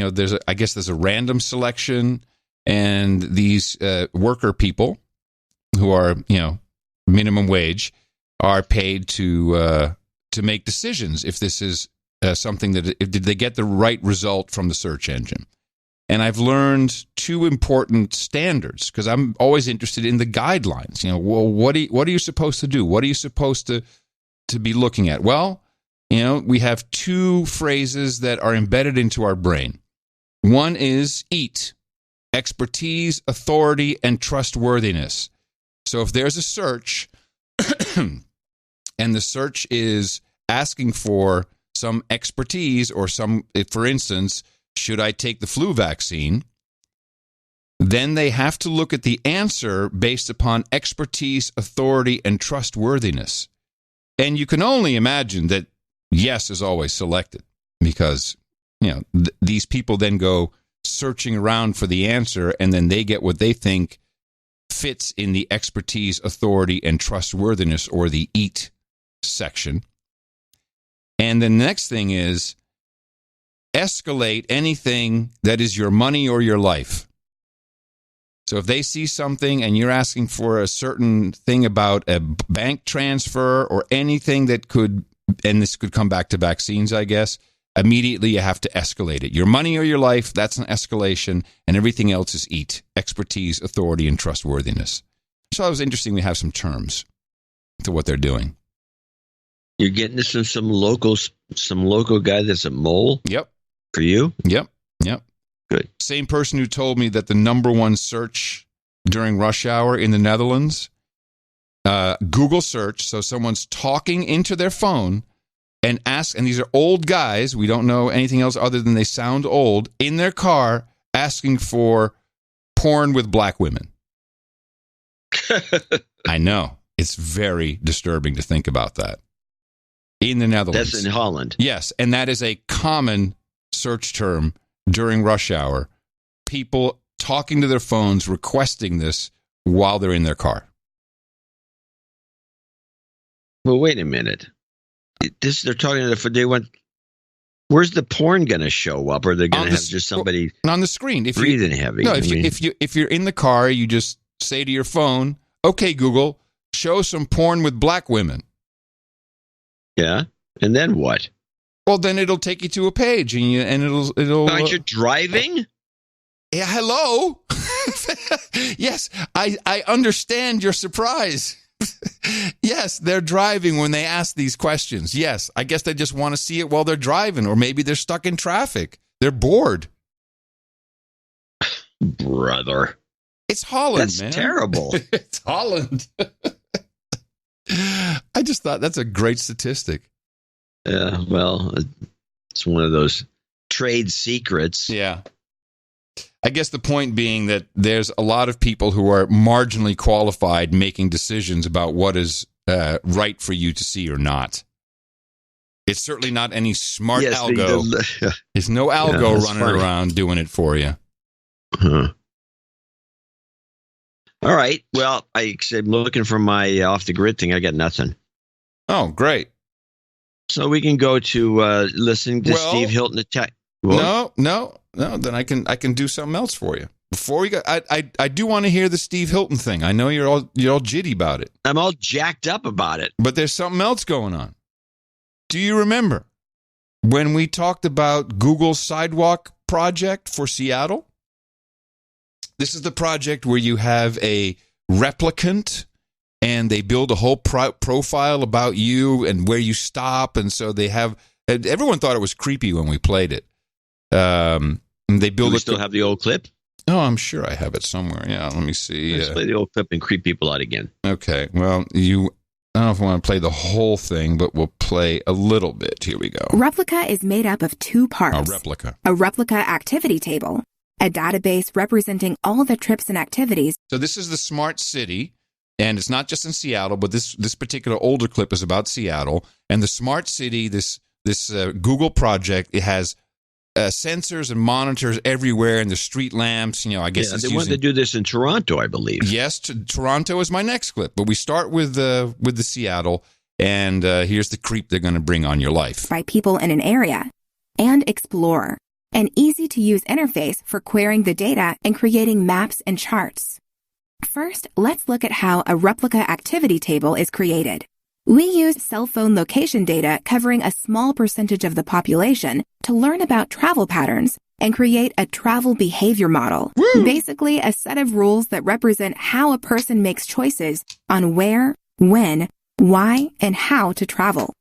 I guess there's a random selection, and these worker people who are, minimum wage are paid to make decisions if this is something that did they get the right result from the search engine. And I've learned two important standards because I'm always interested in the guidelines. What are you supposed to do? What are you supposed to be looking at? Well, we have two phrases that are embedded into our brain. One is EAT, expertise, authority, and trustworthiness. So if there's a search and the search is asking for some expertise or for instance, should I take the flu vaccine? Then they have to look at the answer based upon expertise, authority, and trustworthiness. And you can only imagine that yes is always selected because, these people then go searching around for the answer and then they get what they think fits in the expertise, authority, and trustworthiness or the EAT section. And the next thing is escalate anything that is your money or your life. So if they see something and you're asking for a certain thing about a bank transfer or anything that could, and this could come back to vaccines, I guess, immediately you have to escalate it. Your money or your life, that's an escalation, and everything else is EAT, expertise, authority, and trustworthiness. So it was interesting we have some terms to what they're doing. You're getting this from some local guy that's a mole? Yep. For you? Yep. Good. Same person who told me that the number one search during rush hour in the Netherlands, Google search, so someone's talking into their phone and these are old guys, we don't know anything else other than they sound old, in their car asking for porn with black women. I know. It's very disturbing to think about that. In the Netherlands. That's in Holland. Yes, and that is a common search term during rush hour. People talking to their phones, requesting this while they're in their car. Well, wait a minute. They're talking to they want. Where's the porn going to show up? Or are they going to have just somebody on the screen? If breathing heavy. No, if you're in the car, you just say to your phone, "Okay, Google, show some porn with black women." Yeah, and then what? Well, then it'll take you to a page, and it'll. Aren't you driving? Yeah, hello. Yes, I understand your surprise. Yes, they're driving when they ask these questions. Yes, I guess they just want to see it while they're driving, or maybe they're stuck in traffic. They're bored. Brother. It's Holland, That's man. Terrible. It's Holland. I just thought that's a great statistic. Yeah, well, it's one of those trade secrets. Yeah. I guess the point being that there's a lot of people who are marginally qualified making decisions about what is right for you to see or not. It's certainly not any smart algo. There's no algo running around doing it for you. Huh. All right. Well, I'm looking for my off the grid thing. I got nothing. Oh, great. So we can go to listening to Steve Hilton attack. No. Then I can do something else for you. Before we go, I do want to hear the Steve Hilton thing. I know you're all jitty about it. I'm all jacked up about it. But there's something else going on. Do you remember when we talked about Google's sidewalk project for Seattle? This is the project where you have a replicant and they build a whole profile about you and where you stop. And so they have, everyone thought it was creepy when we played it. They build. Do we still have the old clip? Oh, I'm sure I have it somewhere. Yeah, let me see. Let's play the old clip and creep people out again. Okay, well, I don't know if I want to play the whole thing, but we'll play a little bit. Here we go. Replica is made up of two parts. Replica. A replica activity table, a database representing all the trips and activities. So this is the smart city, and it's not just in Seattle, but this particular older clip is about Seattle. And the smart city, this Google project, it has sensors and monitors everywhere, and the street lamps. I guess they wanted to do this in Toronto, I believe. Yes, Toronto is my next clip, but we start with the Seattle, and here's the creep they're going to bring on your life. By people in an area, and Explore, an easy-to-use interface for querying the data and creating maps and charts. First, let's look at how a replica activity table is created. We use cell phone location data covering a small percentage of the population to learn about travel patterns and create a travel behavior model. Woo! Basically, a set of rules that represent how a person makes choices on where, when, why, and how to travel.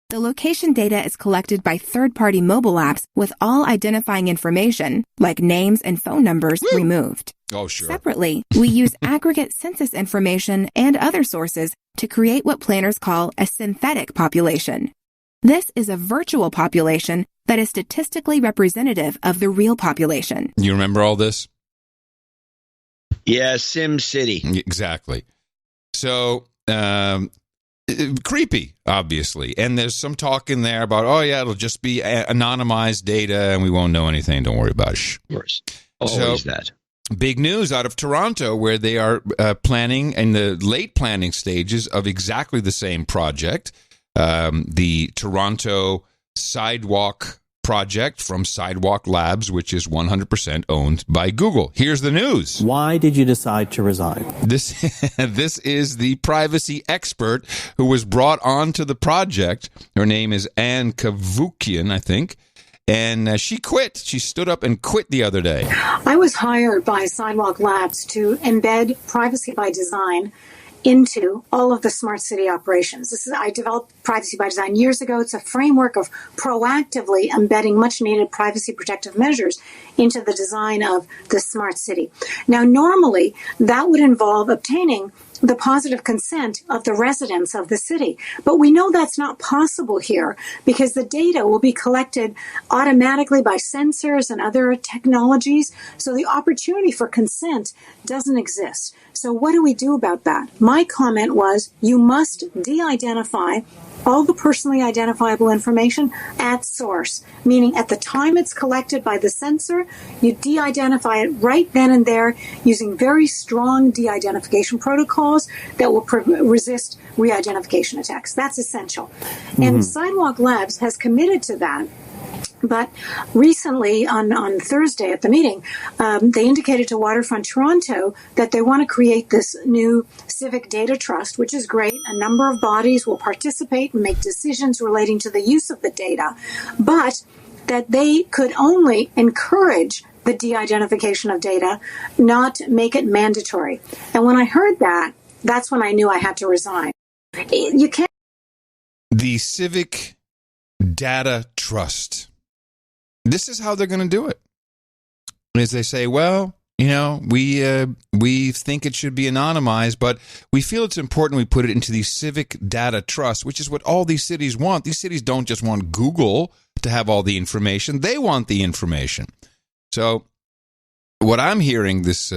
The location data is collected by third-party mobile apps with all identifying information, like names and phone numbers, removed. Oh, sure. Separately, we use aggregate census information and other sources to create what planners call a synthetic population. This is a virtual population that is statistically representative of the real population. You remember all this? Yeah, Sim City. Exactly. So, creepy, obviously. And there's some talk in there about, oh, yeah, it'll just be anonymized data and we won't know anything. Don't worry about it. Shh. Of course. Always that. Big news out of Toronto, where they are planning in the late planning stages of exactly the same project, the Toronto Sidewalk project from Sidewalk Labs, which is 100% owned by Google. Here's the news. Why did you decide to resign? This is the privacy expert who was brought onto the project. Her name is Anne Kavukian, I think. And she quit. She stood up and quit the other day. I was hired by Sidewalk Labs to embed privacy by design into all of the smart city operations. I developed privacy by design years ago. It's a framework of proactively embedding much needed privacy protective measures into the design of the smart city. Now, normally that would involve obtaining the positive consent of the residents of the city. But we know that's not possible here because the data will be collected automatically by sensors and other technologies. So the opportunity for consent doesn't exist. So what do we do about that? My comment was you must de-identify all the personally identifiable information at source, meaning at the time it's collected by the sensor, you de-identify it right then and there using very strong de-identification protocols that will resist re-identification attacks. That's essential. Mm-hmm. And Sidewalk Labs has committed to that. But recently, on Thursday at the meeting, they indicated to Waterfront Toronto that they want to create this new Civic Data Trust, which is great. A number of bodies will participate and make decisions relating to the use of the data, but that they could only encourage the de-identification of data, not make it mandatory. And when I heard that, that's when I knew I had to resign. You can't. The Civic Data Trust. This is how they're going to do it. As they say, well, we think it should be anonymized, but we feel it's important we put it into the Civic Data Trust, which is what all these cities want. These cities don't just want Google to have all the information. They want the information. So what I'm hearing this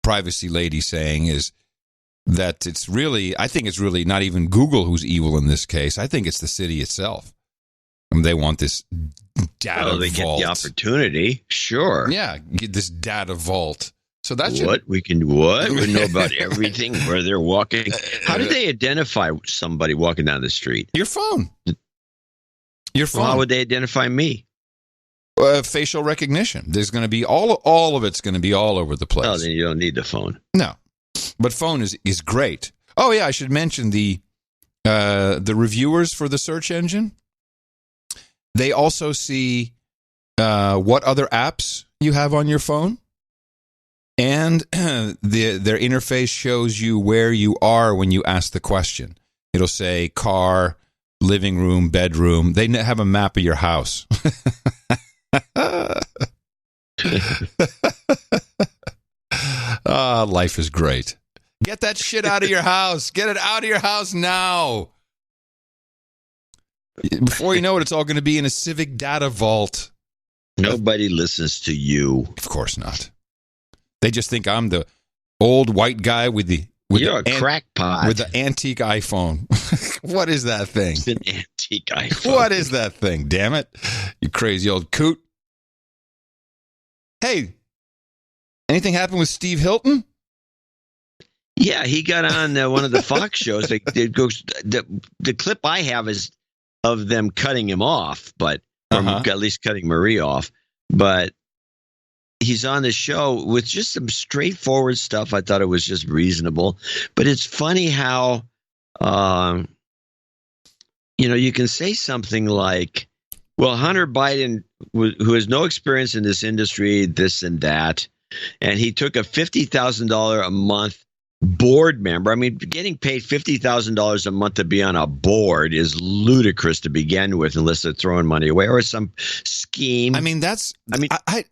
privacy lady saying is that I think it's really not even Google who's evil in this case. I think it's the city itself. And they want this data vault. They get the opportunity, sure. Yeah, get this data vault. So that's we know about everything, where they're walking. How do they identify somebody walking down the street? Your phone. Your phone. Well, how would they identify me? Facial recognition. There's going to be all of it's going to be all over the place. Oh, then you don't need the phone. No, but phone is great. Oh yeah, I should mention the reviewers for the search engine. They also see what other apps you have on your phone, and their interface shows you where you are when you ask the question. It'll say car, living room, bedroom. They have a map of your house. Life is great. Get that shit out of your house. Get it out of your house now. Before you know it, it's all going to be in a Civic data vault. Nobody listens to you. Of course not. They just think I'm the old white guy with the You're a crackpot. With the antique iPhone. What is that thing? It's an antique iPhone. What is that thing? Damn it. You crazy old coot. Hey, anything happen with Steve Hilton? Yeah, he got on one of the Fox shows. The clip I have is of them cutting him off, but at least cutting Marie off. But he's on the show with just some straightforward stuff. I thought it was just reasonable. But it's funny how, you can say something like, well, Hunter Biden, who has no experience in this industry, this and that, and he took a $50,000 a month board member. I mean, getting paid $50,000 a month to be on a board is ludicrous to begin with, unless they're throwing money away or some scheme. I mean,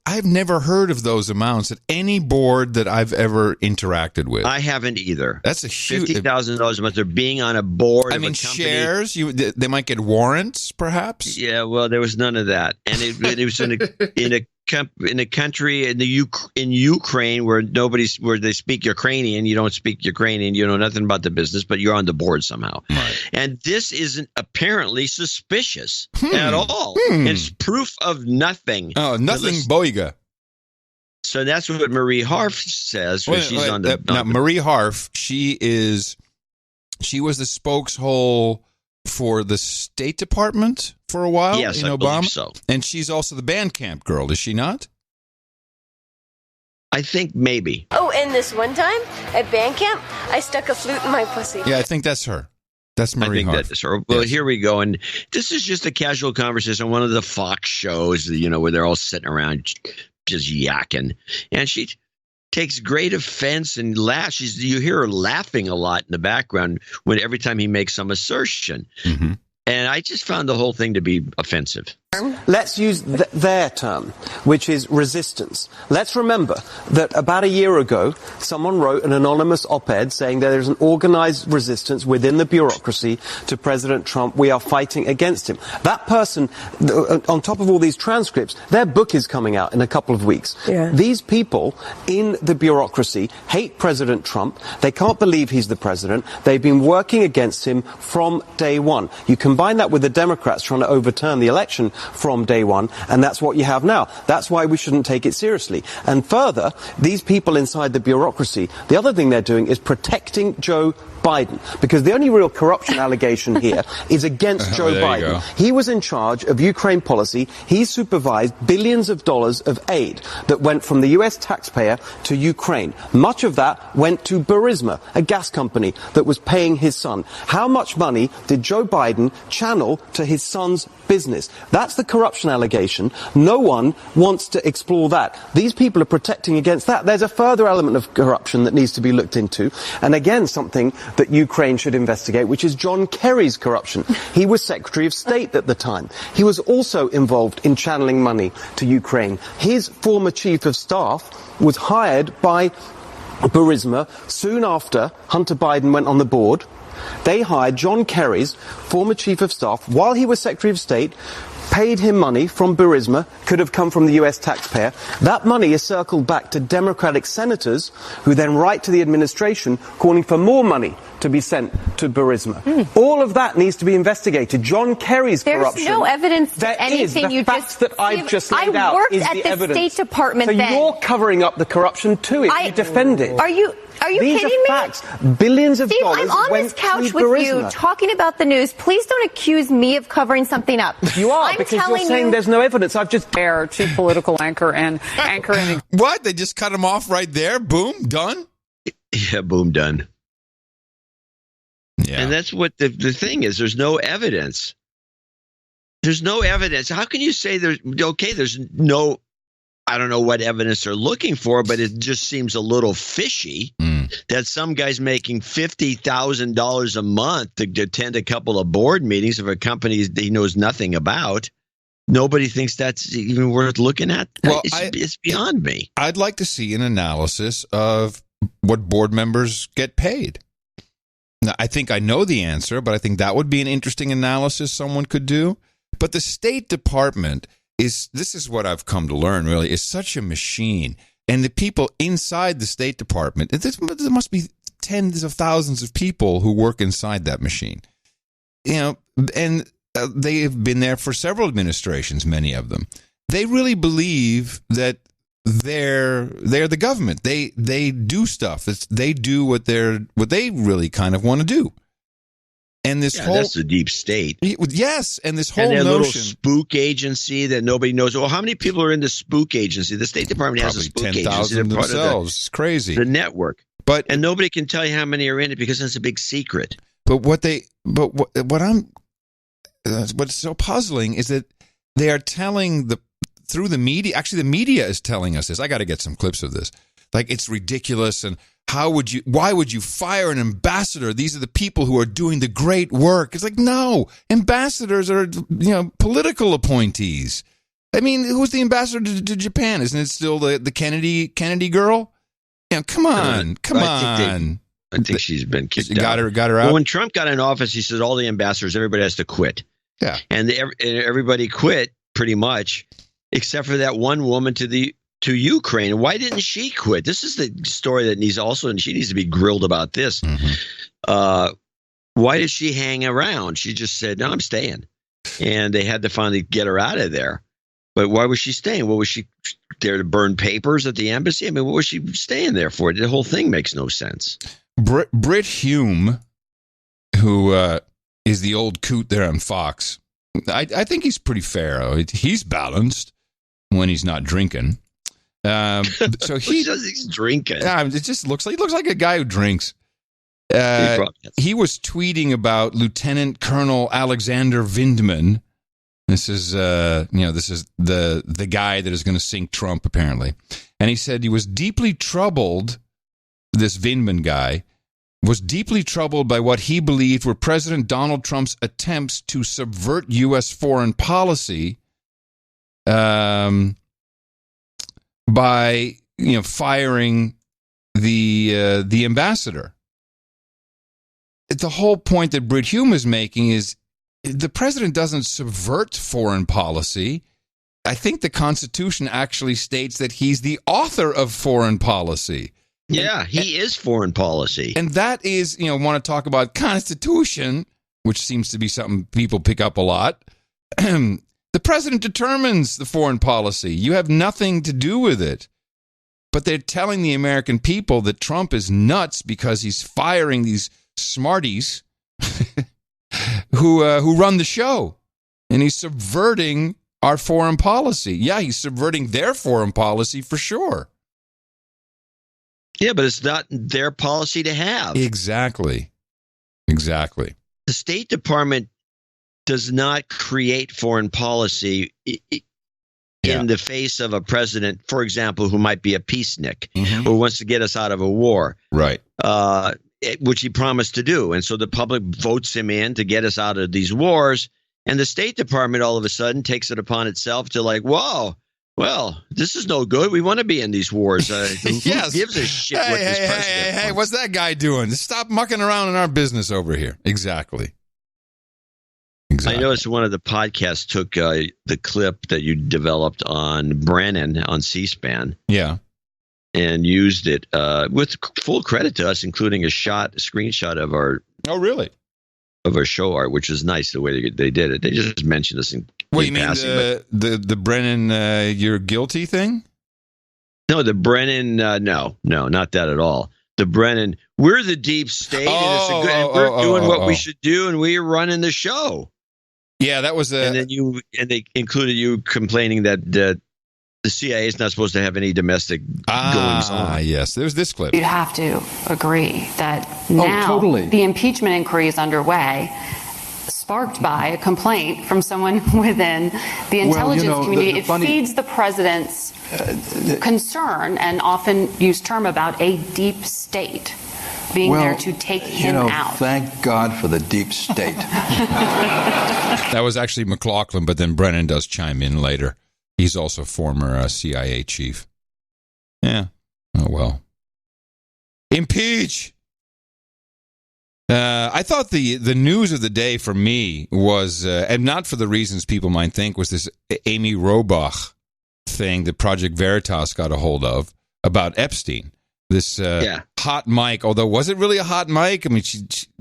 I've never heard of those amounts at any board that I've ever interacted with. I haven't either. That's a huge $50,000 a month. They're being on a board. I mean, shares. They might get warrants, perhaps. Yeah, well, there was none of that, and it was in a country in Ukraine where they speak Ukrainian. You don't speak Ukrainian. You know nothing about the business, but you're on the board somehow. Right. And this isn't apparently suspicious at all. It's proof of nothing. Oh, nothing boiga. So that's what Marie Harf says. Now, Marie Harf, she was the spokeshole for the State Department for a while in Obama. Believe so. And she's also the Bandcamp girl, is she not? I think maybe. Oh, and this one time at band camp, I stuck a flute in my pussy. Yeah, I think that's her. That's Marie Harf. I think that's her. Well, Here we go. And this is just a casual conversation on one of the Fox shows, where they're all sitting around just yakking. And she takes great offense and laughs. You hear her laughing a lot in the background every time he makes some assertion. Mm-hmm. And I just found the whole thing to be offensive. Let's use their term, which is resistance. Let's remember that about a year ago, someone wrote an anonymous op-ed saying that there's an organized resistance within the bureaucracy to President Trump. We are fighting against him. That person, on top of all these transcripts, their book is coming out in a couple of weeks. Yeah. These people in the bureaucracy hate President Trump. They can't believe he's the president. They've been working against him from day one. You combine that with the Democrats trying to overturn the election from day one, and that's what you have now. That's why we shouldn't take it seriously. And further, these people inside the bureaucracy, the other thing they're doing is protecting Joe Biden, because the only real corruption allegation here is against Joe Biden. He was in charge of Ukraine policy. He supervised billions of dollars of aid that went from the U.S. taxpayer to Ukraine. Much of that went to Burisma, a gas company that was paying his son. How much money did Joe Biden channel to his son's business? That's the corruption allegation. No one wants to explore that. These people are protecting against that. There's a further element of corruption that needs to be looked into, and again, something that Ukraine should investigate, which is John Kerry's corruption. He was Secretary of State at the time. He was also involved in channeling money to Ukraine. His former Chief of Staff was hired by Burisma soon after Hunter Biden went on the board. They hired John Kerry's former Chief of Staff while he was Secretary of State, paid him money from Burisma, could have come from the U.S. taxpayer. That money is circled back to Democratic senators who then write to the administration calling for more money to be sent to Burisma. All of that needs to be investigated. John Kerry's corruption. There's no evidence there to anything is. you facts just that I've just laid out worked is at the the evidence. State Department so then. You're covering up the corruption too if you defend it. Are you These kidding are me? Facts. Billions of Steve, dollars I'm on went this couch to with Burisma. you talking about the news. Please don't accuse me of covering something up. You are, because you're saying there's no evidence. I've just Our chief political anchor and anchoring. What? They just cut him off right there? Boom, done? Yeah, boom, done. Yeah. And that's what the thing is. There's no evidence. There's no evidence. How can you say there's no, I don't know what evidence they're looking for, but it just seems a little fishy that some guy's making $50,000 a month to attend a couple of board meetings of a company he knows nothing about. nobody thinks that's even worth looking at. Well, it's beyond me. I'd like to see an analysis of what board members get paid. Now, I think I know the answer, but I think that would be an interesting analysis someone could do. But the State Department this is what I've come to learn, really, is such a machine. And the people inside the State Department, there must be tens of thousands of people who work inside that machine. And they have been there for several administrations, many of them. They really believe that they're the government. They do stuff. They do what they really kind of want to do. And that's the deep state. Yes, and this whole notion, little spook agency that nobody knows. Well, how many people are in the spook agency? The State Department has a spook agency. 10,000 themselves. It's crazy. The network, and nobody can tell you how many are in it because it's a big secret. What's so puzzling is that they are telling through the media. Actually, the media is telling us this. I got to get some clips of this. Like, it's ridiculous, and why would you fire an ambassador? These are the people who are doing the great work. It's like, no, ambassadors are, political appointees. I mean, who's the ambassador to Japan? Isn't it still the Kennedy girl? Come on. I think she's been kicked out. Got her out. Well, when Trump got in office, he said all the ambassadors, everybody has to quit. Yeah. And everybody quit pretty much, except for that one woman to Ukraine. Why didn't she quit? This is the story that she needs to be grilled about this. Mm-hmm. Why did she hang around? She just said, no, I'm staying. And they had to finally get her out of there. But why was she staying? What was she there to burn papers at the embassy? I mean, what was she staying there for? The whole thing makes no sense. Brit Hume, who is the old coot there on Fox, I think he's pretty fair. He's balanced when he's not drinking. So he's drinking. It just looks like a guy who drinks. He was tweeting about Lieutenant Colonel Alexander Vindman. This is the guy that is going to sink Trump, apparently. And he said he was deeply troubled. This Vindman guy was deeply troubled by what he believed were President Donald Trump's attempts to subvert U.S. foreign policy. By firing the ambassador. The whole point that Brit Hume is making is the president doesn't subvert foreign policy. I think the Constitution actually states that he's the author of foreign policy. Yeah, he is foreign policy. And that is, want to talk about Constitution, which seems to be something people pick up a lot. The president determines the foreign policy. You have nothing to do with it. But they're telling the American people that Trump is nuts because he's firing these smarties who run the show. And he's subverting our foreign policy. Yeah, he's subverting their foreign policy for sure. Yeah, but it's not their policy to have. Exactly. The State Department does not create foreign policy in the face of a president, for example, who might be a peacenik, who wants to get us out of a war. Right. Which he promised to do. And so the public votes him in to get us out of these wars. And the State Department all of a sudden takes it upon itself to whoa, well, this is no good. We want to be in these wars. Who gives a shit what this president wants? What's that guy doing? Stop mucking around in our business over here. Exactly. I noticed one of the podcasts took the clip that you developed on Brennan on C-SPAN. Yeah. And used it with full credit to us, including a screenshot of our. Oh, really? Of our show art, which was nice the way they did it. They just mentioned us in passing. The Brennan you're guilty thing? No, the Brennan. No, not that at all. The Brennan. We're the deep state, and we're doing what we should do, and we're running the show. Yeah, that was and then they included you complaining that the CIA is not supposed to have any domestic goings on. Yes, there's this clip. You'd have to agree that now the impeachment inquiry is underway, sparked by a complaint from someone within the intelligence community. It feeds the president's concern and often used term about a deep state. being there to take him out. Thank God for the deep state. That was actually McLaughlin, but then Brennan does chime in later. He's also former CIA chief. Yeah. Oh, well. Impeach! I thought the news of the day for me was, and not for the reasons people might think, was this Amy Robach thing that Project Veritas got a hold of about Epstein. This hot mic, although was it really a hot mic? I mean,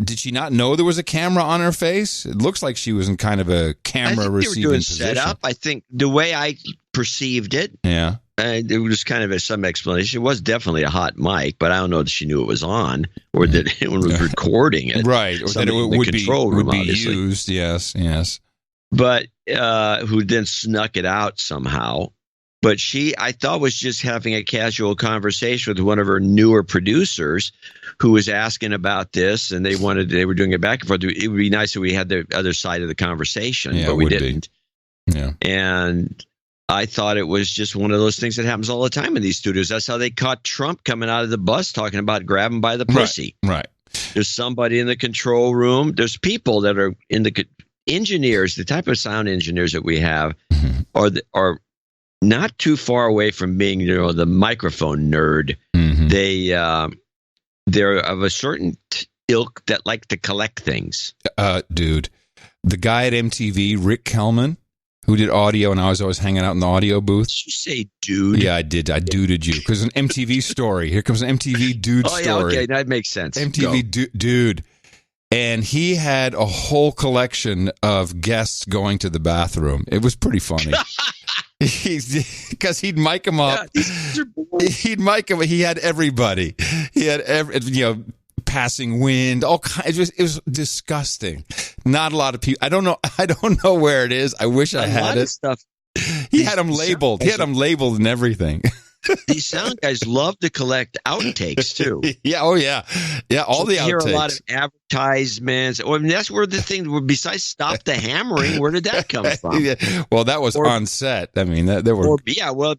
did she not know there was a camera on her face? It looks like she was in kind of a camera receiving position. Setup. I think the way I perceived it, it was kind of some explanation. It was definitely a hot mic, but I don't know that she knew it was on or that it was recording it. Right, or that it would be used. Yes. But who then snuck it out somehow. But I thought, was just having a casual conversation with one of her newer producers who was asking about this, and they were doing it back and forth. It would be nice if we had the other side of the conversation, but we didn't. Yeah. And I thought it was just one of those things that happens all the time in these studios. That's how they caught Trump coming out of the bus talking about grabbing by the pussy. Right. There's somebody in the control room. There's people that are in the engineers, the type of sound engineers that we have are not too far away from being, the microphone nerd. Mm-hmm. They're of a certain ilk that like to collect things. Dude, the guy at MTV, Rick Kellman, who did audio, and I was always hanging out in the audio booth. Did you say dude? Yeah, I did. I duded you because an MTV story. Here comes an MTV dude story. Oh, yeah, okay, that makes sense. MTV dude. And he had a whole collection of guests going to the bathroom. It was pretty funny. Because he'd mic him up. He'd mic him. He had everybody. He had passing wind. All kinds. It was disgusting. Not a lot of people. I don't know where it is. I wish I had it. Stuff. He had them labeled. He had them labeled and everything. These sound guys love to collect outtakes too. Yeah. Oh yeah. Yeah. All the outtakes. You hear a lot of advertisements. Well, I mean, that's where the thing. Besides, stop the hammering. Where did that come from? Well, that was on set. I mean, there were.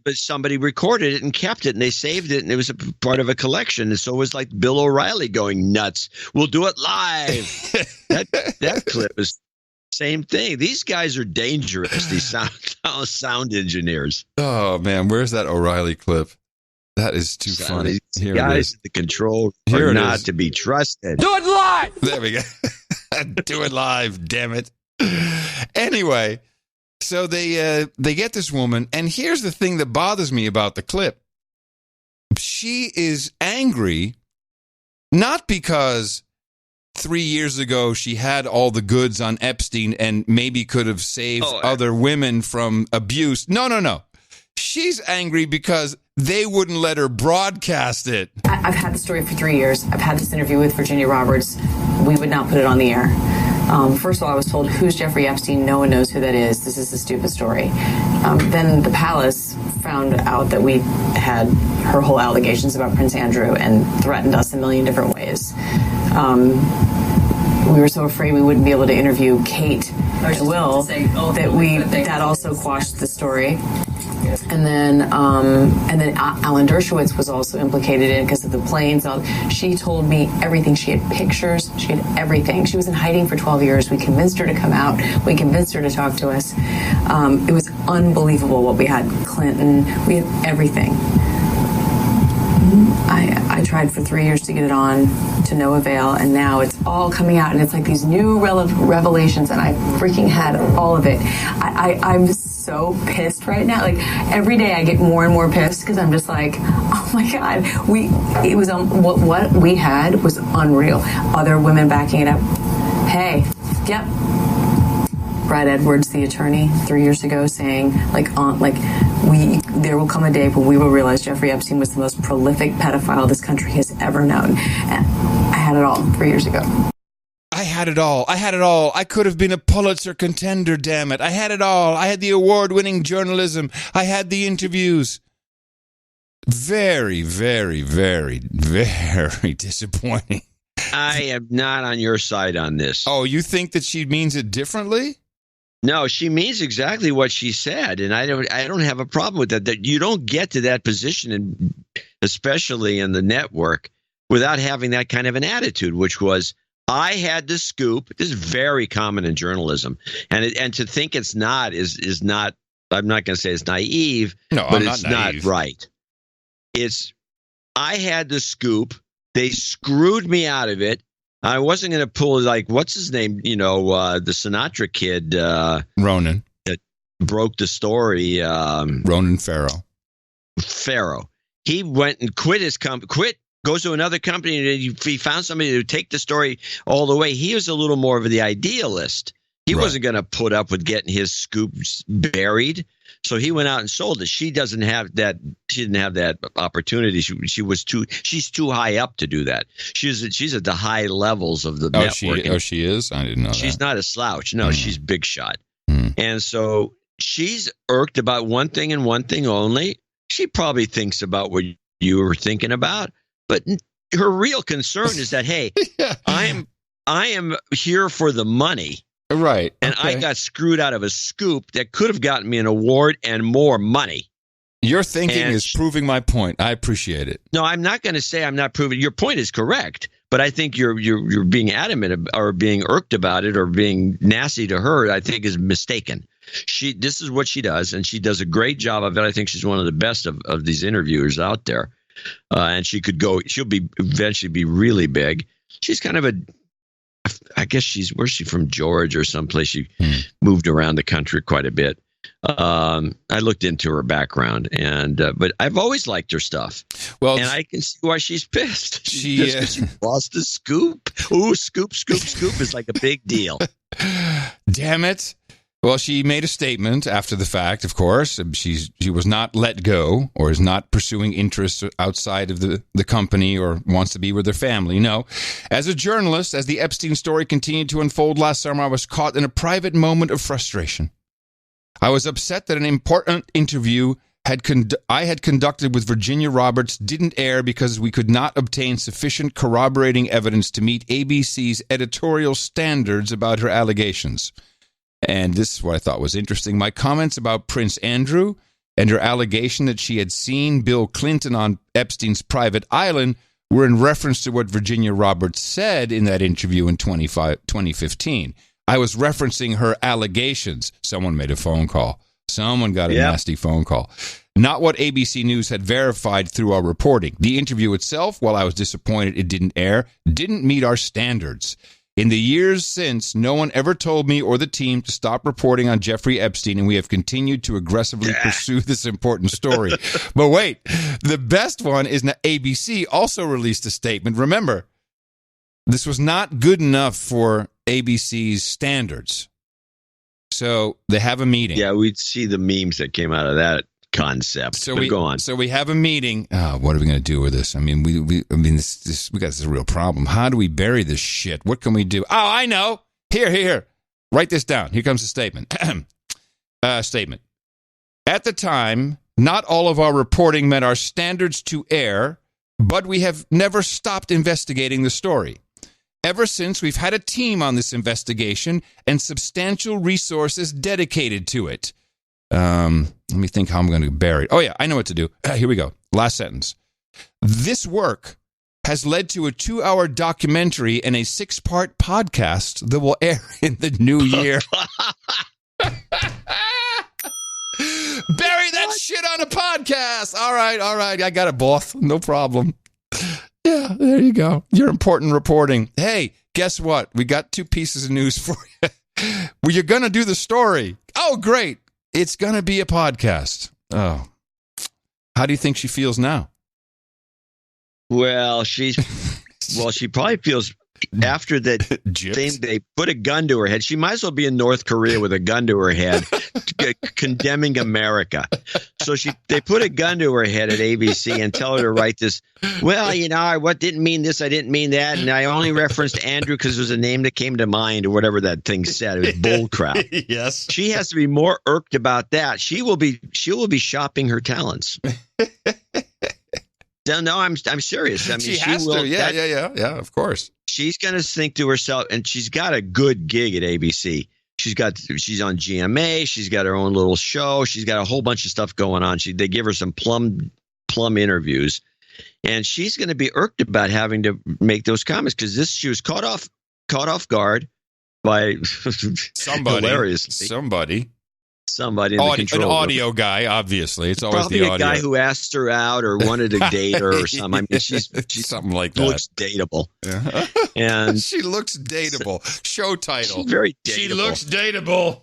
But somebody recorded it and kept it, and they saved it, and it was a part of a collection. And so it was like Bill O'Reilly going nuts. We'll do it live. that clip is. Same thing. These guys are dangerous. These sound engineers. Oh man, where's that O'Reilly clip? That is too funny. Here guys at the control are not to be trusted. Do it live. There we go. Do it live. Damn it. Anyway, so they get this woman, and here's the thing that bothers me about the clip. She is angry, not because 3 years ago she had all the goods on Epstein and maybe could have saved other women from abuse. No. She's angry because they wouldn't let her broadcast it. I've had the story for 3 years. I've had this interview with Virginia Roberts. We would not put it on the air. First of all, I was told, who's Jeffrey Epstein? No one knows who that is. This is a stupid story. Then the palace found out that we had her whole allegations about Prince Andrew and threatened us a million different ways. We were so afraid we wouldn't be able to interview Kate and Will that also quashed the story. And then Alan Dershowitz was also implicated in it because of the planes. She told me everything. She had pictures. She had everything. She was in hiding for 12 years. We convinced her to come out. We convinced her to talk to us. It was unbelievable what we had. Clinton. We had everything. I tried for 3 years to get it on, to no avail, and now it's all coming out, and it's like these new revelations, and I freaking had all of it. I'm so pissed right now. Like, every day I get more and more pissed because I'm just like, oh my God, what we had was unreal. Other women backing it up. Hey, yep. Brad Edwards, the attorney, 3 years ago, saying there will come a day when we will realize Jeffrey Epstein was the most prolific pedophile this country has ever known. And I had it all 3 years ago. I had it all. I could have been a Pulitzer contender, damn it. I had it all. I had the award-winning journalism. I had the interviews. Very, very, very, very disappointing. I am not on your side on this. Oh, you think that she means it differently? No, she means exactly what she said, and I don't have a problem with that. That you don't get to that position, and especially in the network, without having that kind of an attitude, which was, I had the scoop. This is very common in journalism. And to think it's not is not, I'm not going to say it's naive, but it's not right. It's, I had the scoop. They screwed me out of it. I wasn't going to pull, like, what's his name? The Sinatra kid. Ronan. That broke the story. Ronan Farrow. He went and quit, goes to another company, and he found somebody to take the story all the way. He was a little more of the idealist. He wasn't going to put up with getting his scoops buried. So he went out and sold it. She doesn't have that. She didn't have that opportunity. She's too high up to do that. She's at the high levels of the network. She is? I didn't know she's that. Not a slouch. No, she's big shot. And so she's irked about one thing and one thing only. She probably thinks about what you were thinking about, but her real concern is that, hey, I am here for the money. Right. And I got screwed out of a scoop that could have gotten me an award and more money. Your thinking is proving my point. I appreciate it. No, I'm not going to say I'm not proving. Your point is correct, but I think you're being adamant or being irked about it or being nasty to her, I think is mistaken. This is what she does, and she does a great job of it. I think she's one of the best of these interviewers out there. And she'll eventually be really big. She's kind of I guess where's she from? Georgia or someplace. She moved around the country quite a bit. I looked into her background, but I've always liked her stuff. Well, and I can see why she's pissed. She lost the scoop. Ooh, scoop is like a big deal. Damn it. Well, she made a statement after the fact, of course. She was not let go or is not pursuing interests outside of the company or wants to be with her family. No. As a journalist, as the Epstein story continued to unfold last summer, I was caught in a private moment of frustration. I was upset that an important interview I had conducted with Virginia Roberts didn't air because we could not obtain sufficient corroborating evidence to meet ABC's editorial standards about her allegations. And this is what I thought was interesting. My comments about Prince Andrew and her allegation that she had seen Bill Clinton on Epstein's private island were in reference to what Virginia Roberts said in that interview in 2015. I was referencing her allegations. Someone made a phone call. Someone got a nasty phone call. Not what ABC News had verified through our reporting. The interview itself, while I was disappointed it didn't air, didn't meet our standards. In the years since, no one ever told me or the team to stop reporting on Jeffrey Epstein, and we have continued to aggressively pursue this important story. But wait, the best one is that ABC also released a statement. Remember, this was not good enough for ABC's standards. So they have a meeting. Yeah, we'd see the memes that came out of that concept. So go on. So we have a meeting. What are we going to do with this? I mean, we got this real problem. How do we bury this shit? What can we do? Oh, I know. Here. Write this down. Here comes the statement. Statement. At the time, not all of our reporting met our standards to air, but we have never stopped investigating the story. Ever since, we've had a team on this investigation and substantial resources dedicated to it. Let me think how I'm going to bury it. Oh, yeah, I know what to do. Here we go. Last sentence. This work has led to a 2-hour documentary and a 6-part podcast that will air in the new year. Bury that shit on a podcast. All right. I got it, boss. No problem. Yeah, there you go. Your important reporting. Hey, guess what? We got 2 pieces of news for you. Well, you're going to do the story. Oh, great. It's going to be a podcast. Oh. How do you think she feels now? Well, she probably feels after that thing, they put a gun to her head. She might as well be in North Korea with a gun to her head, condemning America. So they put a gun to her head at ABC and tell her to write this. Well, I didn't mean this, I didn't mean that, and I only referenced Andrew because it was a name that came to mind or whatever that thing said. It was bull crap. Yes, she has to be more irked about that. She will be shopping her talents. No, I'm serious. I mean, she has to. Yeah. Of course. She's going to think to herself, and she's got a good gig at ABC. She's on GMA. She's got her own little show. She's got a whole bunch of stuff going on. They give her some plum interviews, And she's going to be irked about having to make those comments because she was caught off guard by somebody. Hilariously. Somebody in the control an room. audio guy, obviously. It's always probably the audio. Probably a guy who asked her out or wanted to date her or something. I mean, she's something like that. Looks dateable. And she looks dateable. Show title. She's very dateable. She looks dateable.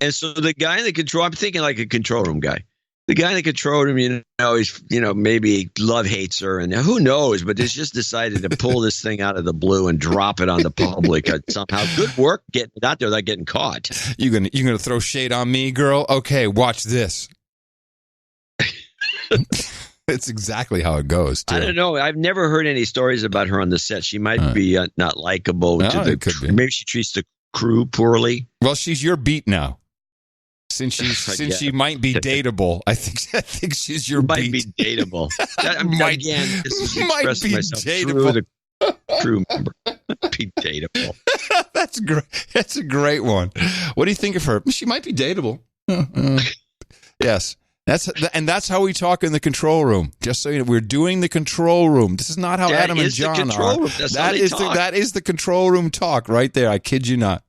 And so the guy in the control, I'm thinking like a control room guy. The guy in the control room, he's, maybe love hates her, and who knows? But he's just decided to pull this thing out of the blue and drop it on the public somehow. Good work getting it out there without getting caught. You gonna throw shade on me, girl? Okay, watch this. It's exactly how it goes, too. I don't know. I've never heard any stories about her on the set. She might be not likable to the crew. Maybe she treats the crew poorly. Well, she's your beat now. Since she might be dateable, I think she's your beat. Might be dateable. Might be dateable. The crew member. Be dateable. That's great. That's a great one. What do you think of her? She might be dateable. Yes. That's how we talk in the control room. Just so you know, we're doing the control room. This is not how Adam and John are. That is the control room talk right there. I kid you not.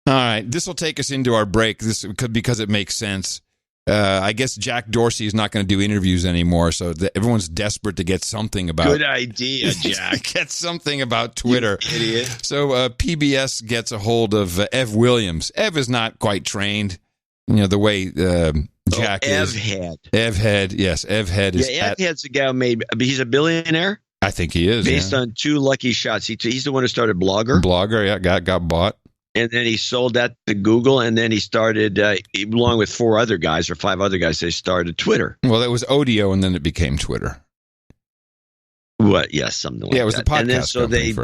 All right, this will take us into our break. Because it makes sense. I guess Jack Dorsey is not going to do interviews anymore, so everyone's desperate to get something about. Good idea, Jack. Get something about Twitter, you idiot. So PBS gets a hold of Ev Williams. Ev is not quite trained, the way Jack is. Ev Head, yes, Ev Head is. Yeah, Ev Head's the guy who made. He's a billionaire. I think he is based on 2 lucky shots. He's the one who started Blogger. Yeah, got bought. And then he sold that to Google, and then he started, along with 4 other guys or 5 other guys, they started Twitter. Well, that was Odeo, and then it became Twitter. What? Yes, something like that. Yeah, it was the podcast. And then so they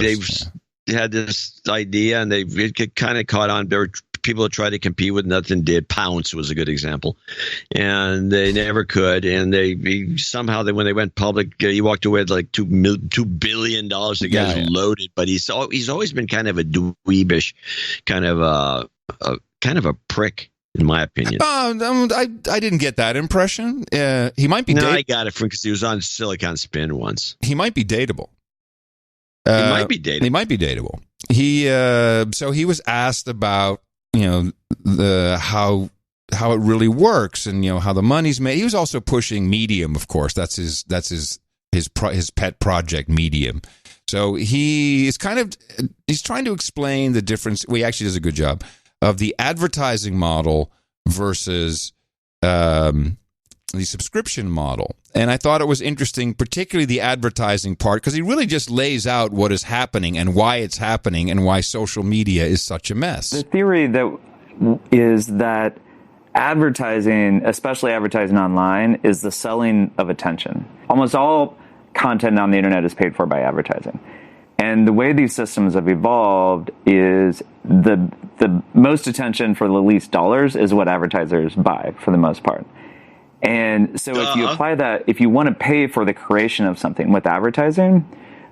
had this idea, and it kind of caught on. There were people that tried to compete with, nothing did. Pounce was a good example, and they never could. And they somehow when they went public, he walked away with like $2 billion. The guy's loaded, but he's always been kind of a dweebish, kind of a prick, in my opinion. I didn't get that impression. He might be. No, I got it because he was on Silicon Spin once. He might be dateable. He might be dateable. So he was asked about how it really works and how the money's made. He was also pushing Medium, of course. That's his pet project, Medium. So he's trying to explain the difference. Well, he actually does a good job of the advertising model versus the subscription model. And I thought it was interesting, particularly the advertising part, because he really just lays out what is happening and why it's happening and why social media is such a mess. The theory is that advertising, especially advertising online, is the selling of attention. Almost all content on the internet is paid for by advertising. And the way these systems have evolved is the most attention for the least dollars is what advertisers buy for the most part. And so if you apply that, if you want to pay for the creation of something with advertising,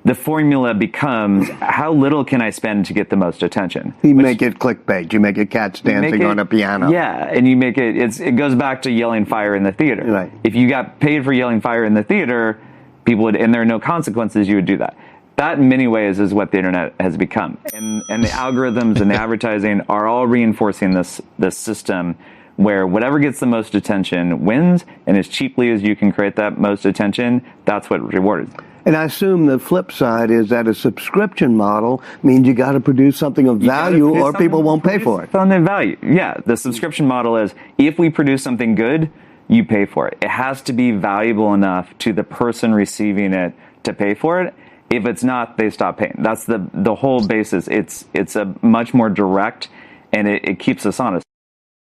the formula becomes how little can I spend to get the most attention? You make it clickbait. You make it cats dancing on a piano. Yeah, and you make it goes back to yelling fire in the theater. Right. If you got paid for yelling fire in the theater, people would, and there are no consequences, you would do that. That in many ways is what the internet has become. And the algorithms and the advertising are all reinforcing this system where whatever gets the most attention wins, and as cheaply as you can create that most attention, that's what rewarded. And I assume the flip side is that a subscription model means you got to produce something of value or people won't pay for it. On the value, yeah. The subscription model is if we produce something good, you pay for it. It has to be valuable enough to the person receiving it to pay for it. If it's not, they stop paying. That's the whole basis. It's a much more direct, and it keeps us honest.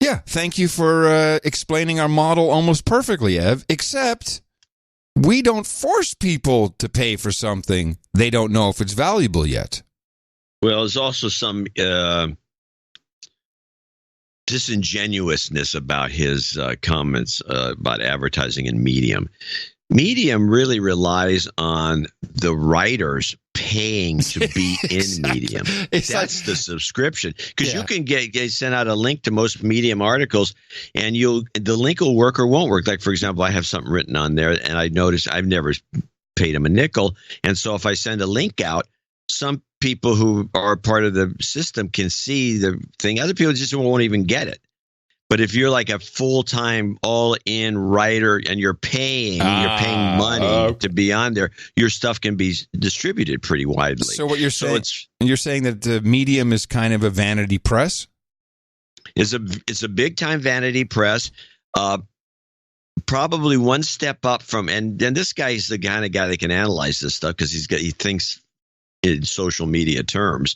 Yeah, thank you for explaining our model almost perfectly, Ev, except we don't force people to pay for something they don't know if it's valuable yet. Well, there's also some disingenuousness about his comments about advertising and Medium. Medium really relies on the writers paying to be in Medium. That's the subscription, because you can get sent out a link to most Medium articles, and the link will work or won't work. Like, for example, I have something written on there, and I noticed I've never paid them a nickel, and so if I send a link out, some people who are part of the system can see the thing. Other people just won't even get it. But if you're like a full-time, all-in writer and you're paying money to be on there, your stuff can be distributed pretty widely. So what you're saying, you're saying that the Medium is kind of a vanity press? It's a big-time vanity press. Probably one step up from, and this guy is the kind of guy that can analyze this stuff because he thinks in social media terms.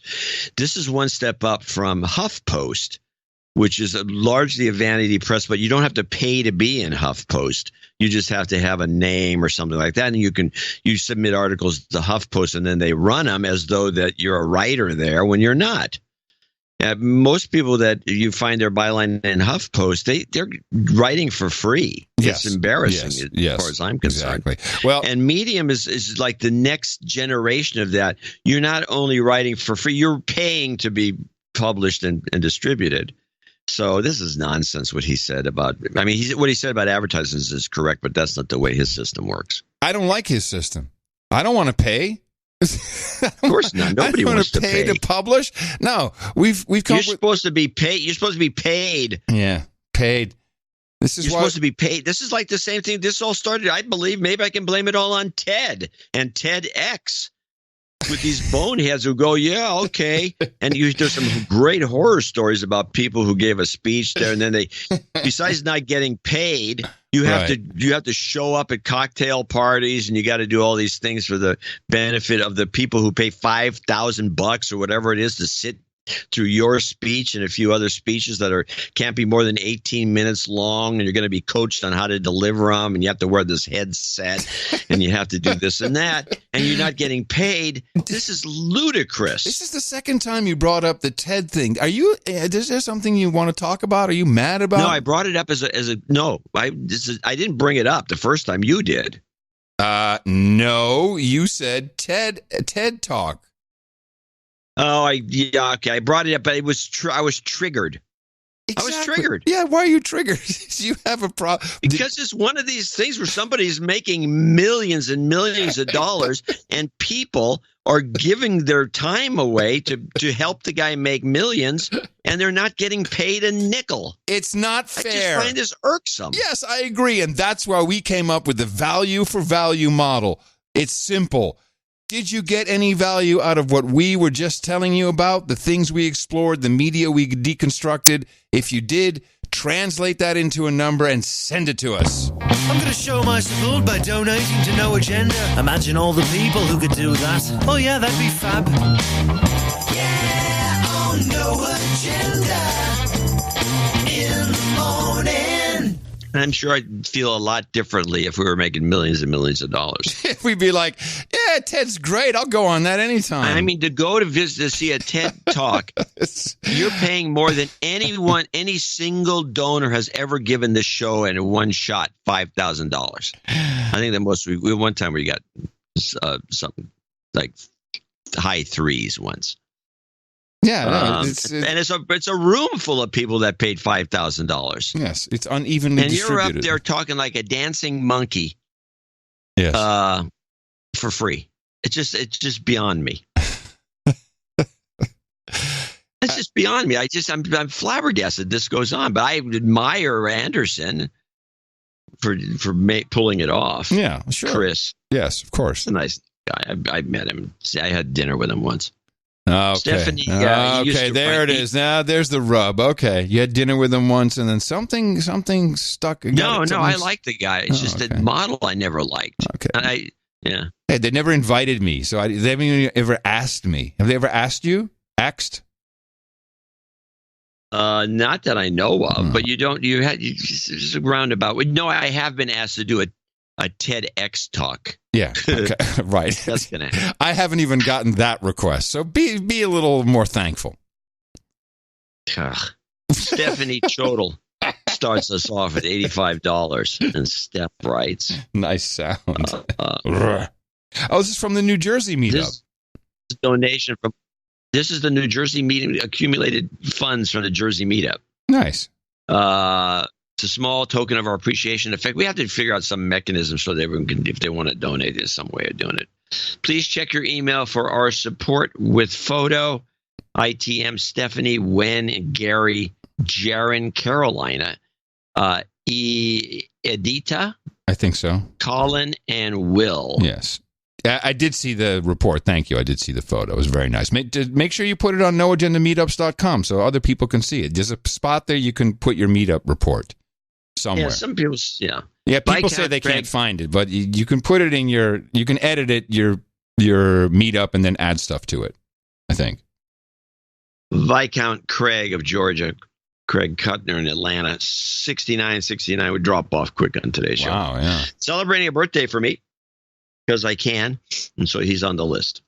This is one step up from HuffPost, which is largely a vanity press, but you don't have to pay to be in HuffPost. You just have to have a name or something like that, and you submit articles to HuffPost, and then they run them as though that you're a writer there when you're not. Most people that you find their byline in HuffPost, they're writing for free. Yes. It's embarrassing as far as I'm concerned. Exactly. Well, and Medium is like the next generation of that. You're not only writing for free, you're paying to be published and distributed. So this is nonsense what he said about, what he said about advertisements is correct, but that's not the way his system works. I don't like his system. I don't want to pay. Of course not. Nobody wants to pay to publish. No, we've come. You're supposed to be paid. You're supposed to be paid. Yeah, paid. You're supposed to be paid. This is like the same thing. This all started, I believe, maybe I can blame it all on TED and TEDx. With these boneheads who go, yeah, okay. And there's some great horror stories about people who gave a speech there, and then they, besides not getting paid, you have to show up at cocktail parties, and you got to do all these things for the benefit of the people who pay $5,000 or whatever it is to sit through your speech and a few other speeches that can't be more than 18 minutes long, and you're going to be coached on how to deliver them, and you have to wear this headset, and you have to do this and that, and you're not getting paid. This is ludicrous. This is the second time you brought up the TED thing. Is there something you want to talk about? Are you mad about? No, I brought it up I didn't bring it up the first time. You did. No, you said TED Talk. Oh, I brought it up, but I was triggered. Exactly. I was triggered. Yeah, why are you triggered? You have a problem. Because it's one of these things where somebody's making millions and millions of dollars, and people are giving their time away to help the guy make millions, and they're not getting paid a nickel. It's not fair. I just find this irksome. Yes, I agree, and that's why we came up with the value for value model. It's simple. Did you get any value out of what we were just telling you about? The things we explored, the media we deconstructed? If you did, translate that into a number and send it to us. I'm going to show my support by donating to No Agenda. Imagine all the people who could do that. Oh yeah, that'd be fab. Yeah, on No Agenda in the morning. I'm sure I'd feel a lot differently if we were making millions and millions of dollars. We'd be like, yeah, Ted's great. I'll go on that anytime. I mean, to go to see a TED Talk, you're paying more than any single donor has ever given this show in one shot, $5,000. I think the most, one time we got something like high threes once. Yeah, and it's a room full of people that paid $5,000. Yes, it's unevenly distributed. And you're up there talking like a dancing monkey. Yes, for free. It's just beyond me. It's just beyond me. I'm flabbergasted this goes on. But I admire Anderson for pulling it off. Yeah, sure. Chris. Yes, of course. He's a nice guy. I met him. I had dinner with him once. Okay. Stephanie. Okay, there it is. Now there's the rub. Okay, you had dinner with him once, and then something stuck. No, I like the guy. It's just the model I never liked. Okay. Yeah. Hey, they never invited me, so they haven't even ever asked me. Have they ever asked you? Axed? Not that I know of, but you just a roundabout. No, I have been asked to do a TEDx talk. Yeah, okay. Right. That's gonna happen. I haven't even gotten that request, so be a little more thankful. Stephanie Chodel. starts us off at $85. And Steph writes. Nice sound. This is from the New Jersey meetup. This is the New Jersey meeting, accumulated funds from the Jersey meetup. Nice. It's a small token of our appreciation. In fact, we have to figure out some mechanism so that everyone can, if they want to donate, there's some way of doing it. Please check your email for our support with photo. ITM, Stephanie, Wen, Gary, Jaron, Carolina, Edita. I think so. Colin and Will. Yes. I did see the report. Thank you. I did see the photo. It was very nice. Make sure you put it on noagendameetups.com so other people can see it. There's a spot there you can put your meetup report somewhere. Yeah, some people, Yeah, people say they can't find it, but you can put it in you can edit it, your meetup, and then add stuff to it, I think. Viscount Craig of Georgia, Craig Cutner in Atlanta, 69 would drop off quick on today's show. Wow, yeah. Celebrating a birthday for me. Because I can, and so he's on the list.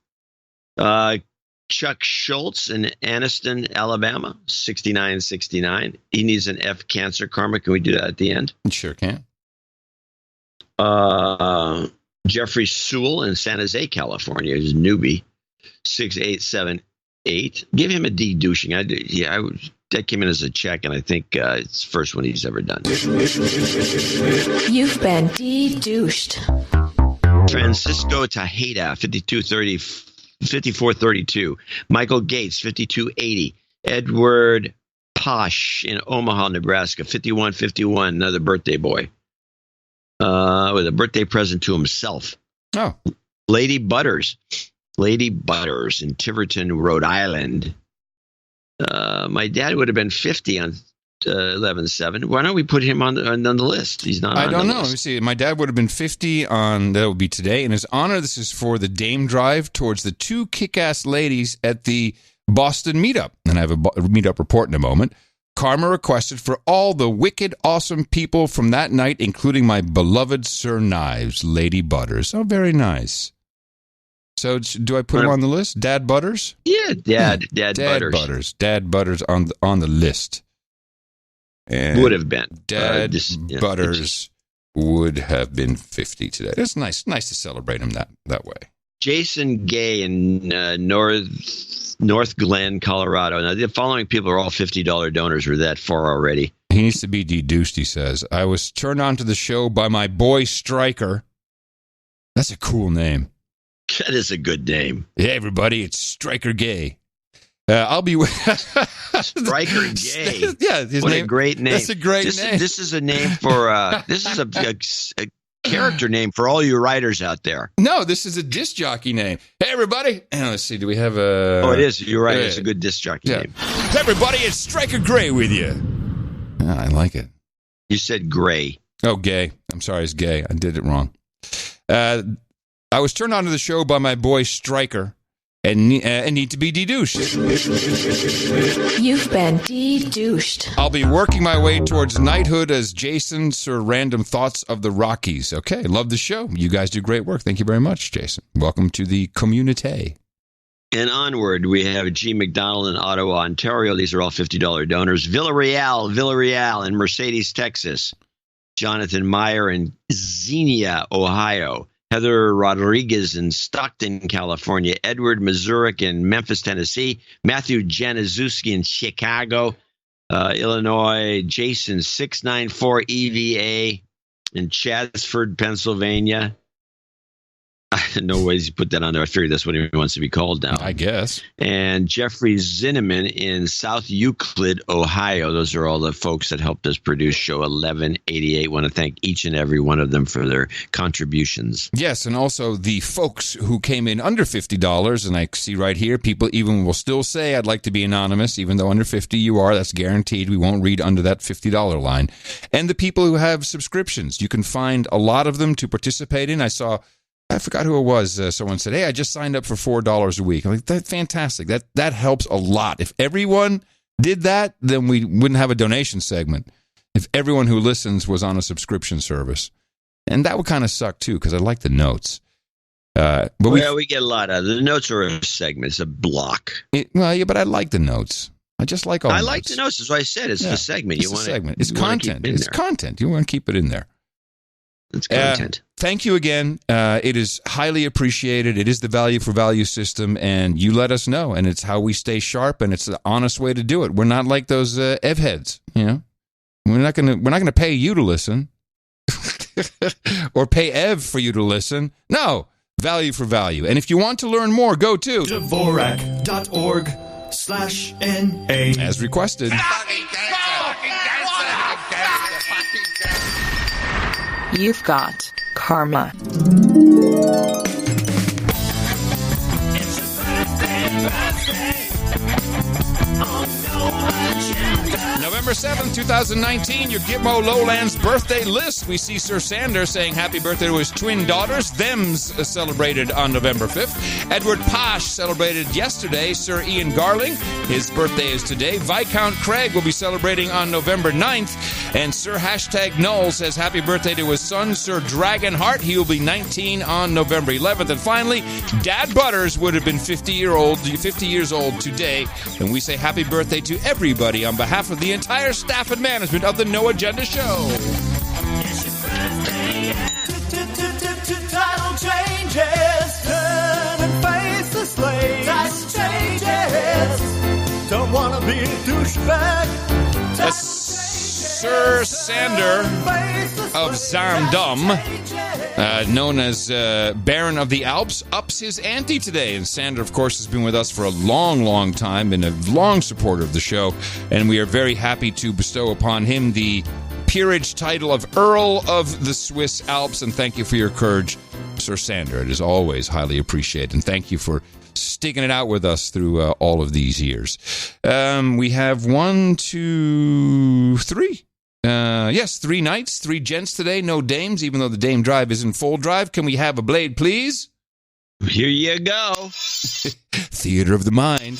Chuck Schultz in Anniston, Alabama, 69. He needs an F cancer karma. Can we do that at the end? Sure can. Jeffrey Sewell in San Jose, California, is a newbie, 6878. Give him a D douching. That came in as a check, and I think it's the first one he's ever done. You've been de-douched. Francisco Tejeda, 5432. Michael Gates, 5280. Edward Posh in Omaha, Nebraska, 5151. Another birthday boy. With a birthday present to himself. Oh. Lady Butters in Tiverton, Rhode Island. My dad would have been 50 on 11/7. Why don't we put him on the list? He's not. I don't know. Let me see. My dad would have been 50 on that would be today. In his honor, this is for the Dame Drive towards the two kick-ass ladies at the Boston meetup. And I have a meetup report in a moment. Karma requested for all the wicked, awesome people from that night, including my beloved Sir Knives, Lady Butters. Oh, very nice. So do I put him on the list? Dad Butters? Yeah, Dad Butters. Dad Butters on the list. And would have been. Dad Butters would have been 50 today. It's nice to celebrate him that way. Jason Gay in North Glen, Colorado. Now, the following people are all $50 donors. We're that far already. He needs to be deduced, he says. I was turned on to the show by my boy Stryker. That's a cool name. That is a good name. Hey, everybody, it's Stryker Gay. I'll be with Stryker Gay. Yeah, a great name. That's a great name. This is a name for. This is a character name for all you writers out there. No, this is a disc jockey name. Hey, everybody. And let's see. Do we have a? Oh, it is. You're right. It's a good disc jockey name. Hey, everybody, it's Stryker Gray with you. I like it. You said Gray. Oh, Gay. I'm sorry, it's Gay. I did it wrong. I was turned on to the show by my boy Stryker. And need to be de-douched. You've been de-douched. I'll be working my way towards knighthood as Jason, Sir Random Thoughts of the Rockies. Okay, love the show. You guys do great work. Thank you very much, Jason. Welcome to the community. And onward, we have G. McDonald in Ottawa, Ontario. These are all $50 donors. Villarreal in Mercedes, Texas. Jonathan Meyer in Xenia, Ohio. Heather Rodriguez in Stockton, California. Edward Mazurik in Memphis, Tennessee. Matthew Januszewski in Chicago, Illinois. Jason 694 EVA in Chatsford, Pennsylvania. No ways you put that on there. I figured that's what he wants to be called now. I guess. And Jeffrey Zinneman in South Euclid, Ohio. Those are all the folks that helped us produce show 1188. I want to thank each and every one of them for their contributions. Yes, and also the folks who came in under $50. And I see right here, people even will still say, I'd like to be anonymous, even though under 50 you are. That's guaranteed. We won't read under that $50 line. And the people who have subscriptions. You can find a lot of them to participate in. I forgot who it was. Someone said, hey, I just signed up for $4 a week. I'm like, that's fantastic. That helps a lot. If everyone did that, then we wouldn't have a donation segment. If everyone who listens was on a subscription service. And that would kind of suck, too, because I like the notes. But we get a lot out of it. The notes are a segment. It's a block. But I like the notes. I just like all. I like to know. This is what I said. It's the segment. It's segment. It's content. It's content. You want to keep it in there. It's content. Thank you again. It is highly appreciated. It is the value for value system, and you let us know, and it's how we stay sharp, and it's the honest way to do it. We're not like those Ev heads, you know. We're not gonna pay you to listen, or pay Ev for you to listen. No, value for value. And if you want to learn more, go to Dvorak.org/NA as requested. You've got karma. November 7th, 2019, your Gitmo Lowlands birthday list. We see Sir Sander saying happy birthday to his twin daughters. Them's celebrated on November 5th. Edward Posh celebrated yesterday. Sir Ian Garling, his birthday is today. Viscount Craig will be celebrating on November 9th. And Sir Null says happy birthday to his son, Sir Dragonheart. He will be 19 on November 11th. And finally, Dad Butters would have been 50 years old today. And we say happy birthday to everybody on behalf of the entire staff and management of the No Agenda Show. Title changes, turn and face the slave. Title changes, don't want to be a douchebag. Sir Sander of Zaandam, known as Baron of the Alps, ups his ante today. And Sander, of course, has been with us for a long, long time, been a long supporter of the show. And we are very happy to bestow upon him the peerage title of Earl of the Swiss Alps. And thank you for your courage, Sir Sander. It is always highly appreciated. And thank you for sticking it out with us through all of these years. We have 1, 2, 3. Yes, 3 knights, 3 gents today, no dames, even though the dame drive is in full drive. Can we have a blade, please? Here you go. Theater of the mind.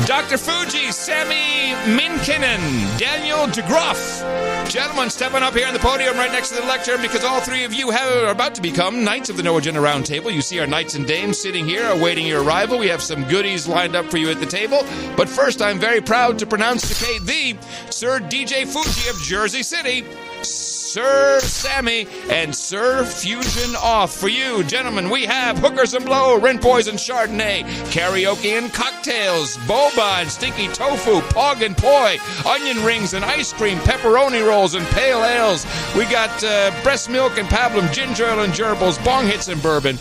Dr. Fuji, Sammy Minkinen, Daniel DeGroff. Gentlemen, stepping up here on the podium right next to the lectern because all 3 of you are about to become Knights of the No Agenda Roundtable. You see our knights and dames sitting here awaiting your arrival. We have some goodies lined up for you at the table. But first, I'm very proud to pronounce the Sir DJ Fuji of Jersey City, Sir Sammy, and Sir Fusion Off. For you, gentlemen, we have Hookers and Blow, Rent Boys and Chardonnay, Karaoke and Cocktails, Boba and Stinky Tofu, Pog and Poi, Onion Rings and Ice Cream, Pepperoni Rolls and Pale Ales. We got Breast Milk and Pablum, Ginger Ale and Gerbils, Bong Hits and Bourbon.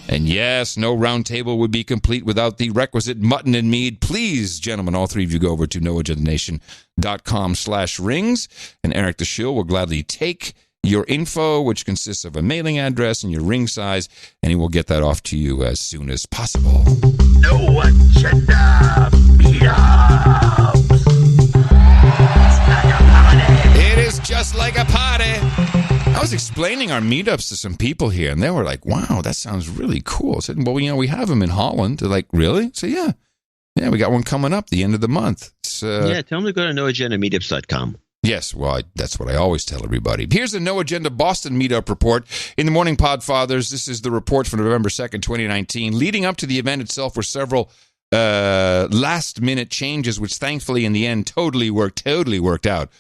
And yes, no round table would be complete without the requisite mutton and mead. Please, gentlemen, all 3 of you go over to noagendanation.com/rings, and Eric the Shill will gladly take your info, which consists of a mailing address and your ring size, and he will get that off to you as soon as possible. No Agenda Meetups. It is just like a party. I was explaining our meetups to some people here, and they were like, wow, that sounds really cool. I said, well, we have them in Holland. They're like, really? So, yeah, we got one coming up the end of the month. Tell them to go to noagendameetups.com. Yes, well, that's what I always tell everybody. Here's the No Agenda Boston Meetup Report. In the morning, Podfathers, this is the report for November 2nd, 2019. Leading up to the event itself were several last-minute changes, which thankfully in the end totally worked out.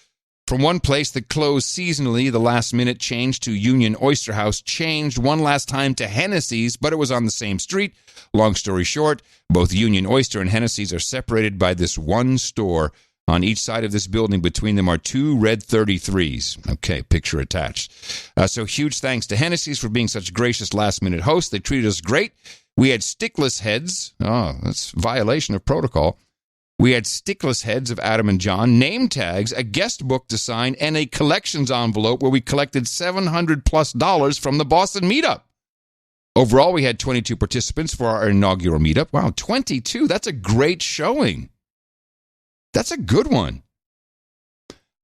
From one place that closed seasonally, the last-minute change to Union Oyster House changed one last time to Hennessy's, but it was on the same street. Long story short, both Union Oyster and Hennessy's are separated by this one store. On each side of this building, between them are 2 red 33s. Okay, picture attached. So huge thanks to Hennessy's for being such gracious last-minute hosts. They treated us great. We had stickless heads. Oh, that's violation of protocol. We had stickless heads of Adam and John, name tags, a guest book to sign, and a collections envelope where we collected $700+ from the Boston meetup. Overall, we had 22 participants for our inaugural meetup. Wow, 22. That's a great showing. That's a good one.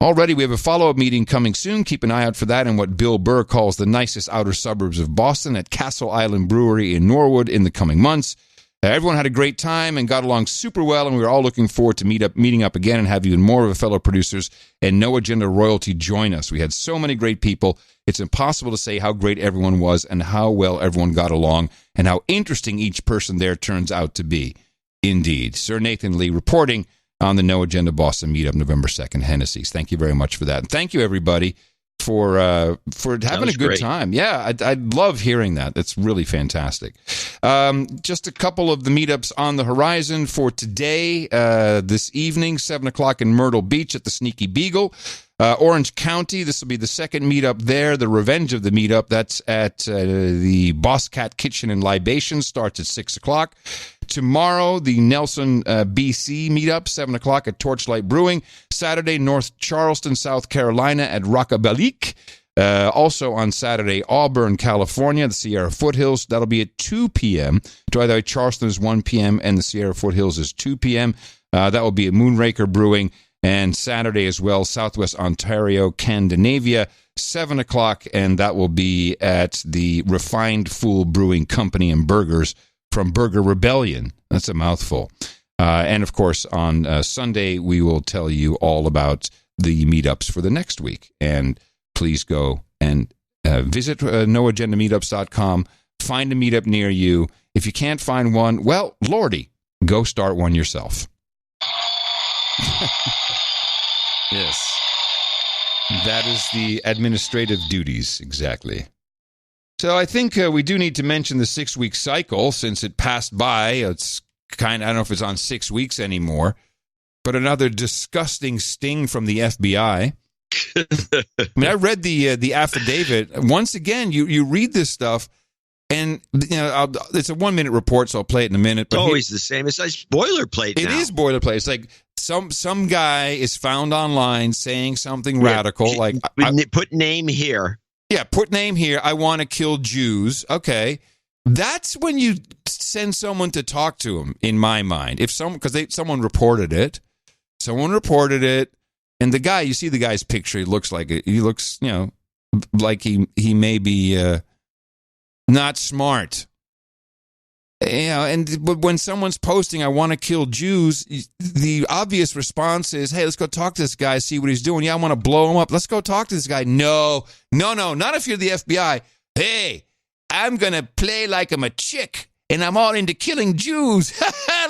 Already, we have a follow-up meeting coming soon. Keep an eye out for that in what Bill Burr calls the nicest outer suburbs of Boston at Castle Island Brewery in Norwood in the coming months. Everyone had a great time and got along super well, and we were all looking forward to meeting up again and have even more of a fellow producers and No Agenda royalty join us. We had so many great people. It's impossible to say how great everyone was and how well everyone got along and how interesting each person there turns out to be. indeed. Sir Nathan Lee reporting on the No Agenda Boston meetup, November 2nd, Hennessy's. Thank you very much for that. And thank you, everybody, for having a good time. Yeah, I love hearing that. That's really fantastic. Just a couple of the meetups on the horizon for today. This evening, 7 o'clock in Myrtle Beach at the Sneaky Beagle. Orange County, this will be the second meetup there, the Revenge of the Meetup. That's at the Boss Cat Kitchen and Libation, starts at 6 o'clock. Tomorrow, the Nelson, BC meetup, 7 o'clock at Torchlight Brewing. Saturday, North Charleston, South Carolina at Rockabalique. Also on Saturday, Auburn, California, the Sierra Foothills. That'll be at 2 p.m. Twilight Charleston is 1 p.m. and the Sierra Foothills is 2 p.m. That will be at Moonraker Brewing. And Saturday as well, Southwest Ontario, Scandinavia, 7 o'clock, and that will be at the Refined Fool Brewing Company and Burgers from Burger Rebellion. That's a mouthful. And, of course, on Sunday, we will tell you all about the meetups for the next week. And please go and visit noagendameetups.com, find a meetup near you. If you can't find one, well, Lordy, go start one yourself. Yes. That is the administrative duties, exactly. So I think we do need to mention the 6-week cycle since it passed by. It's I don't know if it's on 6 weeks anymore, but another disgusting sting from the FBI. I mean, I read the affidavit. Once again, you read this stuff, and it's a 1-minute report, so I'll play it in a minute. But it's always the same. It's like boilerplate. It is boilerplate. It's like some guy is found online saying something radical, like put name here. Yeah, put name here. I want to kill Jews. Okay, that's when you send someone to talk to him. In my mind, if someone reported it, and the guy, you see the guy's picture. He looks like like he may be not smart. But when someone's posting, I want to kill Jews, the obvious response is, hey, let's go talk to this guy, see what he's doing. Yeah, I want to blow him up. Let's go talk to this guy. No, not if you're the FBI. Hey, I'm going to play like I'm a chick, and I'm all into killing Jews.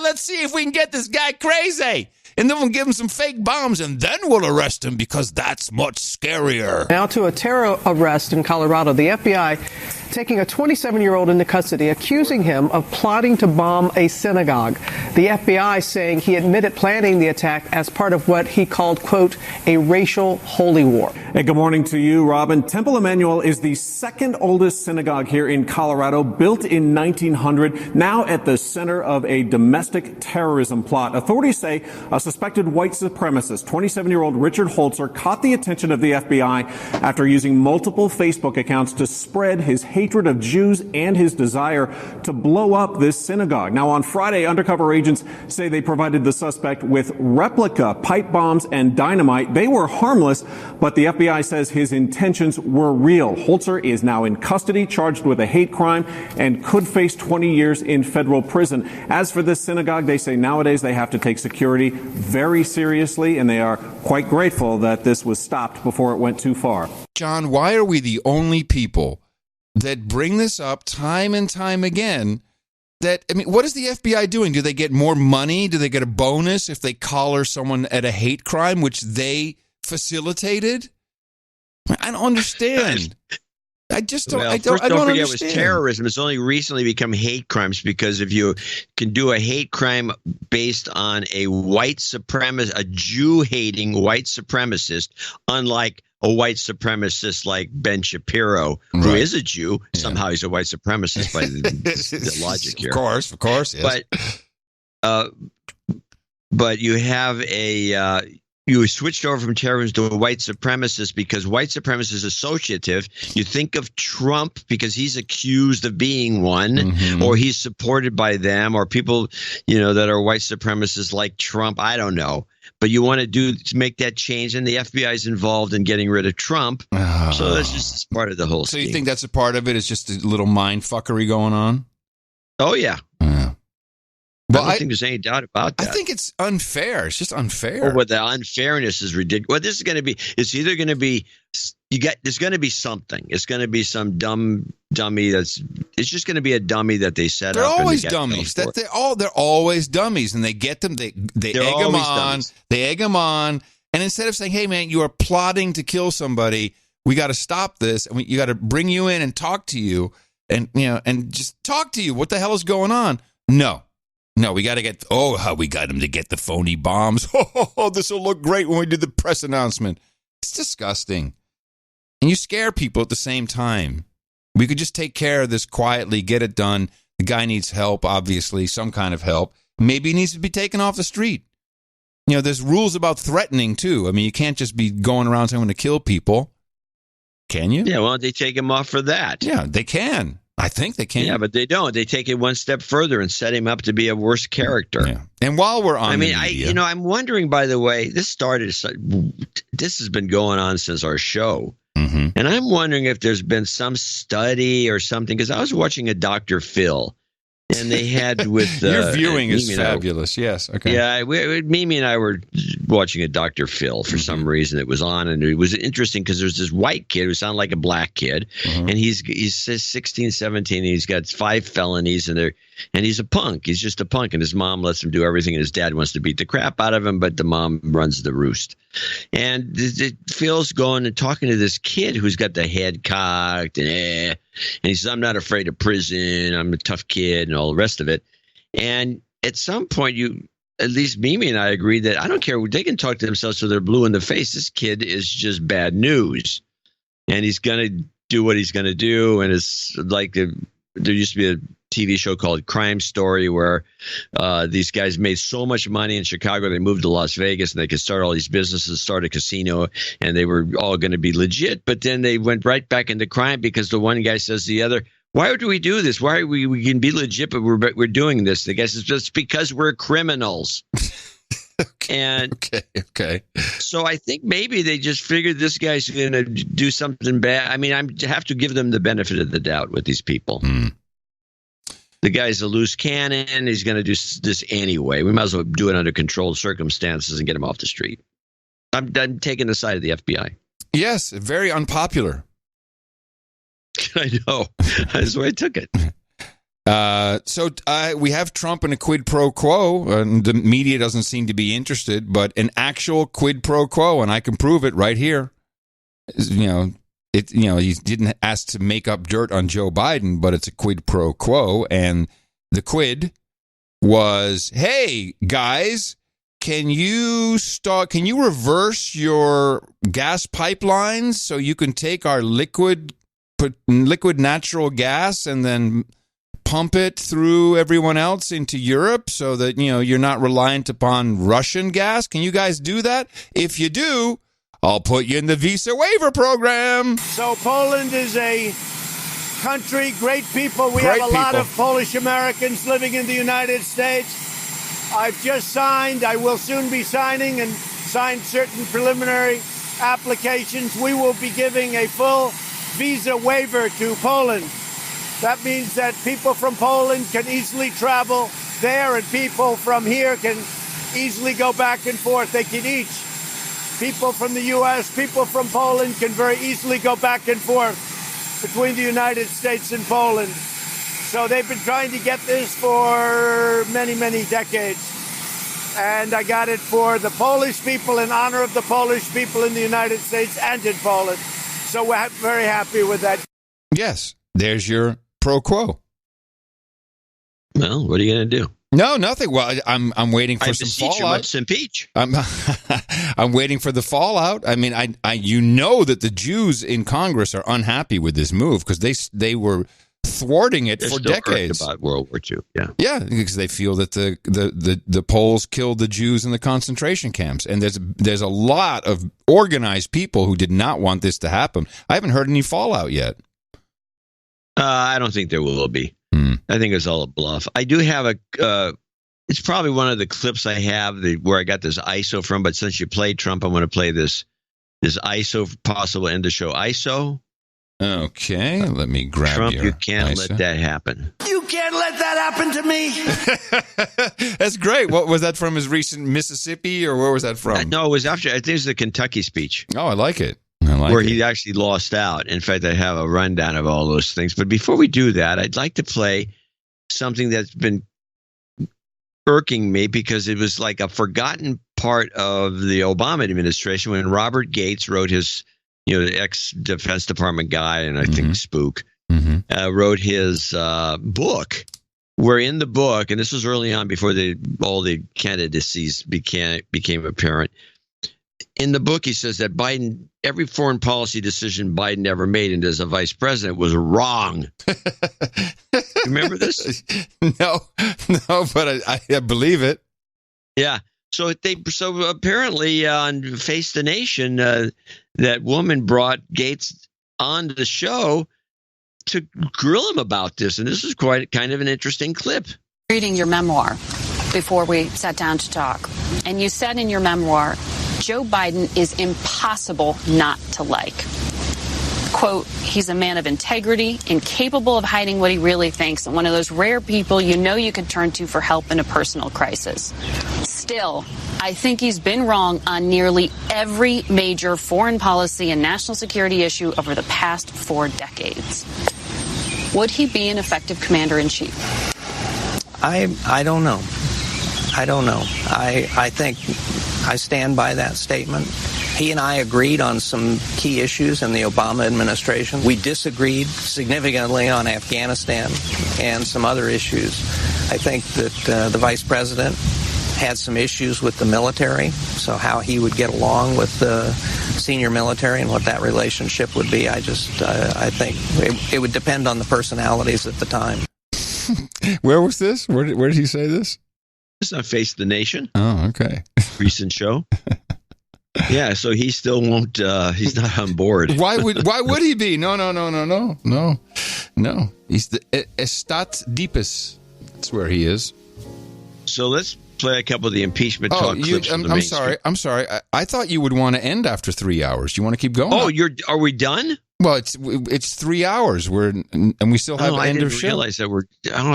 Let's see if we can get this guy crazy. And then we'll give him some fake bombs, and then we'll arrest him because that's much scarier. Now to a terror arrest in Colorado. The FBI taking a 27-year-old into custody, accusing him of plotting to bomb a synagogue. The FBI saying he admitted planning the attack as part of what he called, quote, a racial holy war. Hey, good morning to you, Robin. Temple Emmanuel is the second oldest synagogue here in Colorado, built in 1900, now at the center of a domestic terrorism plot. Authorities say a suspected white supremacist, 27-year-old Richard Holzer, caught the attention of the FBI after using multiple Facebook accounts to spread his hatred of Jews and his desire to blow up this synagogue. Now, on Friday, undercover agents say they provided the suspect with replica pipe bombs and dynamite. They were harmless, but the FBI says his intentions were real. Holzer is now in custody, charged with a hate crime, and could face 20 years in federal prison. As for this synagogue, they say nowadays they have to take security very seriously, and they are quite grateful that this was stopped before it went too far. John, why are we the only people that bring this up time and time again? What is the FBI doing? Do they get more money? Do they get a bonus if they collar someone at a hate crime, which they facilitated? I don't understand. I just don't. I don't forget understand. It was terrorism. It's only recently become hate crimes because if you can do a hate crime based on a white supremacist, a Jew-hating white supremacist, unlike a white supremacist like Ben Shapiro, who is a Jew, somehow he's a white supremacist by the logic here. Of course, yes. But you have you switched over from terrorism to a white supremacist because white supremacist is associative. You think of Trump because he's accused of being one, or he's supported by them, or people, that are white supremacists like Trump. I don't know. But you want to make that change, and the FBI is involved in getting rid of Trump. So that's just part of the whole scheme. So you think that's a part of it? It's just a little mind fuckery going on? Oh, yeah. Well, I don't think there's any doubt about that. I think it's unfair. It's just unfair. But the unfairness is ridiculous. Well, this is going to be – it's either going to be there's going to be something. It's going to be some dummy it's just going to be a dummy that they set they're up. Always dummies. They're always dummies, and they get them. They egg them on. Dummies. They egg them on, and instead of saying, "Hey, man, you are plotting to kill somebody. We got to stop this. And you got to bring you in and talk to you, and just talk to you. What the hell is going on?" No, we got to get. We got him to get the phony bombs. Oh, this will look great when we do the press announcement. It's disgusting. And you scare people at the same time. We could just take care of this quietly, get it done. The guy needs help, obviously, some kind of help. Maybe he needs to be taken off the street. There's rules about threatening, too. I mean, you can't just be going around saying to kill people. Can you? Yeah, why don't they take him off for that? Yeah, they can. I think they can. Yeah, but they don't. They take it one step further and set him up to be a worse character. Yeah. And while we're on media, I'm wondering, by the way, this has been going on since our show. Mm-hmm. And I'm wondering if there's been some study or something, because I was watching a Dr. Phil, and they had with your viewing is fabulous. Yes, okay. Yeah, Mimi and I were watching a Dr. Phil for some reason. It was on, and it was interesting because there's this white kid who sounded like a black kid, and he's 16, 17, and he's got 5 felonies, and he's a punk. He's just a punk, and his mom lets him do everything, and his dad wants to beat the crap out of him, but the mom runs the roost. And Phil's going and talking to this kid who's got the head cocked, and he says, "I'm not afraid of prison. I'm a tough kid," and all the rest of it. And at some point, at least Mimi and I agree that I don't care. They can talk to themselves so they're blue in the face. This kid is just bad news, and he's going to do what he's going to do. And it's like there used to be a TV show called Crime Story where these guys made so much money in Chicago, they moved to Las Vegas and they could start all these businesses, start a casino, and they were all going to be legit. But then they went right back into crime because the one guy says to the other, "Why would we do this? Why are we can be legit, but we're doing this?" The guy says, "Just because we're criminals." Okay. So I think maybe they just figured this guy's going to do something bad. I mean, I have to give them the benefit of the doubt with these people. The guy's a loose cannon. He's going to do this anyway. We might as well do it under controlled circumstances and get him off the street. I'm taking the side of the FBI. Yes, very unpopular. I know. That's why I took it. So we have Trump in a quid pro quo, and the media doesn't seem to be interested, but an actual quid pro quo, and I can prove it right here. He didn't ask to make up dirt on Joe Biden, but it's a quid pro quo, and the quid was, "Hey guys, can you reverse your gas pipelines so you can take our liquid natural gas and then pump it through everyone else into Europe so that you're not reliant upon Russian gas? Can you guys do that? If you do, I'll put you in the visa waiver program." So Poland is a country, great people. We have a lot of Polish Americans living in the United States. I've just signed, I will soon be signing and signed certain preliminary applications. We will be giving a full visa waiver to Poland. That means that people from Poland can easily travel there, and people from here can easily go back and forth. They can each. People from the U.S., people from Poland can very easily go back and forth between the United States and Poland. So they've been trying to get this for many, many decades. And I got it for the Polish people in honor of the Polish people in the United States and in Poland. So we're very happy with that. Yes, there's your pro quo. Well, what are you going to do? No, nothing. Well, I'm waiting for some fallout. You must impeach. I'm waiting for the fallout. I mean, you know that the Jews in Congress are unhappy with this move because they were thwarting it for decades. About World War II. Yeah, because they feel that the Poles killed the Jews in the concentration camps, and there's a lot of organized people who did not want this to happen. I haven't heard any fallout yet. I don't think there will be. I think it's all a bluff. I do have it's probably one of the clips I have where I got this ISO from, but since you played Trump, I'm going to play this ISO, possible end of show ISO. Okay, let me grab Trump, your you can't ISO. let that happen. You can't let that happen to me. That's great. What was that from, his recent Mississippi, or where was that from? No, it was after, I think it was the Kentucky speech. Oh, I like it. I where he actually lost out. In fact, I have a rundown of all those things. But before we do that, I'd like to play something that's been irking me because it was like a forgotten part of the Obama administration when Robert Gates wrote his, the ex-Defense Department guy, and I think spook, wrote his book. Where in the book, and this was early on before all the candidacies became apparent, in the book he says that Biden, every foreign policy decision Biden ever made as a vice president was wrong. You remember this? No, but I believe it. Yeah. So apparently on Face the Nation, that woman brought Gates on the show to grill him about this, and this is quite kind of an interesting clip. Reading your memoir before we sat down to talk, and you said in your memoir, Joe Biden is impossible not to like. Quote, he's a man of integrity, incapable of hiding what he really thinks, and one of those rare people you could turn to for help in a personal crisis. Still, I think he's been wrong on nearly every major foreign policy and national security issue over the past 4 decades. Would he be an effective commander-in-chief? I don't know. I think I stand by that statement. He and I agreed on some key issues in the Obama administration. We disagreed significantly on Afghanistan and some other issues. I think that the vice president had some issues with the military, so how he would get along with the senior military and what that relationship would be, I think it would depend on the personalities at the time. Where was this? Where did he say this? It's on Face the Nation. Oh, okay. Recent show. Yeah, so he still won't. He's not on board. Why would he be? No. He's the Estat Deepest. That's where he is. So let's play a couple of the impeachment talk clips. I'm sorry. I thought you would want to end after 3 hours. You want to keep going? Oh, are we done? Well, it's 3 hours. And we still have end of show. I didn't realize that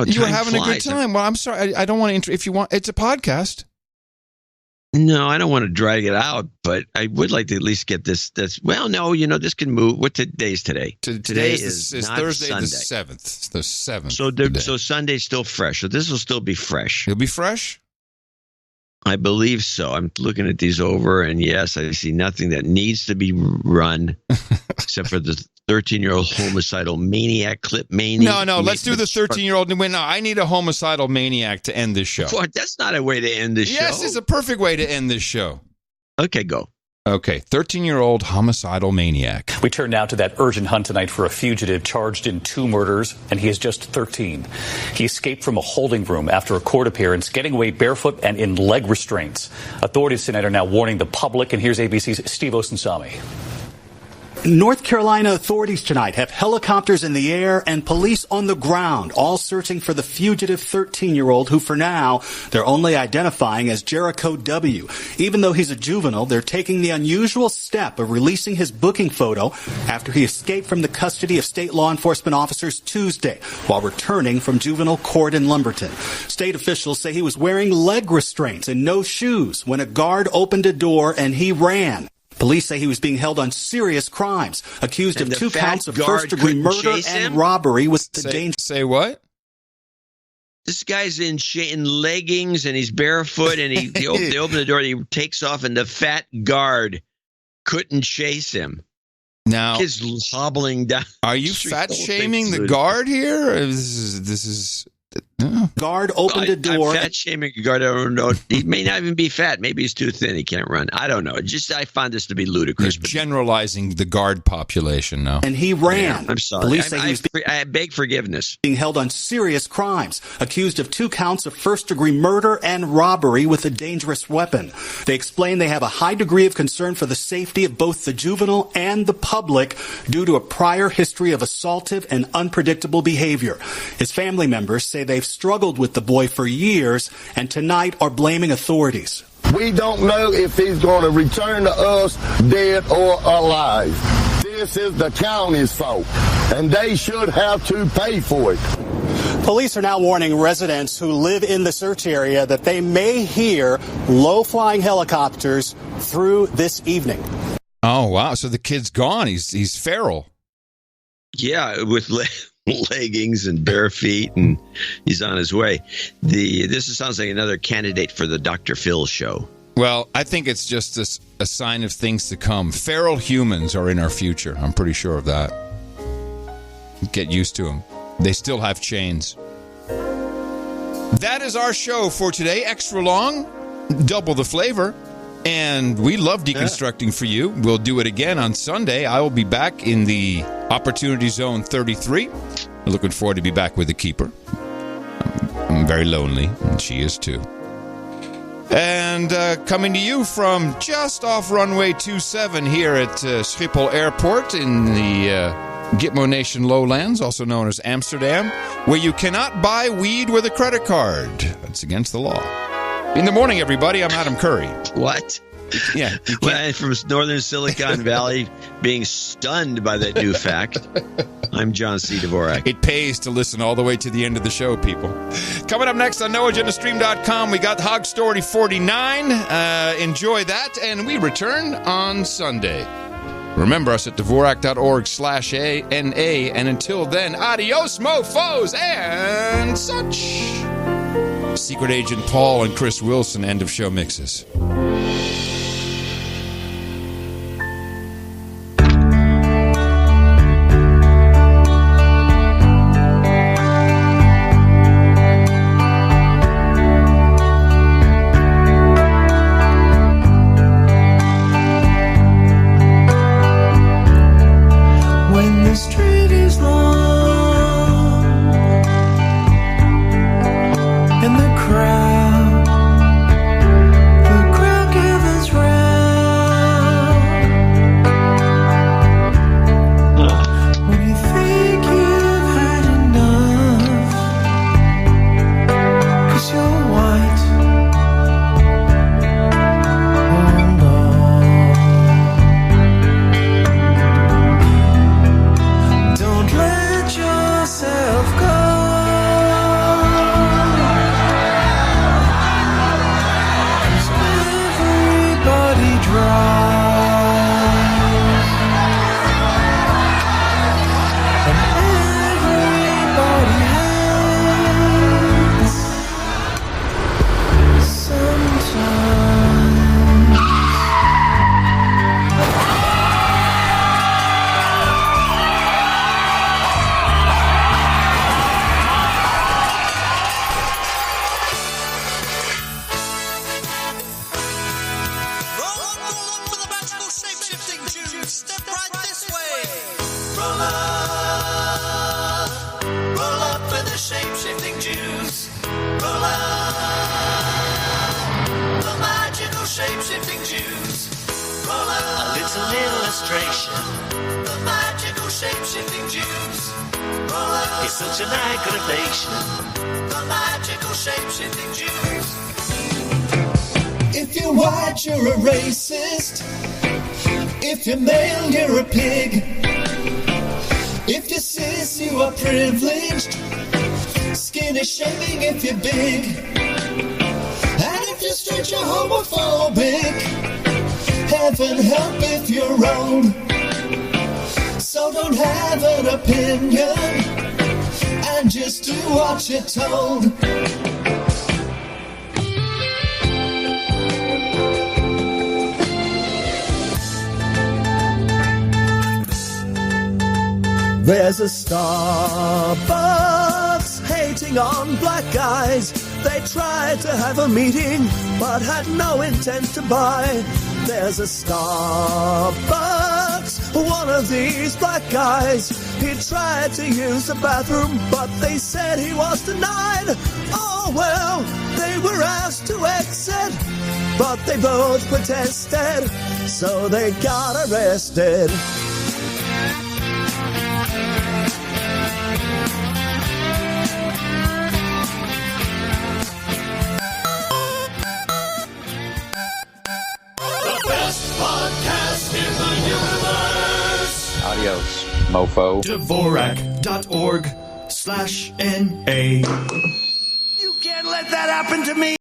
you were having a good time. Well, I'm sorry. I don't want to. If you want, it's a podcast. No, I don't want to drag it out, but I would like to at least get this. This can move. What day is today? Today is Thursday Sunday. The 7th. It's the 7th. So Sunday's still fresh. So this will still be fresh. It'll be fresh? I believe so. I'm looking at these over, and yes, I see nothing that needs to be run except for the 13-year-old homicidal maniac clip. No, let's do the 13-year-old. No, I need a homicidal maniac to end this show. What? That's not a way to end this show. Yes, it's a perfect way to end this show. Okay, go. Okay, 13-year-old homicidal maniac. We turn now to that urgent hunt tonight for a fugitive charged in 2 murders, and he is just 13. He escaped from a holding room after a court appearance, getting away barefoot and in leg restraints. Authorities tonight are now warning the public, and here's ABC's Steve Osunsami. North Carolina authorities tonight have helicopters in the air and police on the ground, all searching for the fugitive 13-year-old who, for now, they're only identifying as Jericho W. Even though he's a juvenile, they're taking the unusual step of releasing his booking photo after he escaped from the custody of state law enforcement officers Tuesday while returning from juvenile court in Lumberton. State officials say he was wearing leg restraints and no shoes when a guard opened a door and he ran. Police say he was being held on serious crimes, accused of 2 counts of first-degree murder and robbery with the danger. Say what? This guy's in leggings and he's barefoot and they open the door and he takes off and the fat guard couldn't chase him. Now, kid's hobbling down. Are you fat-shaming the guard here? This is Guard opened a door. I'm fat shaming a guard. I don't know. He may not even be fat. Maybe he's too thin. He can't run. I don't know. I find this to be ludicrous. You're generalizing the guard population now. And he ran. Yeah, I'm sorry. Police say I beg forgiveness. Being held on serious crimes, accused of 2 counts of first-degree murder and robbery with a dangerous weapon. They explain they have a high degree of concern for the safety of both the juvenile and the public due to a prior history of assaultive and unpredictable behavior. His family members say they've struggled with the boy for years and tonight are blaming authorities. We don't know if he's going to return to us dead or alive. This is the county's fault, and they should have to pay for it. Police are now warning residents who live in the search area that they may hear low-flying helicopters through this evening. Oh, wow. So the kid's gone. He's feral. Yeah, with leggings and bare feet, and he's on his way. This sounds like another candidate for the Dr. Phil show. Well, I think it's just a sign of things to come. Feral humans are in our future. I'm pretty sure of that. Get used to them. They still have chains. That is our show for today. Extra long, double the flavor. And we love deconstructing for you. We'll do it again on Sunday. I will be back in the Opportunity Zone 33. I'm looking forward to be back with the keeper. I'm very lonely, and she is too. And coming to you from just off runway 27 here at Schiphol Airport in the Gitmo Nation lowlands, also known as Amsterdam, where you cannot buy weed with a credit card. That's against the law. In the morning, everybody, I'm Adam Curry. What? Yeah. Well, from Northern Silicon Valley, being stunned by that new fact, I'm John C. Dvorak. It pays to listen all the way to the end of the show, people. Coming up next on NoAgendaStream.com, we got Hog Story 49. Enjoy that, and we return on Sunday. Remember us at Dvorak.org/NA, and until then, adios, mofos, and such. Secret Agent Paul and Chris Wilson, end of show mixes. When the street is long and the crowd gathers round, when you think you've had enough, 'cause you're white, hold on, don't let yourself go. Everybody drives, and everybody hates sometimes. Roll up with the shape-shifting juice. Roll up the magical shape-shifting juice. Roll up a little illustration. The magical shape-shifting juice. Roll up, it's such an aggravation. The magical shape-shifting juice. If you're white, you're a racist. If you're male, you're a pig. If you're cis, you are privileged. Skinny shaming if you're big. And if you're straight, you're homophobic. Heaven help if you're wrong. So don't have an opinion and just do what you're told. There's a Starbucks hating on black guys. They tried to have a meeting, but had no intent to buy. There's a Starbucks, one of these black guys. He tried to use the bathroom, but they said he was denied. Oh well, they were asked to exit, but they both protested, so they got arrested. Adios, mofo. Dvorak.org/NA. You can't let that happen to me.